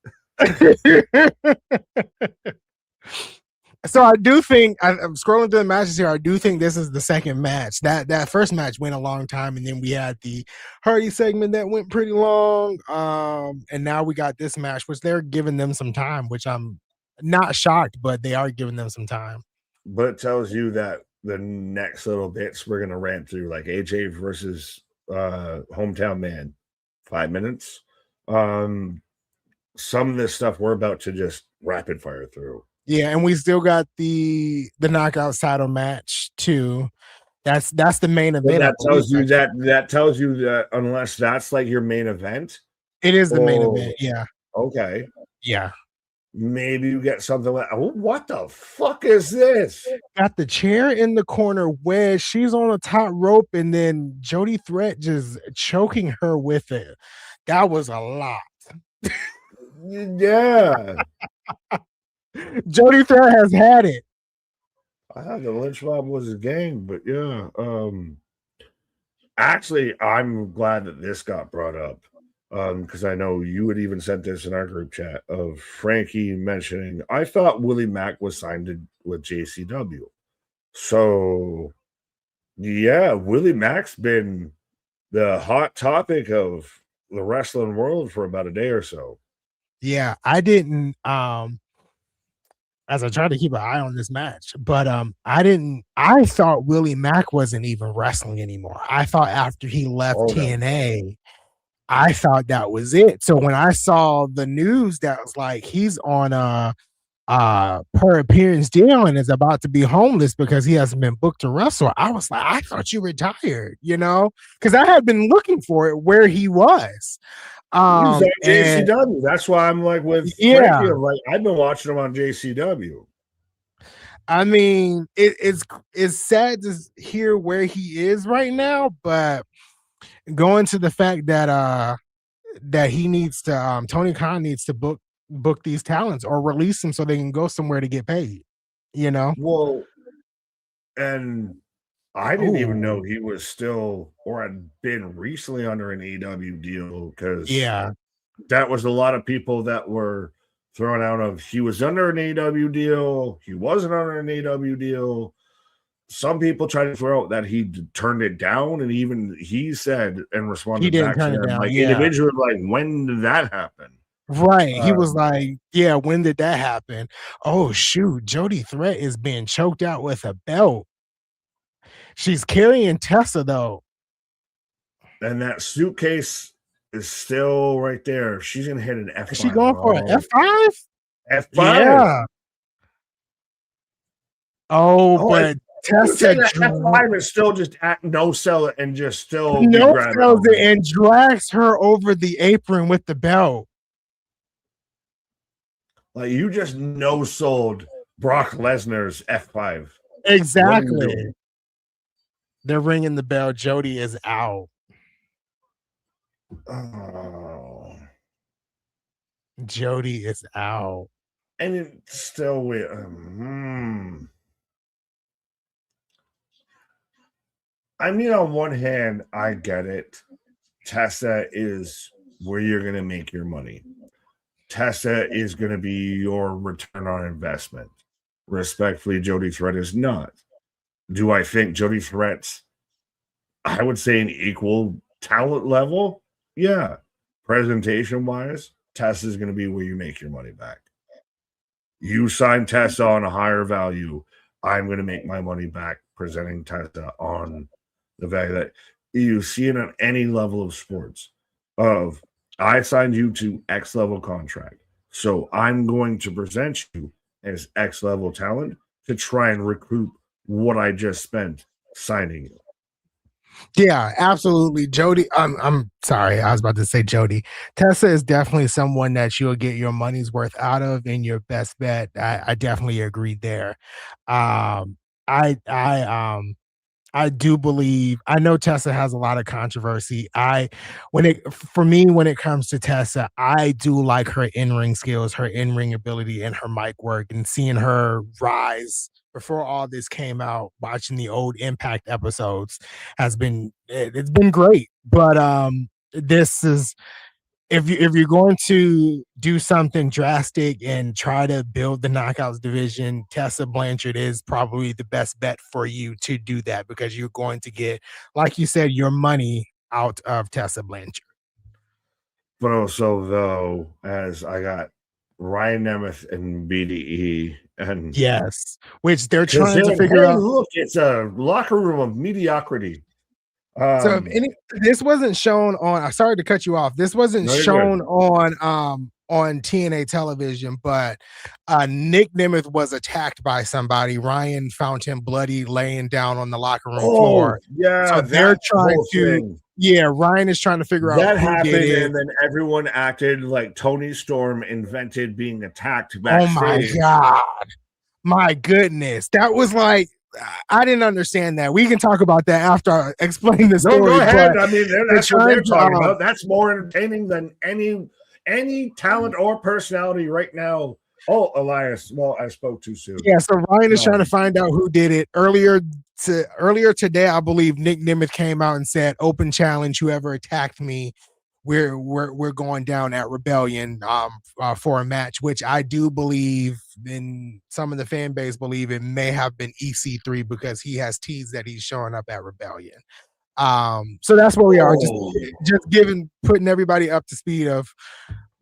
So I do think I'm scrolling through the matches here. I do think this is the second match. That first match went a long time, and then we had the Hardy segment that went pretty long. And now we got this match, which they're giving them some time, which I'm not shocked, but they are giving them some time. But it tells you that the next little bits we're gonna rant through, like AJ versus Hometown Man, 5 minutes. Some of this stuff we're about to just rapid fire through. Yeah, and we still got the Knockouts title match too. That's the main event. That tells you that unless that's like your main event, it is the main event. Yeah. Okay. Yeah. Maybe you get something like, what the fuck is this? Got the chair in the corner where she's on the top rope, and then Jody Threat just choking her with it. That was a lot. Yeah. Jody Threat has had it. I thought the lynch mob was a game, but yeah. Actually, I'm glad that this got brought up. Because I know you had even sent this in our group chat of Frankie mentioning, I thought Willie Mack was signed with JCW. So, yeah, Willie Mack's been the hot topic of the wrestling world for about a day or so. Yeah, I didn't as I tried to keep an eye on this match, but I thought Willie Mack wasn't even wrestling anymore. I thought after he left Oh no. TNA, I thought that was it. So when I saw the news that was like he's on a per appearance deal and is about to be homeless because he hasn't been booked to wrestle, I was like, I thought you retired, because I had been looking for it where he was. He's on And JCW. That's why I'm like with yeah, Frankie. I'm like, I've been watching him on JCW. I mean, it's sad to hear where he is right now, but going to the fact that he needs to Tony Khan needs to book these talents or release them so they can go somewhere to get paid. Well, and I didn't even know Ooh, he was still or had been recently under an AEW deal because yeah, that was a lot of people that were thrown out of he was under an AEW deal, he wasn't under an AEW deal. Some people try to throw out that he turned it down, and even he said and he responded didn't back to turn it them down. like Yeah, individually, like when did that happen? right. He was Um, like, yeah, when did that happen? Oh shoot, Jody Threat is being choked out with a belt. She's carrying Tessa though. and that suitcase is still right there. She's gonna hit an Is she F5. going for an Oh, F5? F5. Yeah. Oh, Oh, but you would say Tessa that F5 is still just at no sell it and just still be no grabbing sells it on. and drags her over the apron with the belt. Like you just no sold Brock Lesnar's F5. What are you Exactly. doing? They're ringing the bell. Jody is out. Oh. Jody is out. And it's still with I mean, on one hand, I get it. Tessa is where you're gonna make your money. Tessa is gonna be your return on investment. Respectfully, Jody Threat is not. Do I think Jody Threat's I would say an equal talent level? Yeah. Presentation wise, Tessa is gonna be where you make your money back. You sign Tessa on a higher value. I'm going to make my money back presenting Tessa on the value that you see it on any level of sports. Of I signed you to X level contract, so I'm going to present you as X level talent to try and recoup what I just spent signing you. Yeah, absolutely. Jody, I'm sorry, I was about to say Jody. Tessa is definitely someone that you'll get your money's worth out of and your best bet. I definitely agree there. Um, I I I do believe I know Tessa has a lot of controversy. When it comes to Tessa, I do like her in-ring skills, her in-ring ability, and her mic work, and seeing her rise before all this came out, watching the old Impact episodes it's been great. But this is if you're going to do something drastic and try to build the knockouts division, Tessa Blanchard is probably the best bet for you to do that because you're going to get, like you said, your money out of Tessa Blanchard. But also, though, as I got Ryan Nemeth and BDE, and Yes, which they're because trying they're to like, figure hey, out. look, it's a locker room of mediocrity. So if any, this wasn't shown on. I'm sorry to cut you off. This wasn't No, you're shown good. on TNA television, but Nick Nemeth was attacked by somebody. Ryan found him bloody, laying down on the locker room Oh, floor. yeah, So they're that trying whole to. thing. Yeah, Ryan is trying to figure out That who did happened, it. and then everyone acted like Tony Storm invented being attacked Oh my backstage. god, my goodness, that was like. I didn't understand that. We can talk about that after I explain the No, go story, ahead. but I mean, they're that's what they're trying to. talking about. That's more entertaining than any talent or personality right now. Oh, Elias. Well, I spoke too soon. Yeah, so Ryan is trying to Um, find out who did it. Earlier today, I believe Nick Nemeth came out and said, "Open challenge, whoever attacked me, we're going down at Rebellion for a match," which I do believe, and some of the fan base believe it may have been EC3 because he has teased that he's showing up at Rebellion. So that's where we are, Oh. just putting everybody up to speed of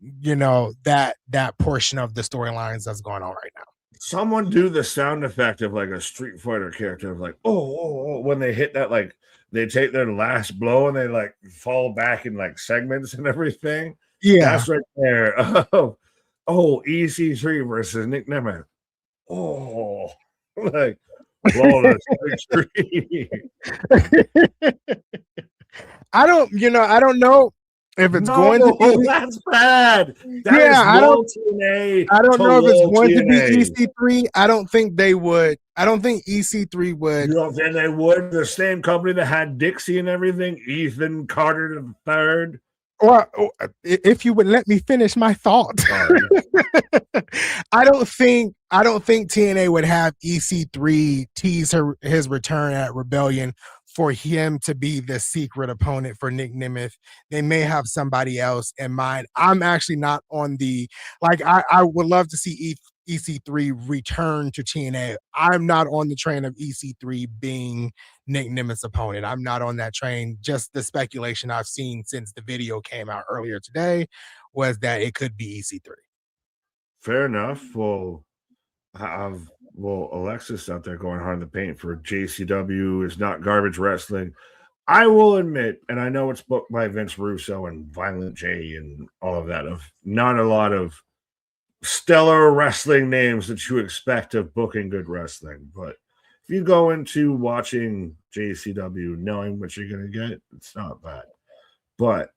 that portion of the storylines that's going on right now. Someone do the sound effect of like a Street Fighter character of like, oh, when they hit that, like they take their last blow and they like fall back in like segments and everything. Yeah. That's right there. Oh, EC3 versus Nick Nemeth. Oh, like flawless victory. I don't know if it's going to be. That's bad. That Yeah, is low TNA. I don't know if it's going to TNA. be EC3. I don't think they would. I don't think EC3 would. You don't think they would? The same company that had Dixie and everything, Ethan Carter III. Or if you would let me finish my thought. I don't think TNA would have EC3 tease his return at Rebellion for him to be the secret opponent for Nick Nemeth. They may have somebody else in mind. I'm actually not on the, like, I would love to see EC3 return to TNA. I'm not on the train of EC3 being Nick Nemeth's opponent. I'm not on that train. Just the speculation I've seen since the video came out earlier today was that it could be EC3. Fair enough. Well, Alexis out there going hard in the paint for JCW is not garbage wrestling. I will admit, and I know it's booked by Vince Russo and Violent J and all of that, of not a lot of stellar wrestling names that you expect of booking good wrestling. But if you go into watching JCW knowing what you're going to get, it's not bad. But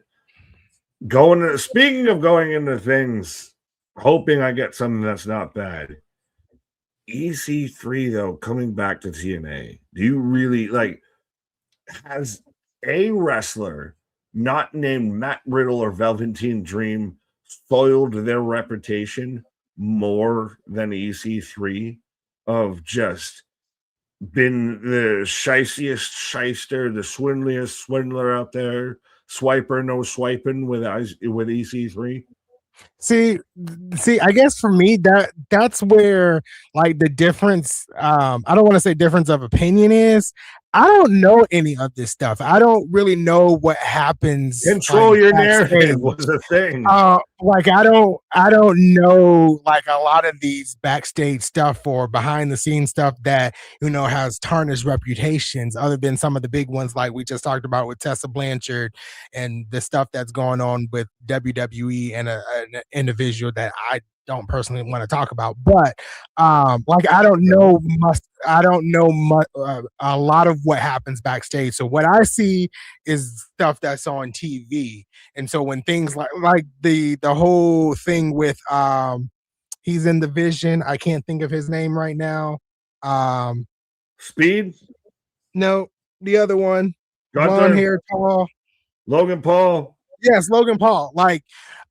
speaking of going into things, hoping I get something that's not bad. EC3 though, coming back to TNA, do you really has a wrestler not named Matt Riddle or Velveteen Dream spoiled their reputation more than EC3 of just been the shystiest shyster, the swindliest swindler out there, swiper no swiping with EC3? See, I guess for me that's where like the difference. I don't want to say difference of opinion is. I don't know any of this stuff. I don't really know what happens. Control your narrative was a thing. Like I don't know like a lot of these backstage stuff or behind the scenes stuff that has tarnished reputations, other than some of the big ones like we just talked about with Tessa Blanchard and the stuff that's going on with WWE and an individual that I don't personally want to talk about. But like I don't know much a lot of what happens backstage. So what I see is stuff that's on TV. And so when things like the whole thing with he's in the Vision, I can't think of his name right now. Speed? No, the other one. Blonde hair, tall. Logan Paul. Yes, Logan Paul. Like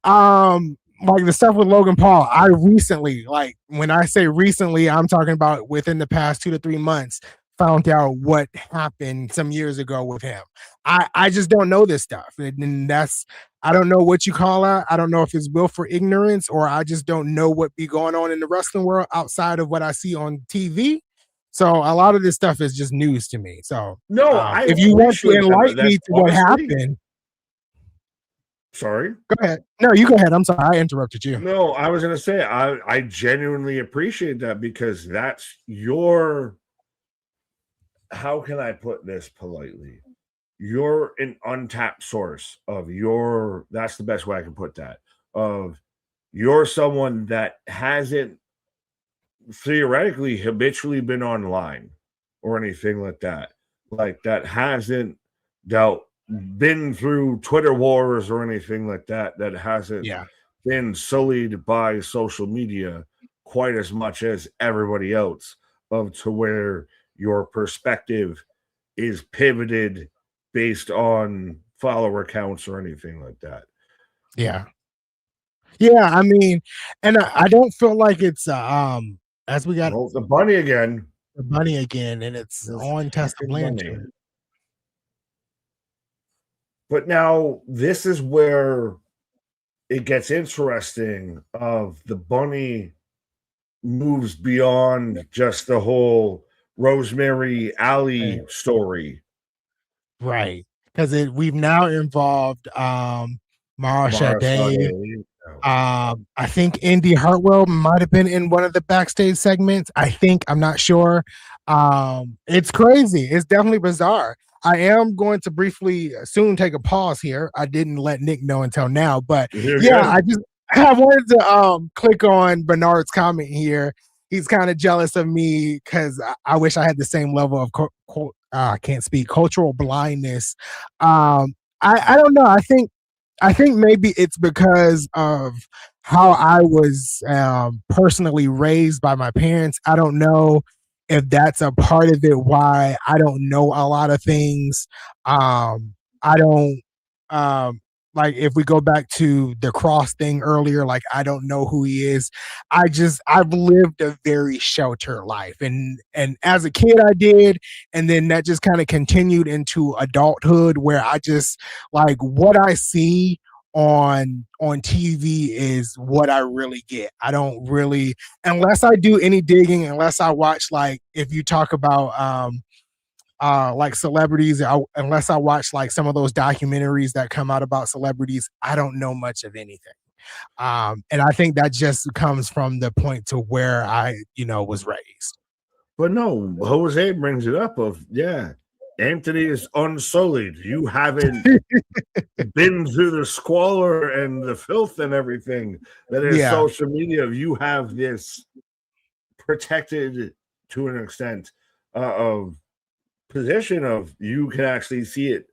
the stuff with Logan Paul, I recently, like when I say recently, I'm talking about within the past 2 to 3 months, found out what happened some years ago with him. I just don't know this stuff. And that's, I don't know what you call it. I don't know if it's willful ignorance or I just don't know what be going on in the wrestling world outside of what I see on TV. So a lot of this stuff is just news to me. So no, if you want to enlighten me to what happened. Sorry. Go ahead. No, you go ahead. I'm sorry. I interrupted you. No, I was going to say, I genuinely appreciate that because that's your, how can I put this politely? You're an untapped source of that's the best way I can put that, of you're someone that hasn't theoretically habitually been online or anything like that hasn't been through Twitter wars or anything like that hasn't been sullied by social media quite as much as everybody else, to where your perspective is pivoted based on follower counts or anything like that. Yeah, I mean, and I don't feel like it's as we got the bunny again, and it's on Tessa Blanchard. But now this is where it gets interesting, of the bunny moves beyond just the whole Rosemary Alley story. Right. Because we've now involved Mara Sade. Sade. I think Indy Hartwell might have been in one of the backstage segments. I think, I'm not sure. It's crazy. It's definitely bizarre. I am going to briefly soon take a pause here. I didn't let Nick know until now, but You're yeah, good. I wanted to click on Bernard's comment here. He's kind of jealous of me because I wish I had the same level of I can't speak cultural blindness. I don't know. I think maybe it's because of how I was personally raised by my parents. I don't know if that's a part of it. Why I don't know a lot of things. I don't um, like if we go back to the cross thing earlier. Like I don't know who he is. I've lived a very sheltered life, and as a kid I did, and then that just kind of continued into adulthood where I just like what I see on TV is what I really get. I don't really unless I do any digging, unless I watch like if you talk about like celebrities, unless I watch like some of those documentaries that come out about celebrities, I don't know much of anything. And I think that just comes from the point to where I, was raised. But no, Jose brings it up of, yeah, Anthony is unsullied. You haven't been through the squalor and the filth and everything that is Yeah, social media. You have this protected to an extent of position of you can actually see it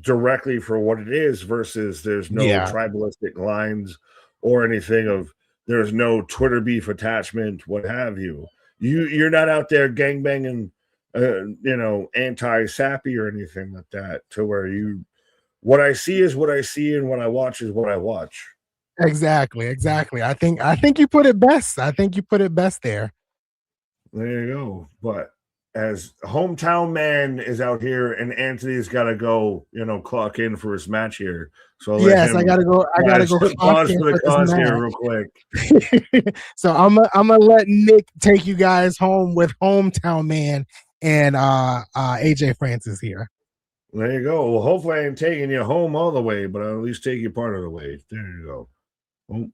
directly for what it is versus there's no yeah, tribalistic lines or anything of there's no Twitter beef attachment, what have you. You're not out there gangbanging, anti-sappy or anything like that. To where what I see is what I see, and what I watch is what I watch. exactly. I think you put it best. I think you put it best there. There you go. But as hometown man is out here, and Anthony's got to go, clock in for his match here. So let Yes, I him gotta go. I gotta go clock pause in for the for this cause here, match. real quick. So I'm gonna let Nick take you guys home with hometown man and AJ Francis here. There you go. Well, hopefully, I ain't taking you home all the way, but I'll at least take you part of the way. There you go. Oh,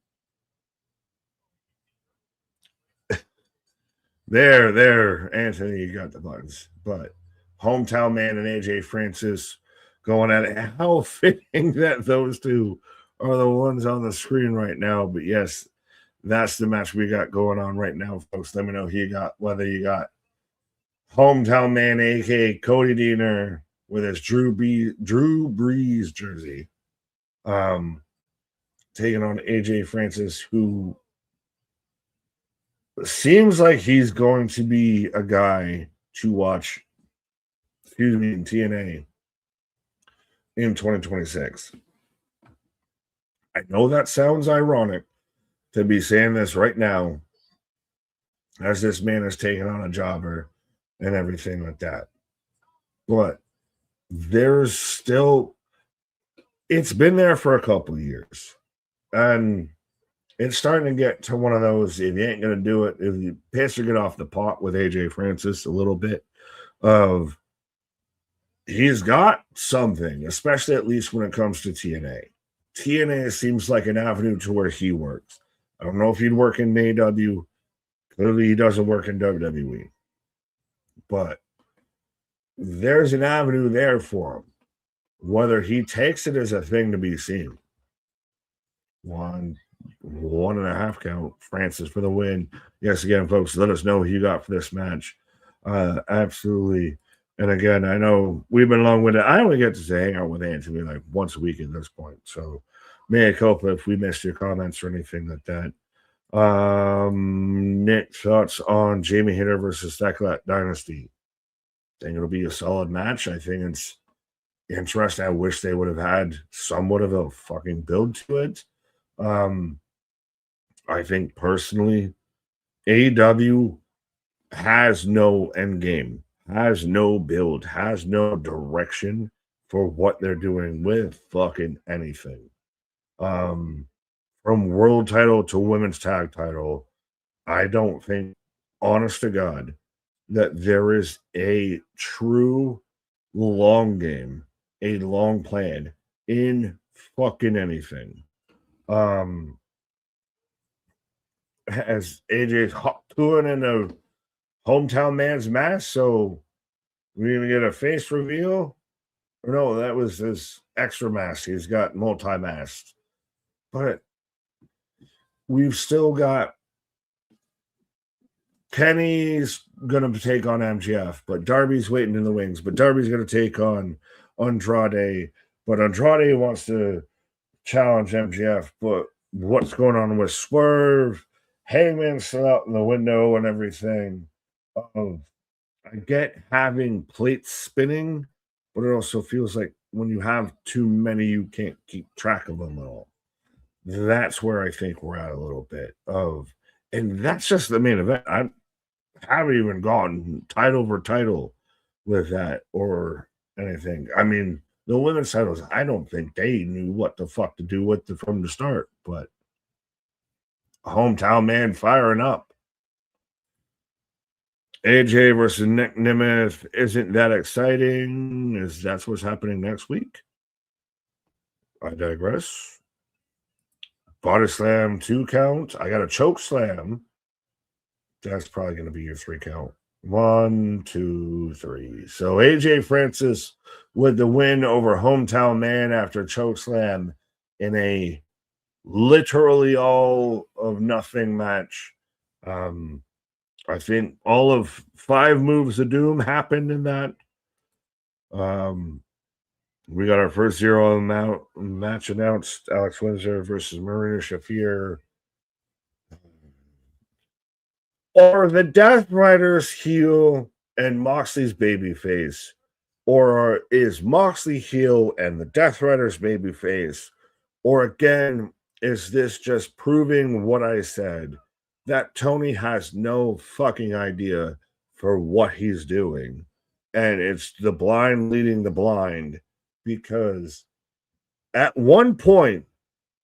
there, Anthony, you got the buttons. But hometown man and AJ Francis going at it. How fitting that those two are the ones on the screen right now. But yes, that's the match we got going on right now, folks. Let me know whether you got hometown man, aka Cody Deaner, with his Drew Brees jersey, taking on AJ Francis, who seems like he's going to be a guy to watch. Excuse me, in TNA in 2026. I know that sounds ironic to be saying this right now, as this man is taking on a jobber and everything like that. But there's still, it's been there for a couple of years. And it's starting to get to one of those, if you ain't going to do it, if you piss or get off the pot with AJ Francis a little bit of, he's got something, especially at least when it comes to TNA. TNA seems like an avenue to where he works. I don't know if he'd work in AEW. Clearly, he doesn't work in WWE. But there's an avenue there for him. Whether he takes it as a thing to be seen. One and a half count. Francis for the win. Yes, again, folks, let us know who you got for this match. Absolutely. And again, I know we've been long-winded. I only get to hang out with Anthony like once a week at this point. So may I culpa if we missed your comments or anything like that. Nick, thoughts on Jamie Hitter versus Thekla Dynasty? I think it'll be a solid match. I think it's interesting. I wish they would have had somewhat of a fucking build to it. I think personally, AEW has no end game, has no build, has no direction for what they're doing with fucking anything. From world title to women's tag title, I don't think, honest to God, that there is a true long game, a long plan in fucking anything. As AJ's doing in a hometown man's mask, so we even get a face reveal. Or no, that was his extra mask. He's got multi-masked. But we've still got Kenny's gonna take on MGF, but Darby's waiting in the wings. But Darby's gonna take on Andrade, but Andrade wants to challenge MGF. But what's going on with Swerve? Hangman's still out in the window and everything. I get having plates spinning, but it also feels like when you have too many, you can't keep track of them at all. That's where I think we're at a little bit of, and that's just the main event. I haven't even gone title for title with that or anything. I mean, the women's titles, I don't think they knew what the fuck to do with it from the start, but hometown man firing up. AJ versus Nick Nemeth isn't that exciting. That's what's happening next week? I digress. Body slam 2 count. I got a choke slam. That's probably going to be your 3 count. 1, 2, 3. So AJ Francis with the win over hometown man after choke slam in a literally all of nothing match. I think all of 5 moves of doom happened in that. We got our first 0 match announced. Alex Windsor versus Marina Shafir. Or the Death Riders heel and Moxley's babyface? Or is Moxley heel and the Death Riders babyface? Or again, is this just proving what I said? That Tony has no fucking idea for what he's doing. And it's the blind leading the blind, because at one point,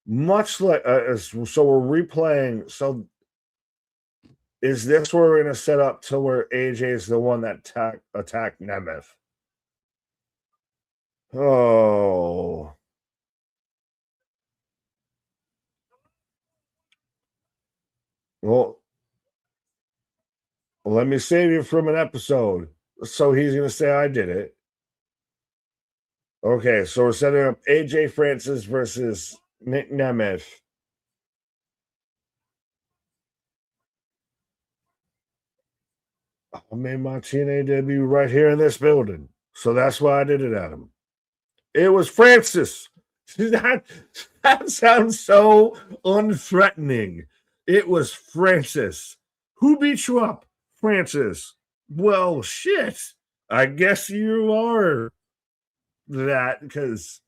much like, so we're replaying. So is this where we're going to set up to where AJ is the one that attacked Nemeth? Oh. Well, let me save you from an episode. So he's going to say I did it. Okay, so we're setting up AJ Francis versus Nick Nemeth. I made my TNA debut right here in this building. So that's why I did it, Adam. It was Francis. That sounds so unthreatening. It was Francis. Who beat you up? Francis. Well, shit. I guess you are that, because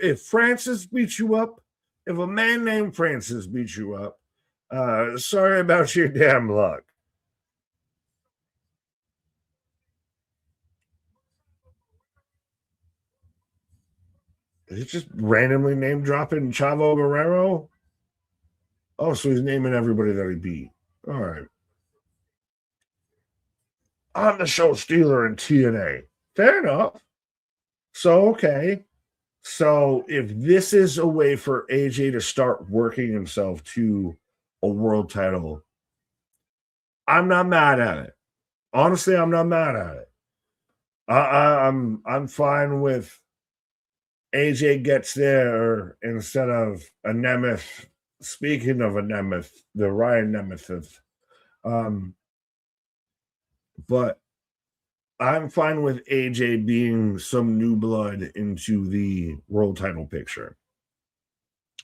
if Francis beat you up, if a man named Francis beat you up, sorry about your damn luck. Is it just randomly name dropping Chavo Guerrero? Oh, so he's naming everybody that he beat. All right. I'm the show stealer in TNA. Fair enough. So, okay. So, if this is a way for AJ to start working himself to a world title, I'm not mad at it. Honestly, I'm not mad at it. I'm fine with AJ gets there instead of a Nemeth. Speaking of a Nemeth, the Ryan Nemeth, but I'm fine with AJ being some new blood into the world title picture.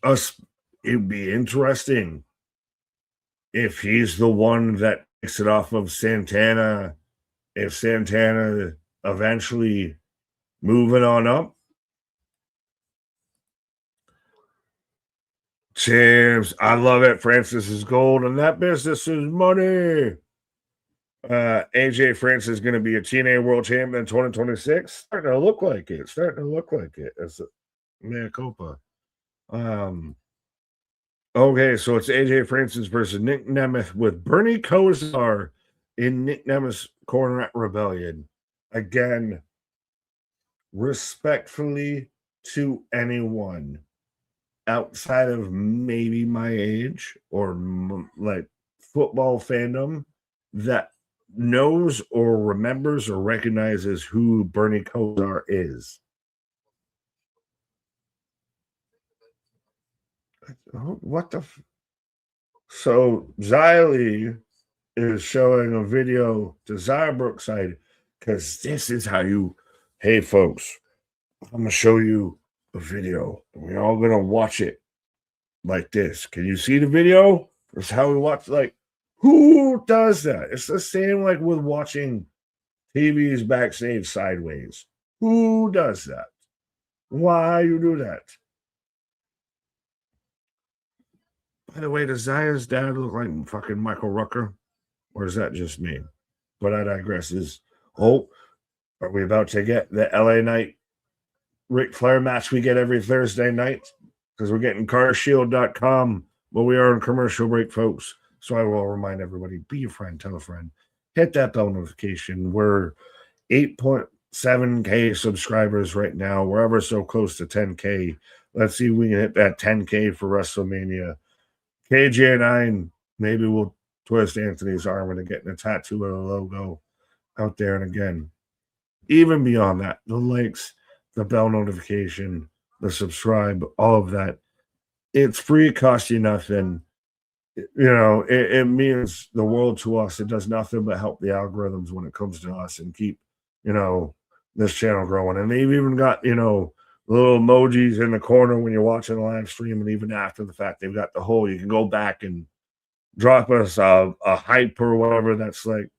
It'd be interesting if he's the one that takes it off of Santana. If Santana eventually moving on up. Champs, I love it. Francis is gold, and that business is money. AJ Francis is going to be a TNA World Champion in 2026. Starting to look like it. It's a mea culpa. Okay, so it's AJ Francis versus Nick Nemeth with Bernie Kosar in Nick Nemeth's corner at Rebellion. Again, respectfully to anyone outside of maybe my age or like football fandom that knows or remembers or recognizes who Bernie Kosar is. What the? So Xylee is showing a video to Zaya Brookside because this is how you. Hey, folks, I'm gonna show you a video. We're all gonna watch it like this. Can you see the video? That's how we watch. Like, who does that? It's the same like with watching TV's backstage sideways. Who does that? Why you do that? By the way, does Zaya's dad look like fucking Michael Rucker? Or is that just me? But I digress. Are we about to get the LA Knight Ric Flair match we get every Thursday night? Because we're getting carshield.com. Well, we are in commercial break, folks. So I will remind everybody, be a friend, tell a friend, hit that bell notification. We're 8.7K subscribers right now. We're ever so close to 10K. Let's see if we can hit that 10K for WrestleMania. KJ and I, maybe we'll twist Anthony's arm into getting a tattoo of the logo out there. And again, even beyond that, the links, the bell notification, the subscribe, all of that. It's free, it costs you nothing. It means the world to us. It does nothing but help the algorithms when it comes to us and keep, this channel growing. And they've even got, little emojis in the corner when you're watching the live stream. And even after the fact, they've got the whole, you can go back and drop us a hype or whatever. That's like,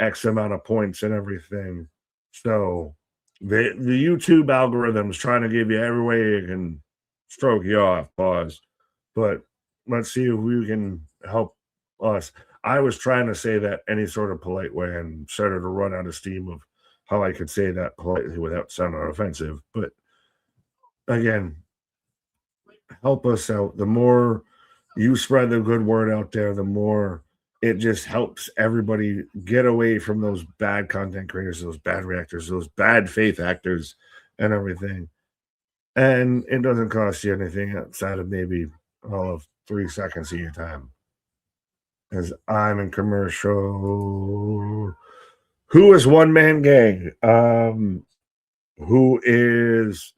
X amount of points and everything. So the YouTube algorithm's trying to give you every way it can stroke you off, pause. But let's see if we can help us. I was trying to say that any sort of polite way and started to run out of steam of how I could say that politely without sounding offensive. But again, help us out. The more you spread the good word out there, the more it just helps everybody get away from those bad content creators, those bad reactors, those bad faith actors, and everything. And it doesn't cost you anything outside of maybe all of 3 seconds of your time. As I'm in commercial. Who is One Man Gang? Who is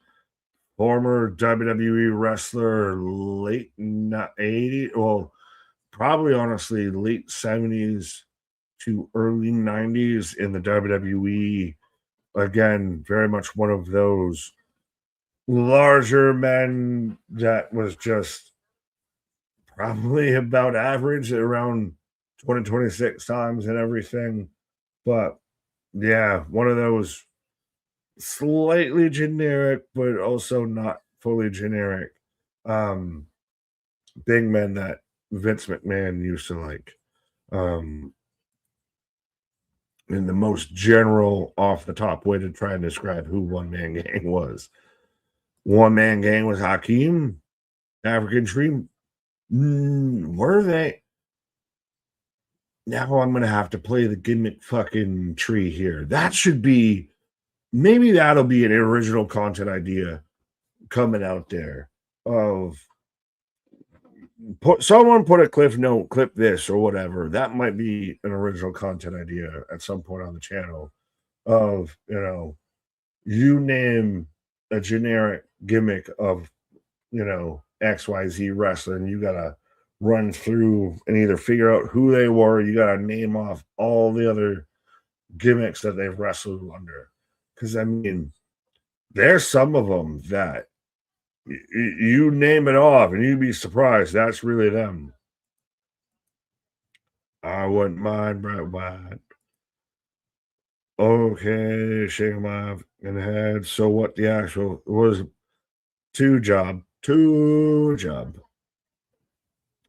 former WWE wrestler, late 80s, well, probably honestly late 70s to early 90s in the WWE. Again, very much one of those larger men that was just probably about average at around 20-26 times and everything. But yeah, one of those slightly generic, but also not fully generic big men that Vince McMahon used to like. In the most general, off the top way to try and describe who One Man Gang was. One Man Gang was Hakeem, African Dream. Were they? Now I'm going to have to play the gimmick fucking tree here. That should be, maybe that'll be an original content idea coming out there of someone put a cliff note, clip this or whatever. That might be an original content idea at some point on the channel of, you name a generic gimmick of, XYZ wrestling. You got to run through and either figure out who they were. You got to name off all the other gimmicks that they've wrestled under. Because, I mean, there's some of them that you name it off and you'd be surprised that's really them. I wouldn't mind Brett White. Okay, shaking my head. So what the actual was two job.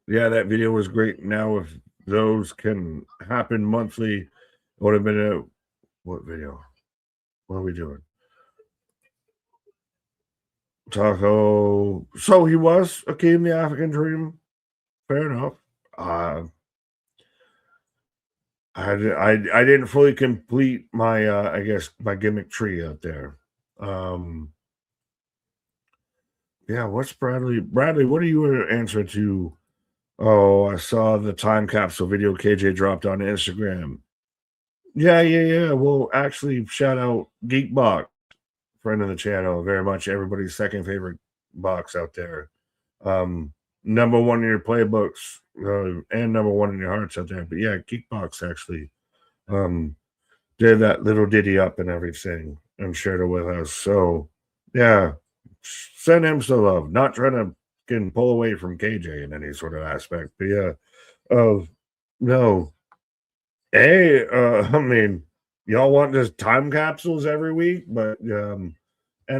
Yeah, that video was great. Now if those can happen monthly, it would have been a what video? What are we doing? Taco. So he was Akeem the African Dream. Fair enough. I didn't fully complete my I guess my gimmick tree out there. Yeah, what's Bradley? Bradley, what are you answer to? Oh, I saw the time capsule video KJ dropped on Instagram. Yeah. Well, actually, shout out Geekbox, friend of the channel, very much everybody's second favorite box out there. Number one in your playbooks, and number one in your hearts out there. But yeah, Geekbox actually did that little ditty up and everything and shared it with us. So yeah, send him some love. Not trying to can pull away from KJ in any sort of aspect, but yeah, no. Hey, I mean, y'all want just time capsules every week, but and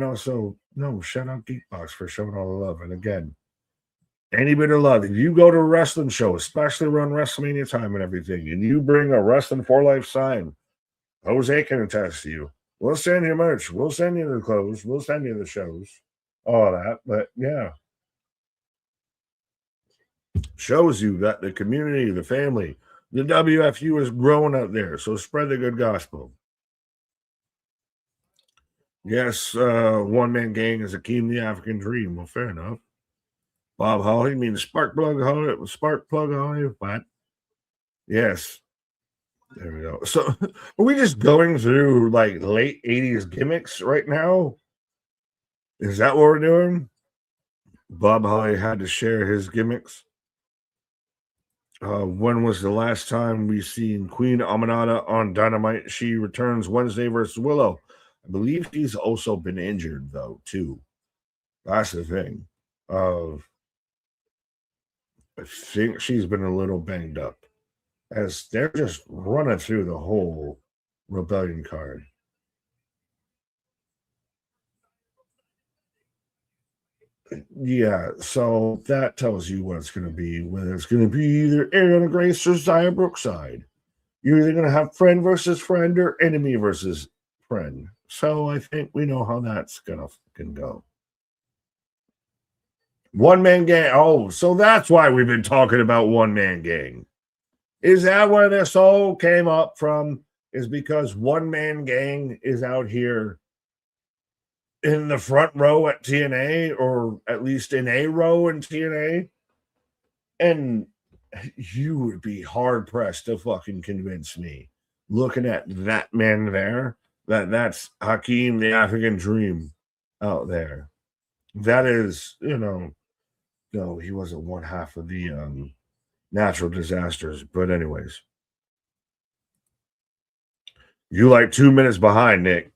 also no, shout out Geekbox for showing all the love. And again, any bit of love. If you go to a wrestling show, especially around WrestleMania time and everything, and you bring a Wrestling for Life sign, Jose can attest to you. We'll send you merch. We'll send you the clothes. We'll send you the shows. All that. But yeah. Shows you that the community, the family, the WFU is growing out there. So spread the good gospel. Yes, one man gang is Akeem the African Dream. Well, fair enough. Bob Holly means Spark Plug Holly. What? Yes. There we go. So are we just going through like late 80s gimmicks right now? Is that what we're doing? Bob Holly had to share his gimmicks. When was the last time we seen Queen Aminata on Dynamite? She returns Wednesday versus Willow. I believe she's also been injured though, too. That's the thing. I think she's been a little banged up as they're just running through the whole Rebellion card. Yeah, so that tells you what it's going to be. Whether it's going to be either Ariana Grace or Zaya Brookside. You're either going to have friend versus friend or enemy versus friend. So I think we know how that's going to fucking go. One man gang. Oh, so that's why we've been talking about one man gang. Is that where this all came up from? Is because one man gang is out here in the front row at TNA, or at least in a row in TNA, and you would be hard pressed to fucking convince me, looking at that man there, that's Hakeem the African Dream out there. That is, no, he wasn't one half of the natural disasters. But anyways, you like 2 minutes behind, Nick.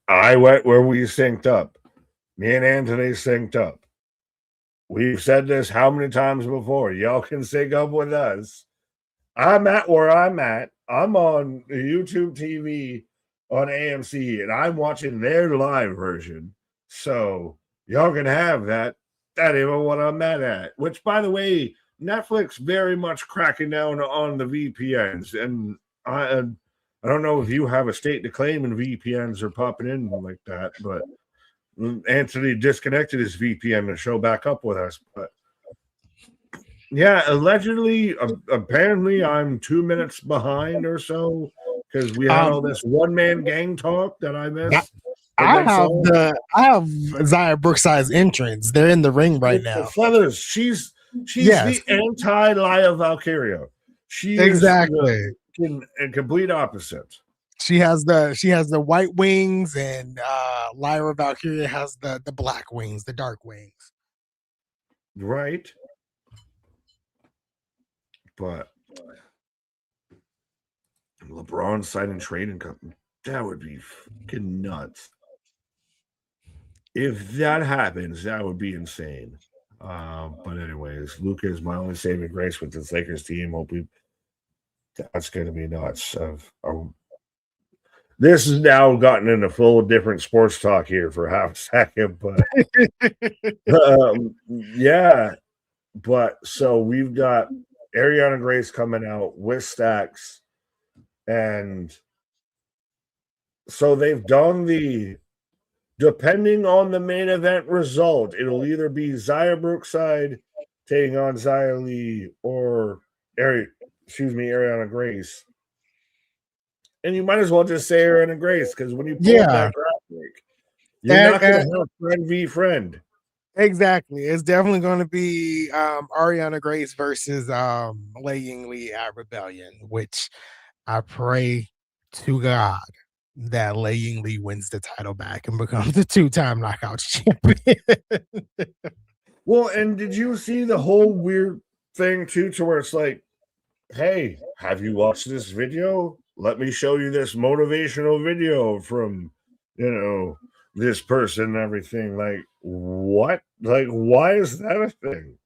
I went where we synced up. Me and Anthony synced up. We've said this how many times before? Y'all can sync up with us. I'm at where I'm at. I'm on YouTube TV on AMC, and I'm watching their live version. So y'all can have that. That ain't what I'm mad at. Which, by the way, Netflix very much cracking down on the VPNs. And I don't know if you have a state to claim and VPNs are popping in like that, but Anthony disconnected his VPN to show back up with us. But yeah, allegedly, apparently, I'm 2 minutes behind or so because we had all this one man gang talk that I missed. I have Zaya Brookside's entrance. They're in the ring right now. Feathers. She's the anti Laya Valkyria. She exactly is a complete opposite. She has the white wings, and Lyra Valkyria has the black wings, the dark wings. Right. But LeBron signing trading company, that would be fucking nuts. If that happens, that would be insane. But anyways, Luka is my only saving grace with this Lakers team. That's going to be nuts. This has now gotten into full different sports talk here for half a second, but yeah. But so we've got Ariana Grace coming out with Stacks, and so they've done depending on the main event result, it'll either be Zaya Brookside taking on Zia Lee or Ariana Grace. And you might as well just say Ariana Grace, because when you pull up that graphic, You're not going to have friend v friend. Exactly. It's definitely going to be Ariana Grace versus Lei Yingli at Rebellion, which I pray to God that Lei Yingli wins the title back and becomes the 2-time Knockouts champion. Well, and did you see the whole weird thing too, to where it's like, hey, have you watched this video? Let me show you this motivational video from, this person and everything. Like, what? Like, why is that a thing?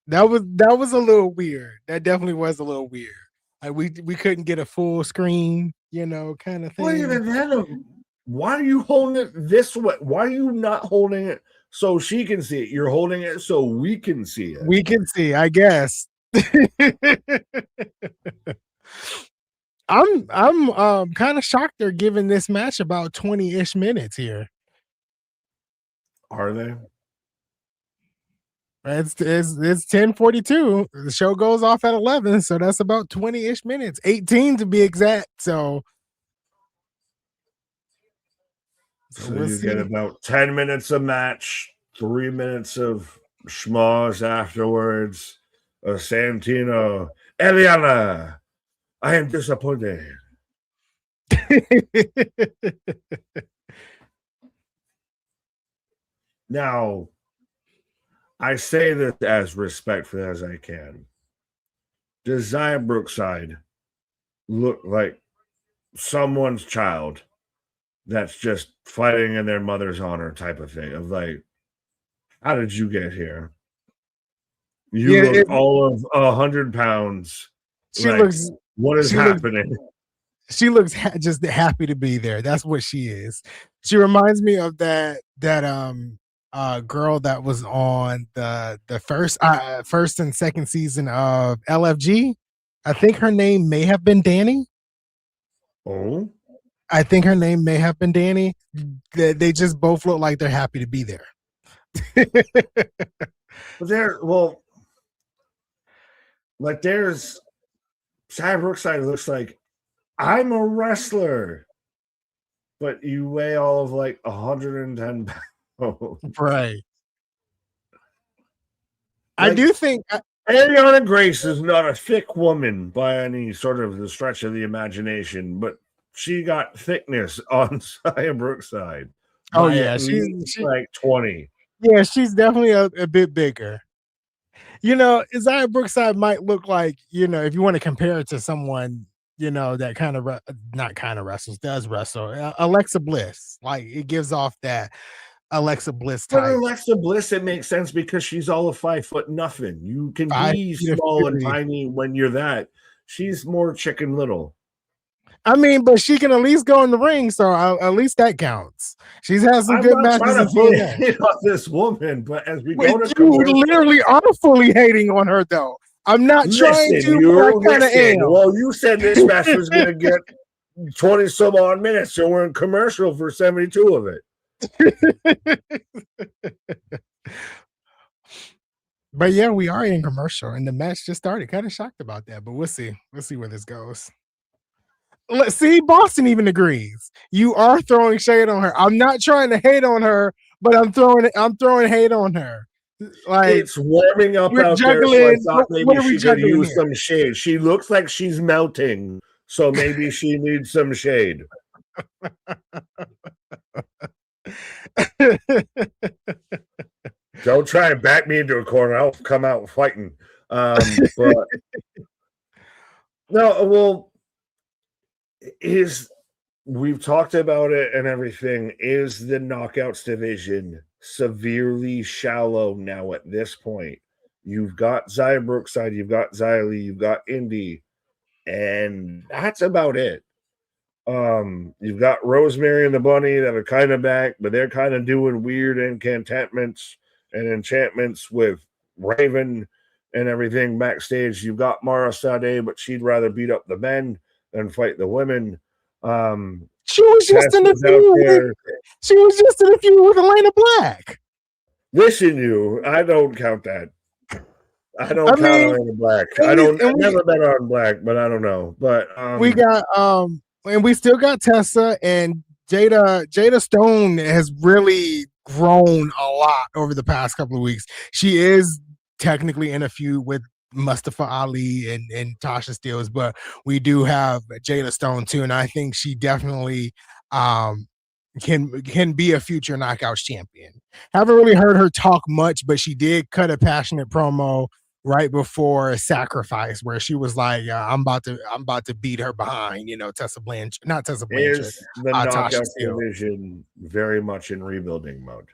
That was a little weird. That definitely was a little weird. Like we couldn't get a full screen, kind of thing. Well, even then, why are you holding it this way? Why are you not holding it so she can see it? You're holding it so we can see it. We can see, I guess. I'm kind of shocked they're giving this match about 20-ish minutes here. Are they? It's 10:42. The show goes off at 11, so that's about 20-ish minutes, 18 to be exact. So we'll you get about 10 minutes of match, 3 minutes of schmoz afterwards. Santino, Eliana, I am disappointed. Now, I say this as respectfully as I can. Does Xia Brookside look like someone's child that's just fighting in their mother's honor type of thing? Of like, how did you get here? You look all of 100 pounds. She looks. What is happening? She looks just happy to be there. That's what she is. She reminds me of that girl that was on the first and second season of LFG. I think her name may have been Danny. Oh, I think her name may have been Danny. They just both look like they're happy to be there. But there's Xia Brookside looks like, I'm a wrestler, but you weigh all of like 110 pounds. Right. I do think Ariana Grace is not a thick woman by any sort of the stretch of the imagination, but she got thickness on Xia Brookside. Oh yeah, she's like 20. Yeah, she's definitely a bit bigger. Xia Brookside might look like, if you want to compare it to someone, that kind of not kind of wrestles, does wrestle. Alexa Bliss, like it gives off that Alexa Bliss type. But Alexa Bliss, it makes sense because she's all of 5 foot nothing. You can be small and tiny when you're that. She's more Chicken Little. I mean, but she can at least go in the ring, so at least that counts. She's had some good matches. I'm not hate on this woman, but as we go to you literally are fully hating on her, though. I'm not trying to. But I kind of am. Well, you said this match was going to get 20 some odd minutes, so we're in commercial for 72 of it. But yeah, we are in commercial, and the match just started. Kind of shocked about that, but we'll see. We'll see where this goes. Let's see. Boston even agrees. You are throwing shade on her. I'm not trying to hate on her, but I'm throwing hate on her. Like it's warming up out there, so I thought maybe she could use some shade. She looks like she's melting, so maybe she needs some shade. Don't try and back me into a corner. I'll come out fighting. But no, well, we've talked about it and everything. Is the Knockouts division severely shallow now at this point? You've got Xia Brookside, you've got Xia Li, you've got Indy, and that's about it. You've got Rosemary and the Bunny that are kind of back, but they're kind of doing weird incantatements and enchantments with Raven and everything backstage. You've got Mara Sade, but she'd rather beat up the men than fight the women. She was just in a feud. She was just in a feud with Elena Black. Listen, I don't count that. I don't count Elena Black. I've never been on Black, but I don't know. But we got and we still got Tessa and Jada Stone has really grown a lot over the past couple of weeks. She is technically in a feud with Mustafa Ali and Tasha Steelz, but we do have Jada Stone too, and I think she definitely um can be a future knockouts champion. Haven't really heard her talk much, but she did cut a passionate promo right before Sacrifice, where she was like, I'm about to beat her behind, Tessa Blanchard, not Tessa Blanchard, Is the Tasha knockouts Steele. division very much in rebuilding mode?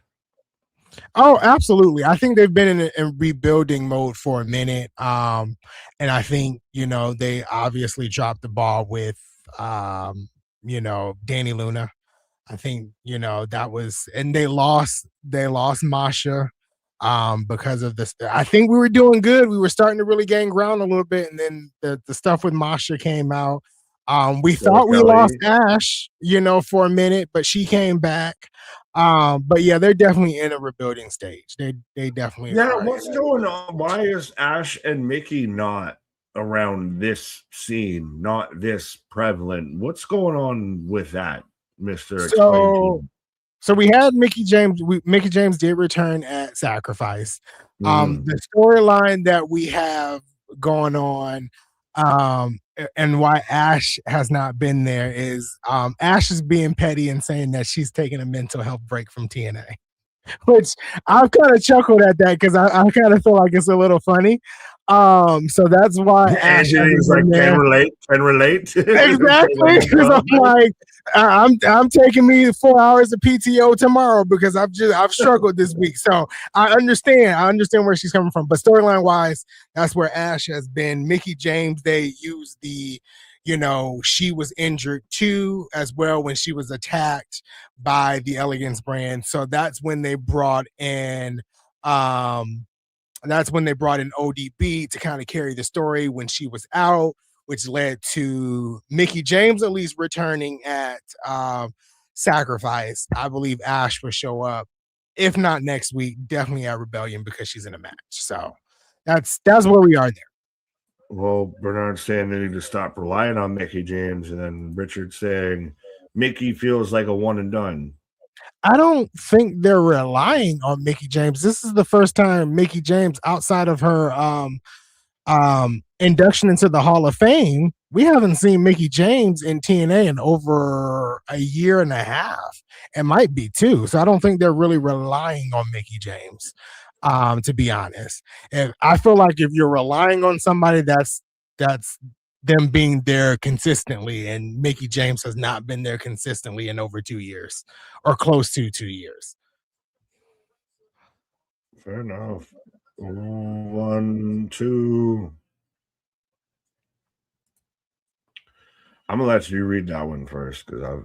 Oh, absolutely. I think they've been in rebuilding mode for a minute. And I think, they obviously dropped the ball with, Danny Luna. I think, that was, and they lost Masha because of this. I think we were doing good. We were starting to really gain ground a little bit. And then the stuff with Masha came out. We thought we lost Ash, for a minute, but she came back. But yeah, they're definitely in a rebuilding stage. They definitely are. What's going on? Why is Ash and Mickey not around this scene, not this prevalent? What's going on with that, Mr. Explain? So we had Mickey James. Mickey James did return at Sacrifice. The storyline that we have going on, and why Ash has not been there is Ash is being petty and saying that she's taking a mental health break from TNA, which I've kind of chuckled at that because I kind of feel like it's a little funny. So that's why Ash is like, can relate. Exactly. Because I'm like, I'm taking me 4 hours of PTO tomorrow because I've struggled this week. So I understand where she's coming from. But storyline wise, that's where Ash has been. Mickey James, they used she was injured too, as well, when she was attacked by the Elegance brand. So that's when they brought in ODB to kind of carry the story when she was out, which led to Mickey James at least returning at Sacrifice. I believe Ash will show up, if not next week, definitely at Rebellion because she's in a match. So that's where we are there. Well, Bernard saying they need to stop relying on Mickey James, and then Richard saying Mickey feels like a one and done. I don't think they're relying on Mickey James. This is the first time Mickey James, outside of her induction into the Hall of Fame, we haven't seen Mickey James in TNA in over a year and a half. It might be 2. So I don't think they're really relying on Mickey James, to be honest. And I feel like if you're relying on somebody, that's them being there consistently, and Mickey James has not been there consistently in over 2 years or close to 2 years. Fair enough. 1, 2. I'm gonna let you read that one first because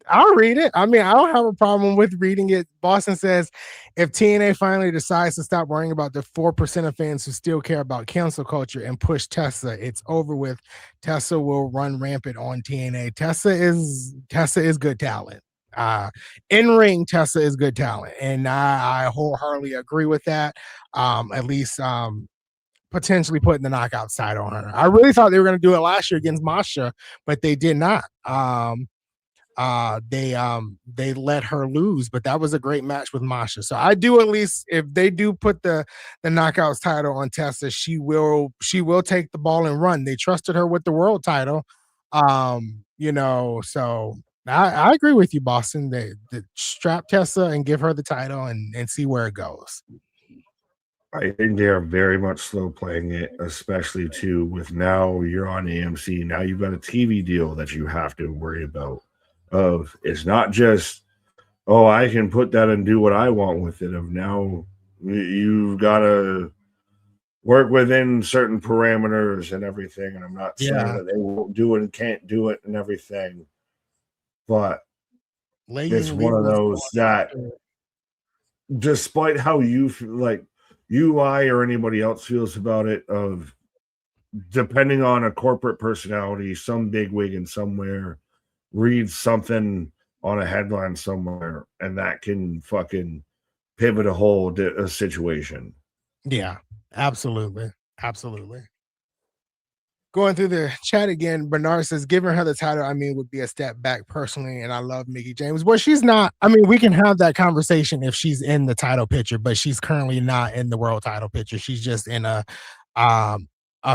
I'll read it. I mean, I don't have a problem with reading it. Boston says, if TNA finally decides to stop worrying about the 4% of fans who still care about cancel culture and push Tessa, it's over with. Tessa will run rampant on TNA. Tessa is good talent. In ring, Tessa is good talent, and I wholeheartedly agree with that. At least potentially putting the knockout side on her. I really thought they were going to do it last year against Masha, but they did not. They let her lose, but that was a great match with Masha. So I do, at least if they do put the knockouts title on Tessa, she will take the ball and run. They trusted her with the world title. So I agree with you, Boston. They strap Tessa and give her the title and see where it goes. I think they are very much slow playing it, especially too with now you're on AMC. Now you've got a TV deal that you have to worry about. It's not just, oh, I can put that and do what I want with it. Of now you've got to work within certain parameters and everything. And I'm not saying that they won't do it and can't do it and everything, but it's one of those that, despite how you feel, like I, or anybody else feels about it, of depending on a corporate personality, some bigwig in somewhere reads something on a headline somewhere, and that can fucking pivot a situation. Yeah, absolutely. Going through the chat again, Bernard says, giving her the title, I mean, would be a step back personally. And I love Mickie James. Well, she's not. I mean, we can have that conversation if she's in the title picture, but she's currently not in the world title picture. She's just in a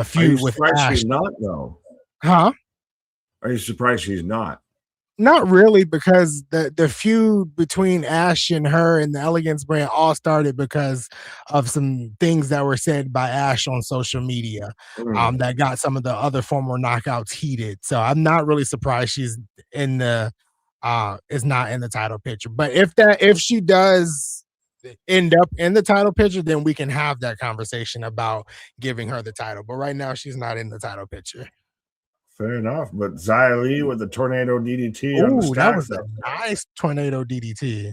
feud with Ash. She's not, though? Huh? Are you surprised she's not? Not really, because the feud between Ash and her and the Elegance brand all started because of some things that were said by Ash on social media that got some of the other former knockouts heated. So I'm not really surprised she's in the is not in the title picture. But if she does end up in the title picture, then we can have that conversation about giving her the title. But right now she's not in the title picture. Fair enough, but Xia Li with the tornado DDT on the Ooh, that was Stacks. a nice tornado DDT.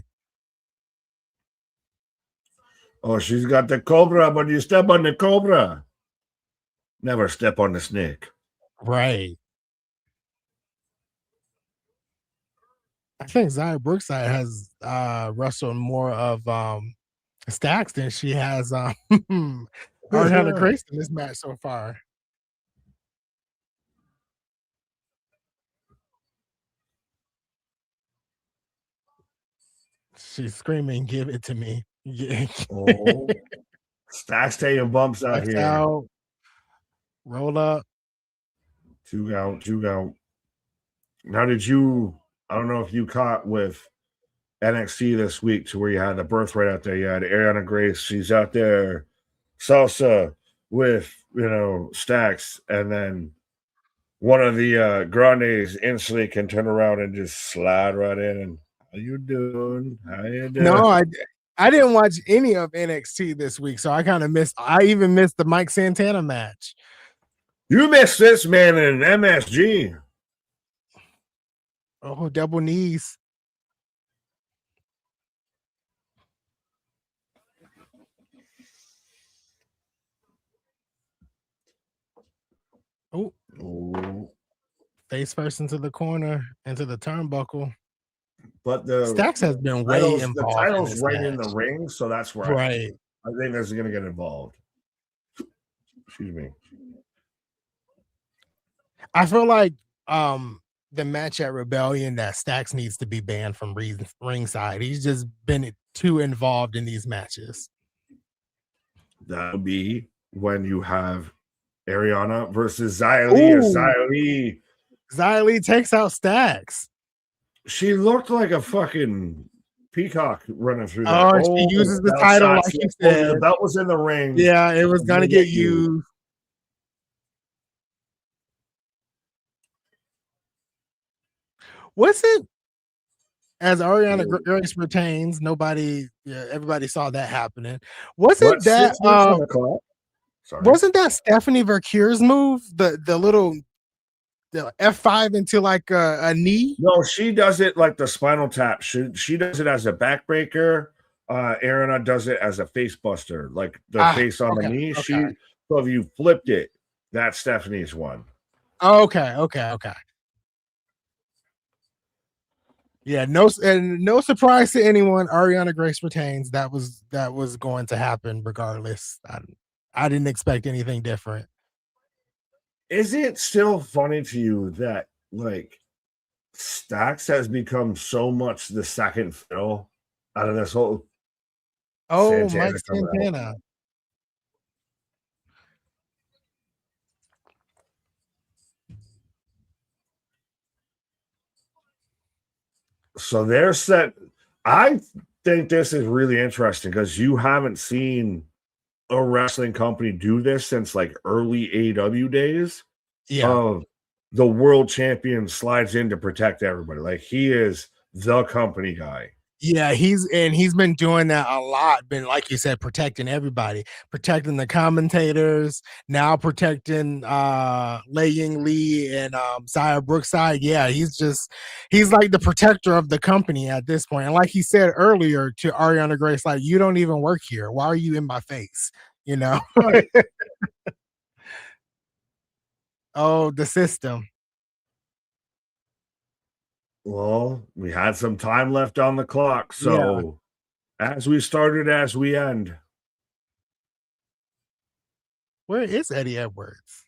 Oh, she's got the cobra, but you step on the cobra. Never step on the snake. Right. I think Xia Brookside has wrestled more of Stacks than she has Ariana Grace in this match so far. She's screaming, "Give it to me!" Oh, Stacks taking bumps out Stacks here. out. Roll up. 2 out, 2 out. Now, did you? I don't know if you caught with NXT this week to where you had the birthright out there. You had Ariana Grace. She's out there, salsa with Stacks, and then one of the Grandes instantly can turn around and just slide right in. And how you doing? How you doing? No, I didn't watch any of NXT this week, so I kind of missed. I even missed the Mike Santana match. You missed this man in MSG. Oh, double knees. Oh, face first into the corner, into the turnbuckle. But the Stacks has been way involved. The title's right in the ring, so that's where right. I think this is going to get involved. Excuse me. I feel like the match at Rebellion that Stacks needs to be banned from ringside. He's just been too involved in these matches. That would be when you have Ariana versus Xia Li. Xia Li takes out Stacks. She looked like a fucking peacock running through there. Oh, she uses the title like you said. The belt was in the ring. Yeah, it was going to get used. Was it, as Ariana Grace retains, everybody saw that happening. Wasn't that Stephanie Vercure's move? The little F5 into like a knee? No, she does it like the spinal tap. She does it as a backbreaker. Ariana does it as a face buster, like the face on the knee. Okay. So if you flipped it, that's Stephanie's one. Okay. Yeah, no surprise to anyone. Ariana Grace retains. That was going to happen regardless. I didn't expect anything different. Is it still funny to you that like Stacks has become so much the second fiddle out of this whole? Oh, Mike Santana. So they're set. I think this is really interesting because you haven't seen a wrestling company do this since like early AEW days. Yeah. The world champion slides in to protect everybody. Like he is the company guy. Yeah, he's been doing that a lot. Been, like you said, protecting everybody, protecting the commentators, now protecting Lei Ying Lee and Xia Brookside. Yeah, he's like the protector of the company at this point. And like he said earlier to Ariana Grace, like, you don't even work here. Why are you in my face? Right. Oh, the system. Well, we had some time left on the clock, so as we started, as we end. Where is Eddie Edwards?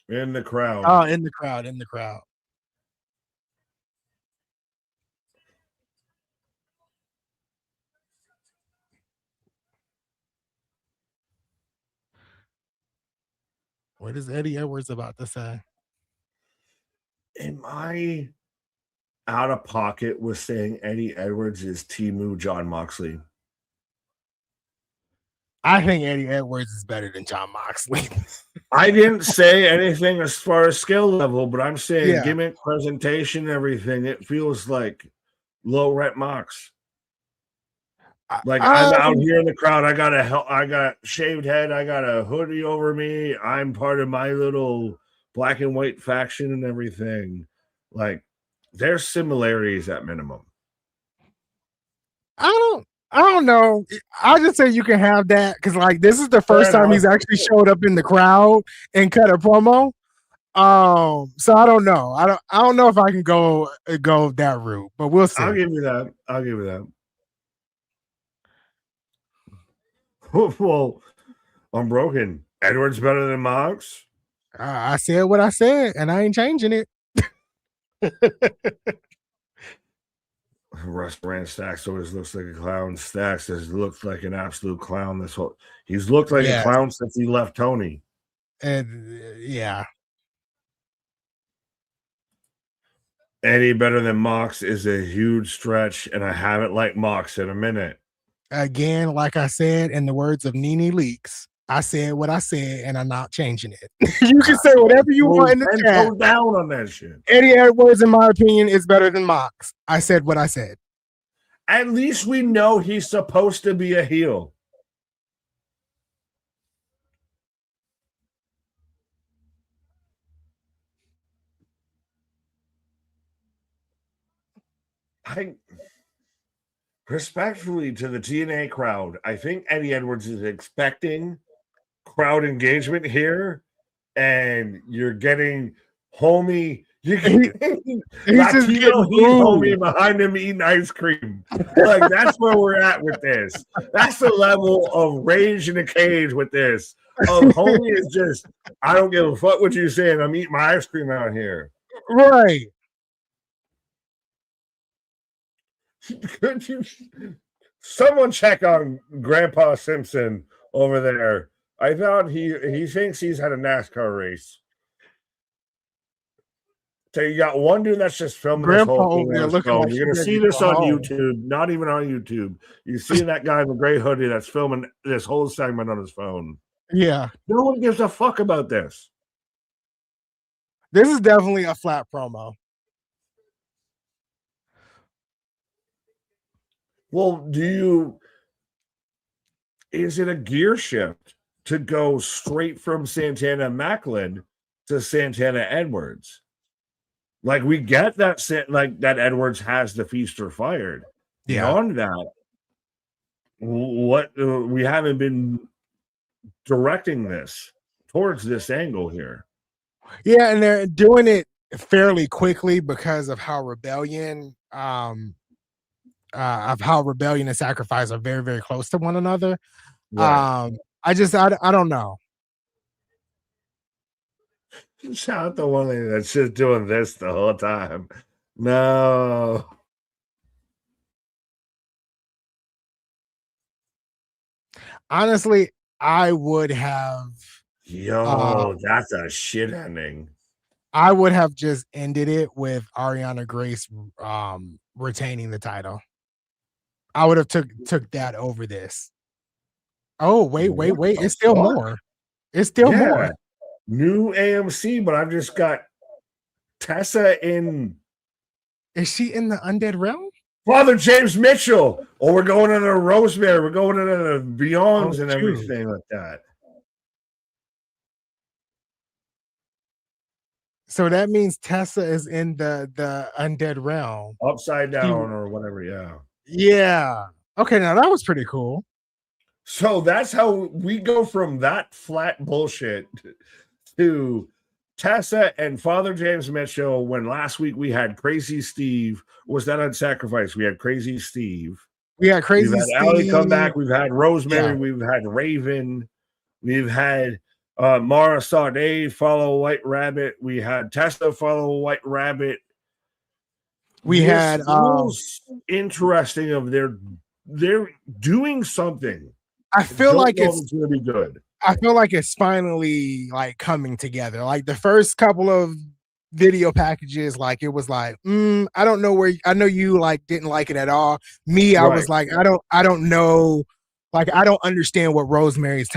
In the crowd. Oh, in the crowd. What is Eddie Edwards about to say? Am I out of pocket with saying Eddie Edwards is Timu John Moxley? I think Eddie Edwards is better than John Moxley. I didn't say anything as far as skill level, but I'm saying Yeah. gimmick, presentation, everything. It feels like low rent Mox. Like I'm out here in the crowd. I got shaved head. I got a hoodie over me. I'm part of my little black and white faction and everything. Like there's similarities at minimum. I don't know. I just say you can have that because like this is the first time he's actually showed up in the crowd and cut a promo. So I don't know. I don't know if I can go that route, but we'll see. I'll give you that. Well, I'm broken. Edwards better than Mox. I said what I said, and I ain't changing it. Russ Brand Stacks always looks like a clown. Stacks has looked like an absolute clown. He's looked like a clown since he left Tony. And yeah. Eddie better than Mox is a huge stretch, and I haven't liked Mox in a minute. Again, like I said, in the words of Nene Leaks, I said what I said, and I'm not changing it. You can say whatever you want in the chat. Go down on that shit. Eddie Edwards, in my opinion, is better than Mox. I said what I said. At least we know he's supposed to be a heel. Respectfully to the TNA crowd, I think Eddie Edwards is expecting crowd engagement here, and you're getting homie. You're getting Latino homie behind him eating ice cream. Like that's where we're at with this. That's the level of rage in the cage with this. Homie is just, I don't give a fuck what you're saying. I'm eating my ice cream out here. Right. Could you someone check on Grandpa Simpson over there? I thought he thinks he's had a NASCAR race. So you got one dude that's just filming Grandpa this whole thing. like you're gonna see this on YouTube, not even on YouTube. You see that guy in the gray hoodie that's filming this whole segment on his phone. Yeah. No one gives a fuck about this. This is definitely a flat promo. Well, is it a gear shift to go straight from Santana Macklin to Santana Edwards? Like we get that, like that Edwards has the feaster fired. Yeah. Beyond that, what we haven't been directing this towards this angle here. Yeah, and they're doing it fairly quickly because of how Rebellion and Sacrifice are very, very close to one another. Right. I don't know. Shout out the one lady that's just doing this the whole time. No. Honestly, I would have. That's a shit ending. I would have just ended it with Ariana Grace retaining the title. I would have took that over this. Oh, wait. It's still more. It's still more. New AMC, but I've just got Tessa in. Is she in the Undead Realm? Father James Mitchell. Oh, we're going into Rosemary. We're going into the Beyonds and everything like that. So that means Tessa is in the Undead Realm. Upside down or whatever, yeah. Yeah. Okay, now that was pretty cool. So that's how we go from that flat bullshit to Tessa and Father James Mitchell. When last week we had Crazy Steve, was that on Sacrifice? We had Crazy Steve. We had Crazy Steve. Allie come back. We've had Rosemary. Yeah. We've had Raven. We've had Mara Sade follow White Rabbit. We had Tessa follow White Rabbit. We This had feels interesting. Of they're doing something. I feel Don't like know if it's going to be good. I feel like it's finally like coming together. Like the first couple of video packages, like it was like, I don't know where I know you like didn't like it at all. Me, I was like, I don't know, like I don't understand what Rosemary's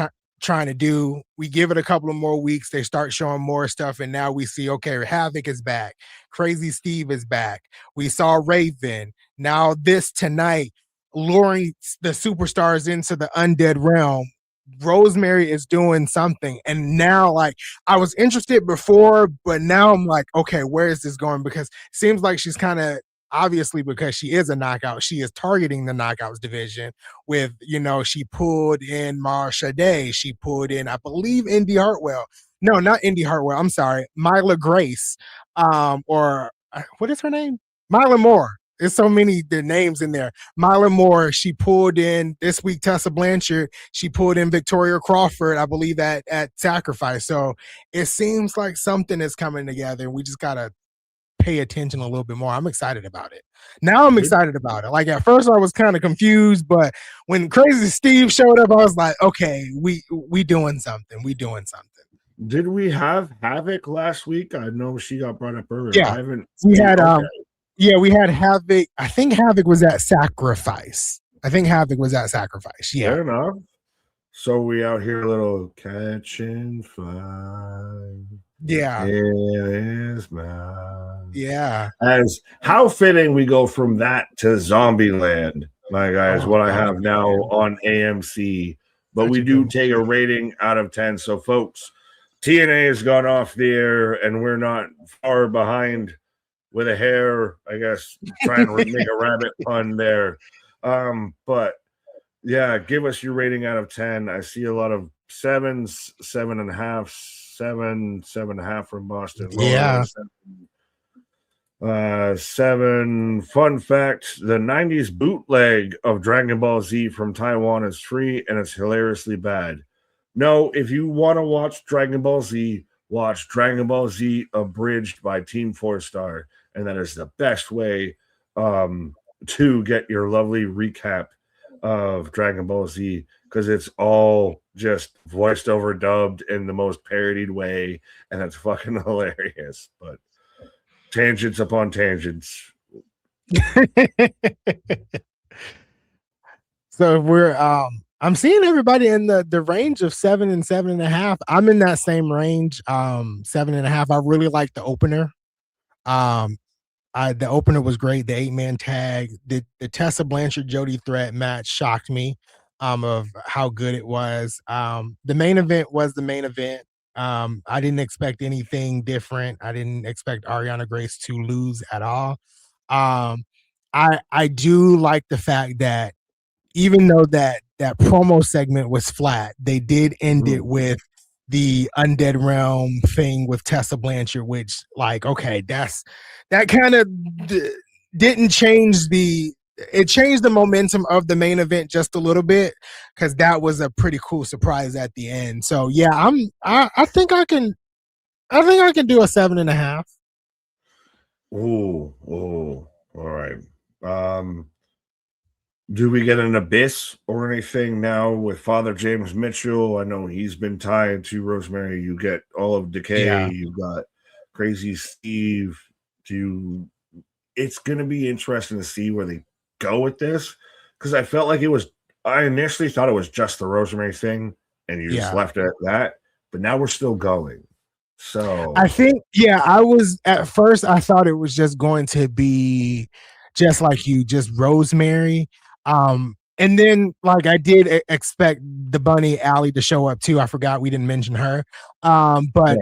trying to do. We give it a couple of more weeks, they start showing more stuff, and now we see okay, Havoc is back, Crazy Steve is back. We saw Raven. Now this tonight, luring the superstars into the undead realm. Rosemary is doing something. And now, like, I was interested before, but now I'm like, okay, where is this going? Because it seems like she's kind of obviously because she is a knockout, she is targeting the knockouts division with, she pulled in Marsha Day, she pulled in, I believe, Indy Hartwell. No, not Indy Hartwell. I'm sorry, Myla Grace, or what is her name? Myla Moore. There's so many the names in there. Myla Moore, she pulled in this week. Tessa Blanchard, she pulled in Victoria Crawford, I believe, at Sacrifice. So it seems like something is coming together. We just gotta pay attention a little bit more. I'm excited about it. Now I'm excited about it. Like at first I was kind of confused, but when Crazy Steve showed up, I was like, okay, we doing something. We doing something. Did we have Havoc last week? I know she got brought up earlier. Yeah, I haven't. We had yeah, we had Havoc. I think Havoc was at Sacrifice. Yeah. Fair enough. So we out here a little catch and fly. Yeah. It is mine. Yeah. As how fitting we go from that to Zombieland, my guys, what I have now on AMC. But we do take a rating out of 10. So, folks, TNA has gone off the air, and we're not far behind with a hair, I guess, trying to make a rabbit pun there. But yeah, give us your rating out of 10. I see a lot of 7s, 7.5, 7.5 from Boston. Yeah. 7. Fun fact: the 90s bootleg of Dragon Ball Z from Taiwan is free, and it's hilariously bad. No, if you want to watch Dragon Ball Z, watch Dragon Ball Z abridged by Team 4-Star. And that is the best way to get your lovely recap of Dragon Ball Z, because it's all just voiced over dubbed in the most parodied way, and it's fucking hilarious. But tangents upon tangents. So we're I'm seeing everybody in the range of 7 and 7.5. I'm in that same range, 7.5. I really like the opener. The opener was great. The 8-man tag, the Tessa Blanchard Jody threat match shocked me of how good it was. The main event was the main event. I didn't expect anything different. I didn't expect Ariana Grace to lose at all. I do like the fact that even though that promo segment was flat, they did end it with the Undead Realm thing with Tessa Blanchard, which, like, okay, that kind of didn't change it changed the momentum of the main event just a little bit, because that was a pretty cool surprise at the end. So yeah, I think I can do a 7.5. Ooh, all right. Do we get an Abyss or anything now with Father James Mitchell? I know he's been tied to Rosemary. You get all of Decay. Yeah. You've got Crazy Steve. It's going to be interesting to see where they go with this, because I felt like I initially thought it was just the Rosemary thing, and you just left it at that. But now we're still going. So I think, I was at first, I thought it was just going to be just like you, just Rosemary. And then, like, I did expect the bunny Allie to show up too. I forgot we didn't mention her. But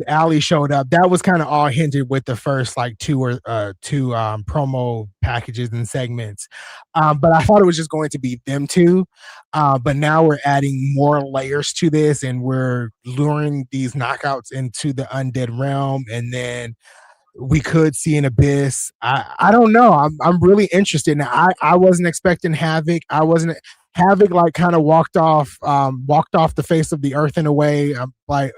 Allie showed up. That was kind of all hinted with the first like two promo packages and segments. But I thought it was just going to be them two. But now we're adding more layers to this, and we're luring these knockouts into the undead realm, and then we could see an Abyss. I don't know. I'm really interested. Now, I wasn't expecting Havoc. Havoc like kind of walked off the face of the earth in a way.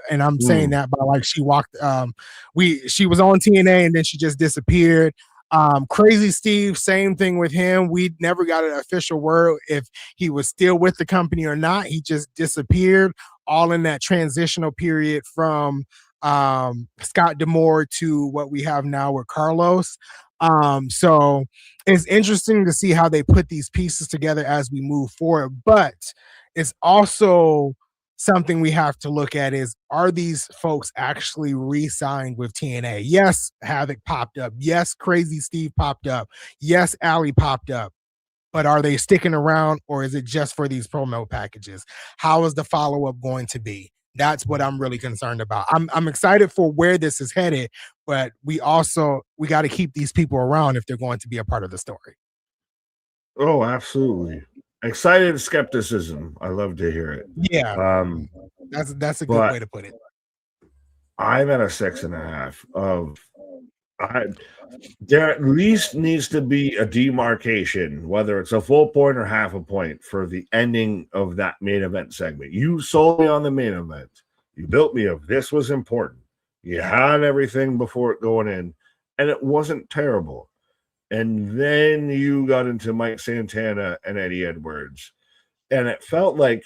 And I'm saying that by like she was on TNA and then she just disappeared. Crazy Steve, same thing with him. We never got an official word if he was still with the company or not. He just disappeared, all in that transitional period from Scott D'Amore to what we have now with Carlos. So it's interesting to see how they put these pieces together as we move forward, but it's also something we have to look at is, are these folks actually re-signed with TNA? Yes, Havoc popped up. Yes, Crazy Steve popped up. Yes, Ali popped up. But are they sticking around, or is it just for these promo packages? How is the follow-up going to be? That's what I'm really concerned about. I'm excited for where this is headed, but we got to keep these people around if they're going to be a part of the story. Oh, absolutely. Excited skepticism. I love to hear it. Yeah. That's a good way to put it. I'm at a 6.5 there at least needs to be a demarcation, whether it's a full point or half a point for the ending of that main event segment. You sold me on the main event. You built me up. This was important. You had everything before it going in, and it wasn't terrible. And then you got into Mike Santana and Eddie Edwards, and it felt like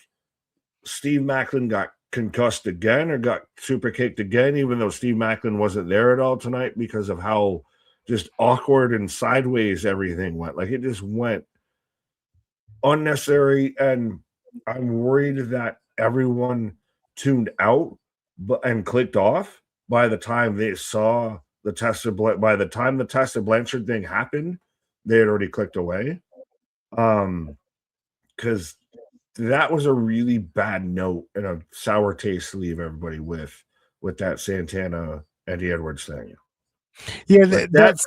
Steve Macklin got concussed again or got super kicked again, even though Steve Macklin wasn't there at all tonight because of how just awkward and sideways everything went. Like it just went unnecessary, and I'm worried that everyone tuned out and clicked off by the time they saw the by the time the Tessa Blanchard thing happened. They had already clicked away, because that was a really bad note and a sour taste to leave everybody with that Santana Eddie Edwards thing. Yeah, that's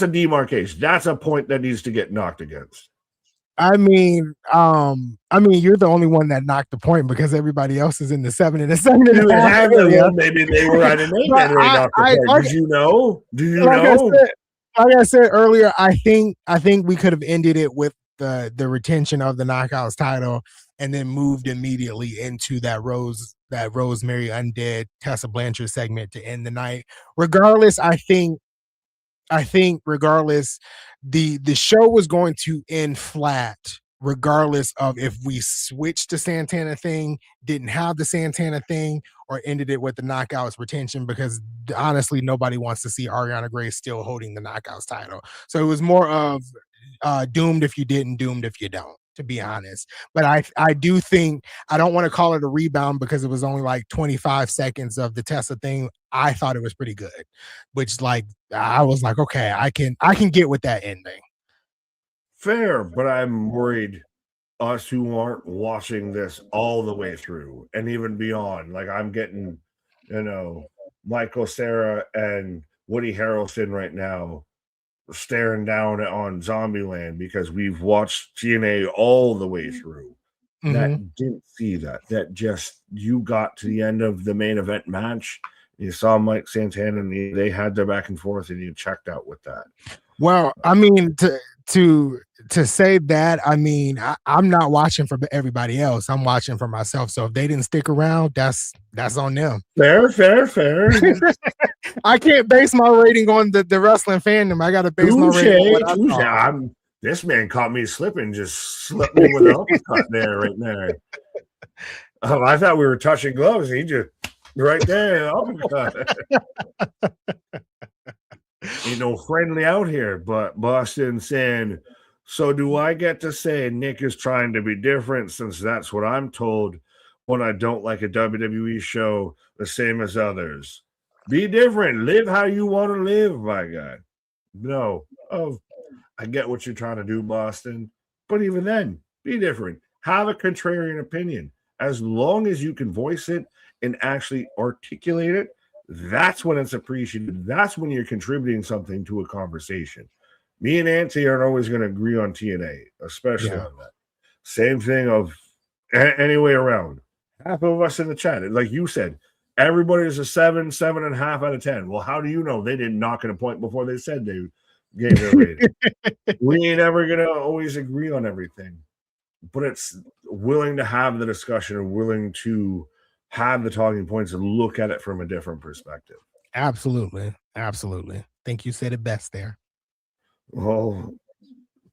a demarcation. That's a point that needs to get knocked against. I mean, you're the only one that knocked the point because everybody else is in the 7 and the 7.5 area. Maybe they were at an 8 and they knocked the point. Did you know? Like I said earlier, I think we could have ended it with the retention of the Knockouts title and then moved immediately into that Rosemary Undead Tessa Blanchard segment to end the night. Regardless, I think regardless, the show was going to end flat regardless of if we switched the Santana thing, didn't have the Santana thing, or ended it with the Knockouts retention, because honestly, nobody wants to see Ariana Grace still holding the Knockouts title. So it was more of doomed if you didn't, doomed if you don't, to be honest. But I do think, I don't want to call it a rebound because it was only like 25 seconds of the Tessa thing. I thought it was pretty good, which like I was like, okay, I can get with that ending. Fair, but I'm worried us who aren't watching this all the way through and even beyond. Like I'm getting, Michael Cera and Woody Harrelson right now staring down on Zombieland because we've watched TNA all the way through. Mm-hmm. That didn't see that. That just, you got to the end of the main event match, you saw Mike Santana and they had their back and forth, and you checked out with that. Well, I mean, to say that, I mean, I'm not watching for everybody else. I'm watching for myself. So if they didn't stick around, that's on them. Fair. I can't base my rating on the wrestling fandom. I got to base my rating on what I saw. This man caught me slipping, just slipped me with an uppercut there, right there. Oh, I thought we were touching gloves. He just right there, uppercut. Ain't no friendly out here, but Boston saying, so do I get to say Nick is trying to be different, since that's what I'm told when I don't like a WWE show the same as others? Be different. Live how you want to live, my guy. No. Oh, I get what you're trying to do, Boston. But even then, be different. Have a contrarian opinion. As long as you can voice it and actually articulate it, that's when it's appreciated. That's when you're contributing something to a conversation. Me and Auntie aren't always going to agree on TNA, especially on that. Same thing of any way around. Half of us in the chat, like you said, everybody is a 7.5 out of 10. Well, how do you know they didn't knock it a point before they said they gave their rating? We ain't ever going to always agree on everything. but it's willing to have the discussion and willing to have the talking points and look at it from a different perspective. Absolutely. Absolutely. Think you said it best there. Well,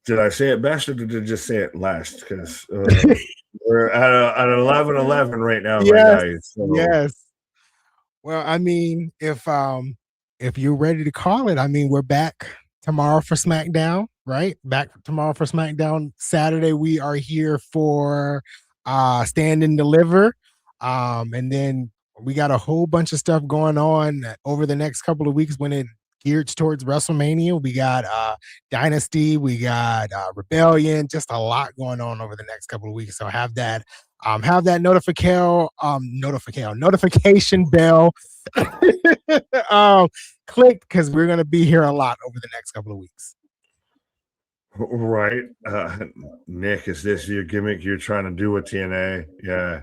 did I say it best or did I just say it last? Because we're at 11:11 right now, my Yes. guy. So. Yes. Well, I mean, if you're ready to call it, I mean, we're back tomorrow for SmackDown, right? Back tomorrow for SmackDown. Saturday, we are here for Stand and Deliver. And then we got a whole bunch of stuff going on over the next couple of weeks when it geared towards WrestleMania. We got Dynasty, we got Rebellion, just a lot going on over the next couple of weeks. So have that notification bell clicked because we're going to be here a lot over the next couple of weeks. Right. Nick, is this your gimmick you're trying to do with TNA? Yeah.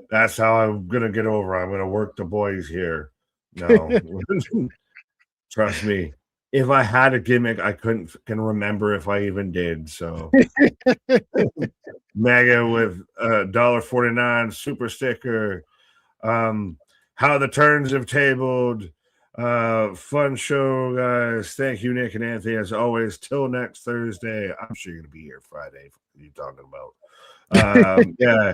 That's how I'm going to get over. I'm going to work the boys here. No. Trust me. If I had a gimmick, I can remember if I even did. So Mega with $1.49 super sticker. How the turns have tabled. Fun show, guys. Thank you, Nick and Anthony, as always. Till next Thursday. I'm sure you're gonna be here Friday. What are you talking about? Yeah,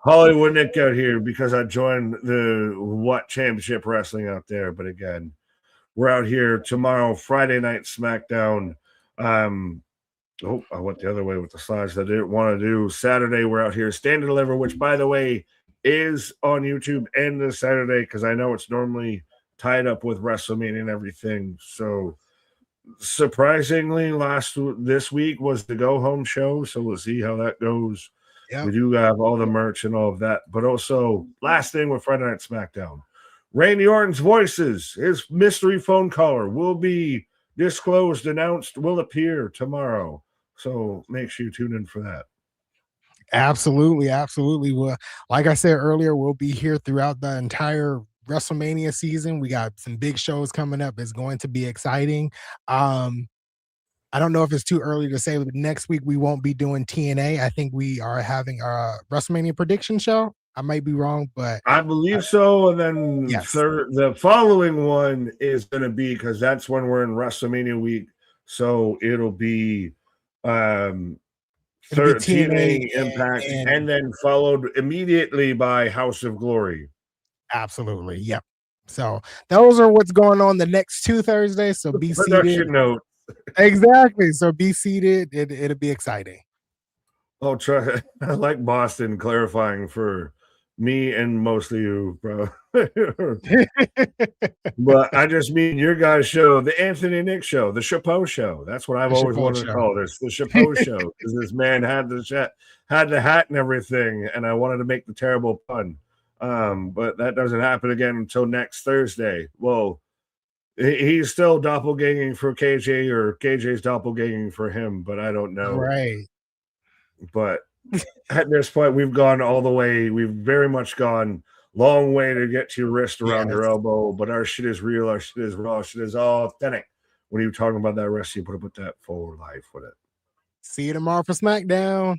Hollywood Nick out here because I joined the Championship Wrestling out there. But again, we're out here tomorrow, Friday night SmackDown. I went the other way with the slides. I didn't want to do Saturday. We're out here, Stand and Deliver, which, by the way, is on YouTube and this Saturday because I know it's normally tied up with WrestleMania and everything. So surprisingly, this week was the go home show. So we'll see how that goes. Yep. We do have all the merch and all of that. But also, last thing with Friday Night SmackDown. Randy Orton's voices, his mystery phone caller will be disclosed, announced, will appear tomorrow. So make sure you tune in for that. Absolutely. Well, like I said earlier, we'll be here throughout the entire WrestleMania season. We got some big shows coming up. It's going to be exciting. I don't know if it's too early to say, but next week we won't be doing TNA. I think we are having a WrestleMania prediction show. I might be wrong, but I believe so. And then the following one is going to be, because that's when we're in WrestleMania week. So it'll be TNA Impact and then followed immediately by House of Glory. Absolutely. Yep. So those are what's going on the next 2 Thursdays. So be seated. Note. Exactly. So be seated. It'll be exciting. Oh, try. I like Boston clarifying for me and mostly you, bro. But I just mean your guys' show, the Anthony Nick show, the Chapeau show. That's what I've always wanted to call this, the Chapeau show, because this man had the hat and everything, and I wanted to make the terrible pun. But that doesn't happen again until next Thursday. Well, he's still doppelganging for KJ, or KJ's doppelganging for him, but I don't know. Right. But at this point, we've gone all the way. We've very much gone long way to get to your wrist around your elbow. But our shit is real. Our shit is raw. Our shit is authentic. When you're talking about that rest, you put that forward life with it. See you tomorrow for SmackDown.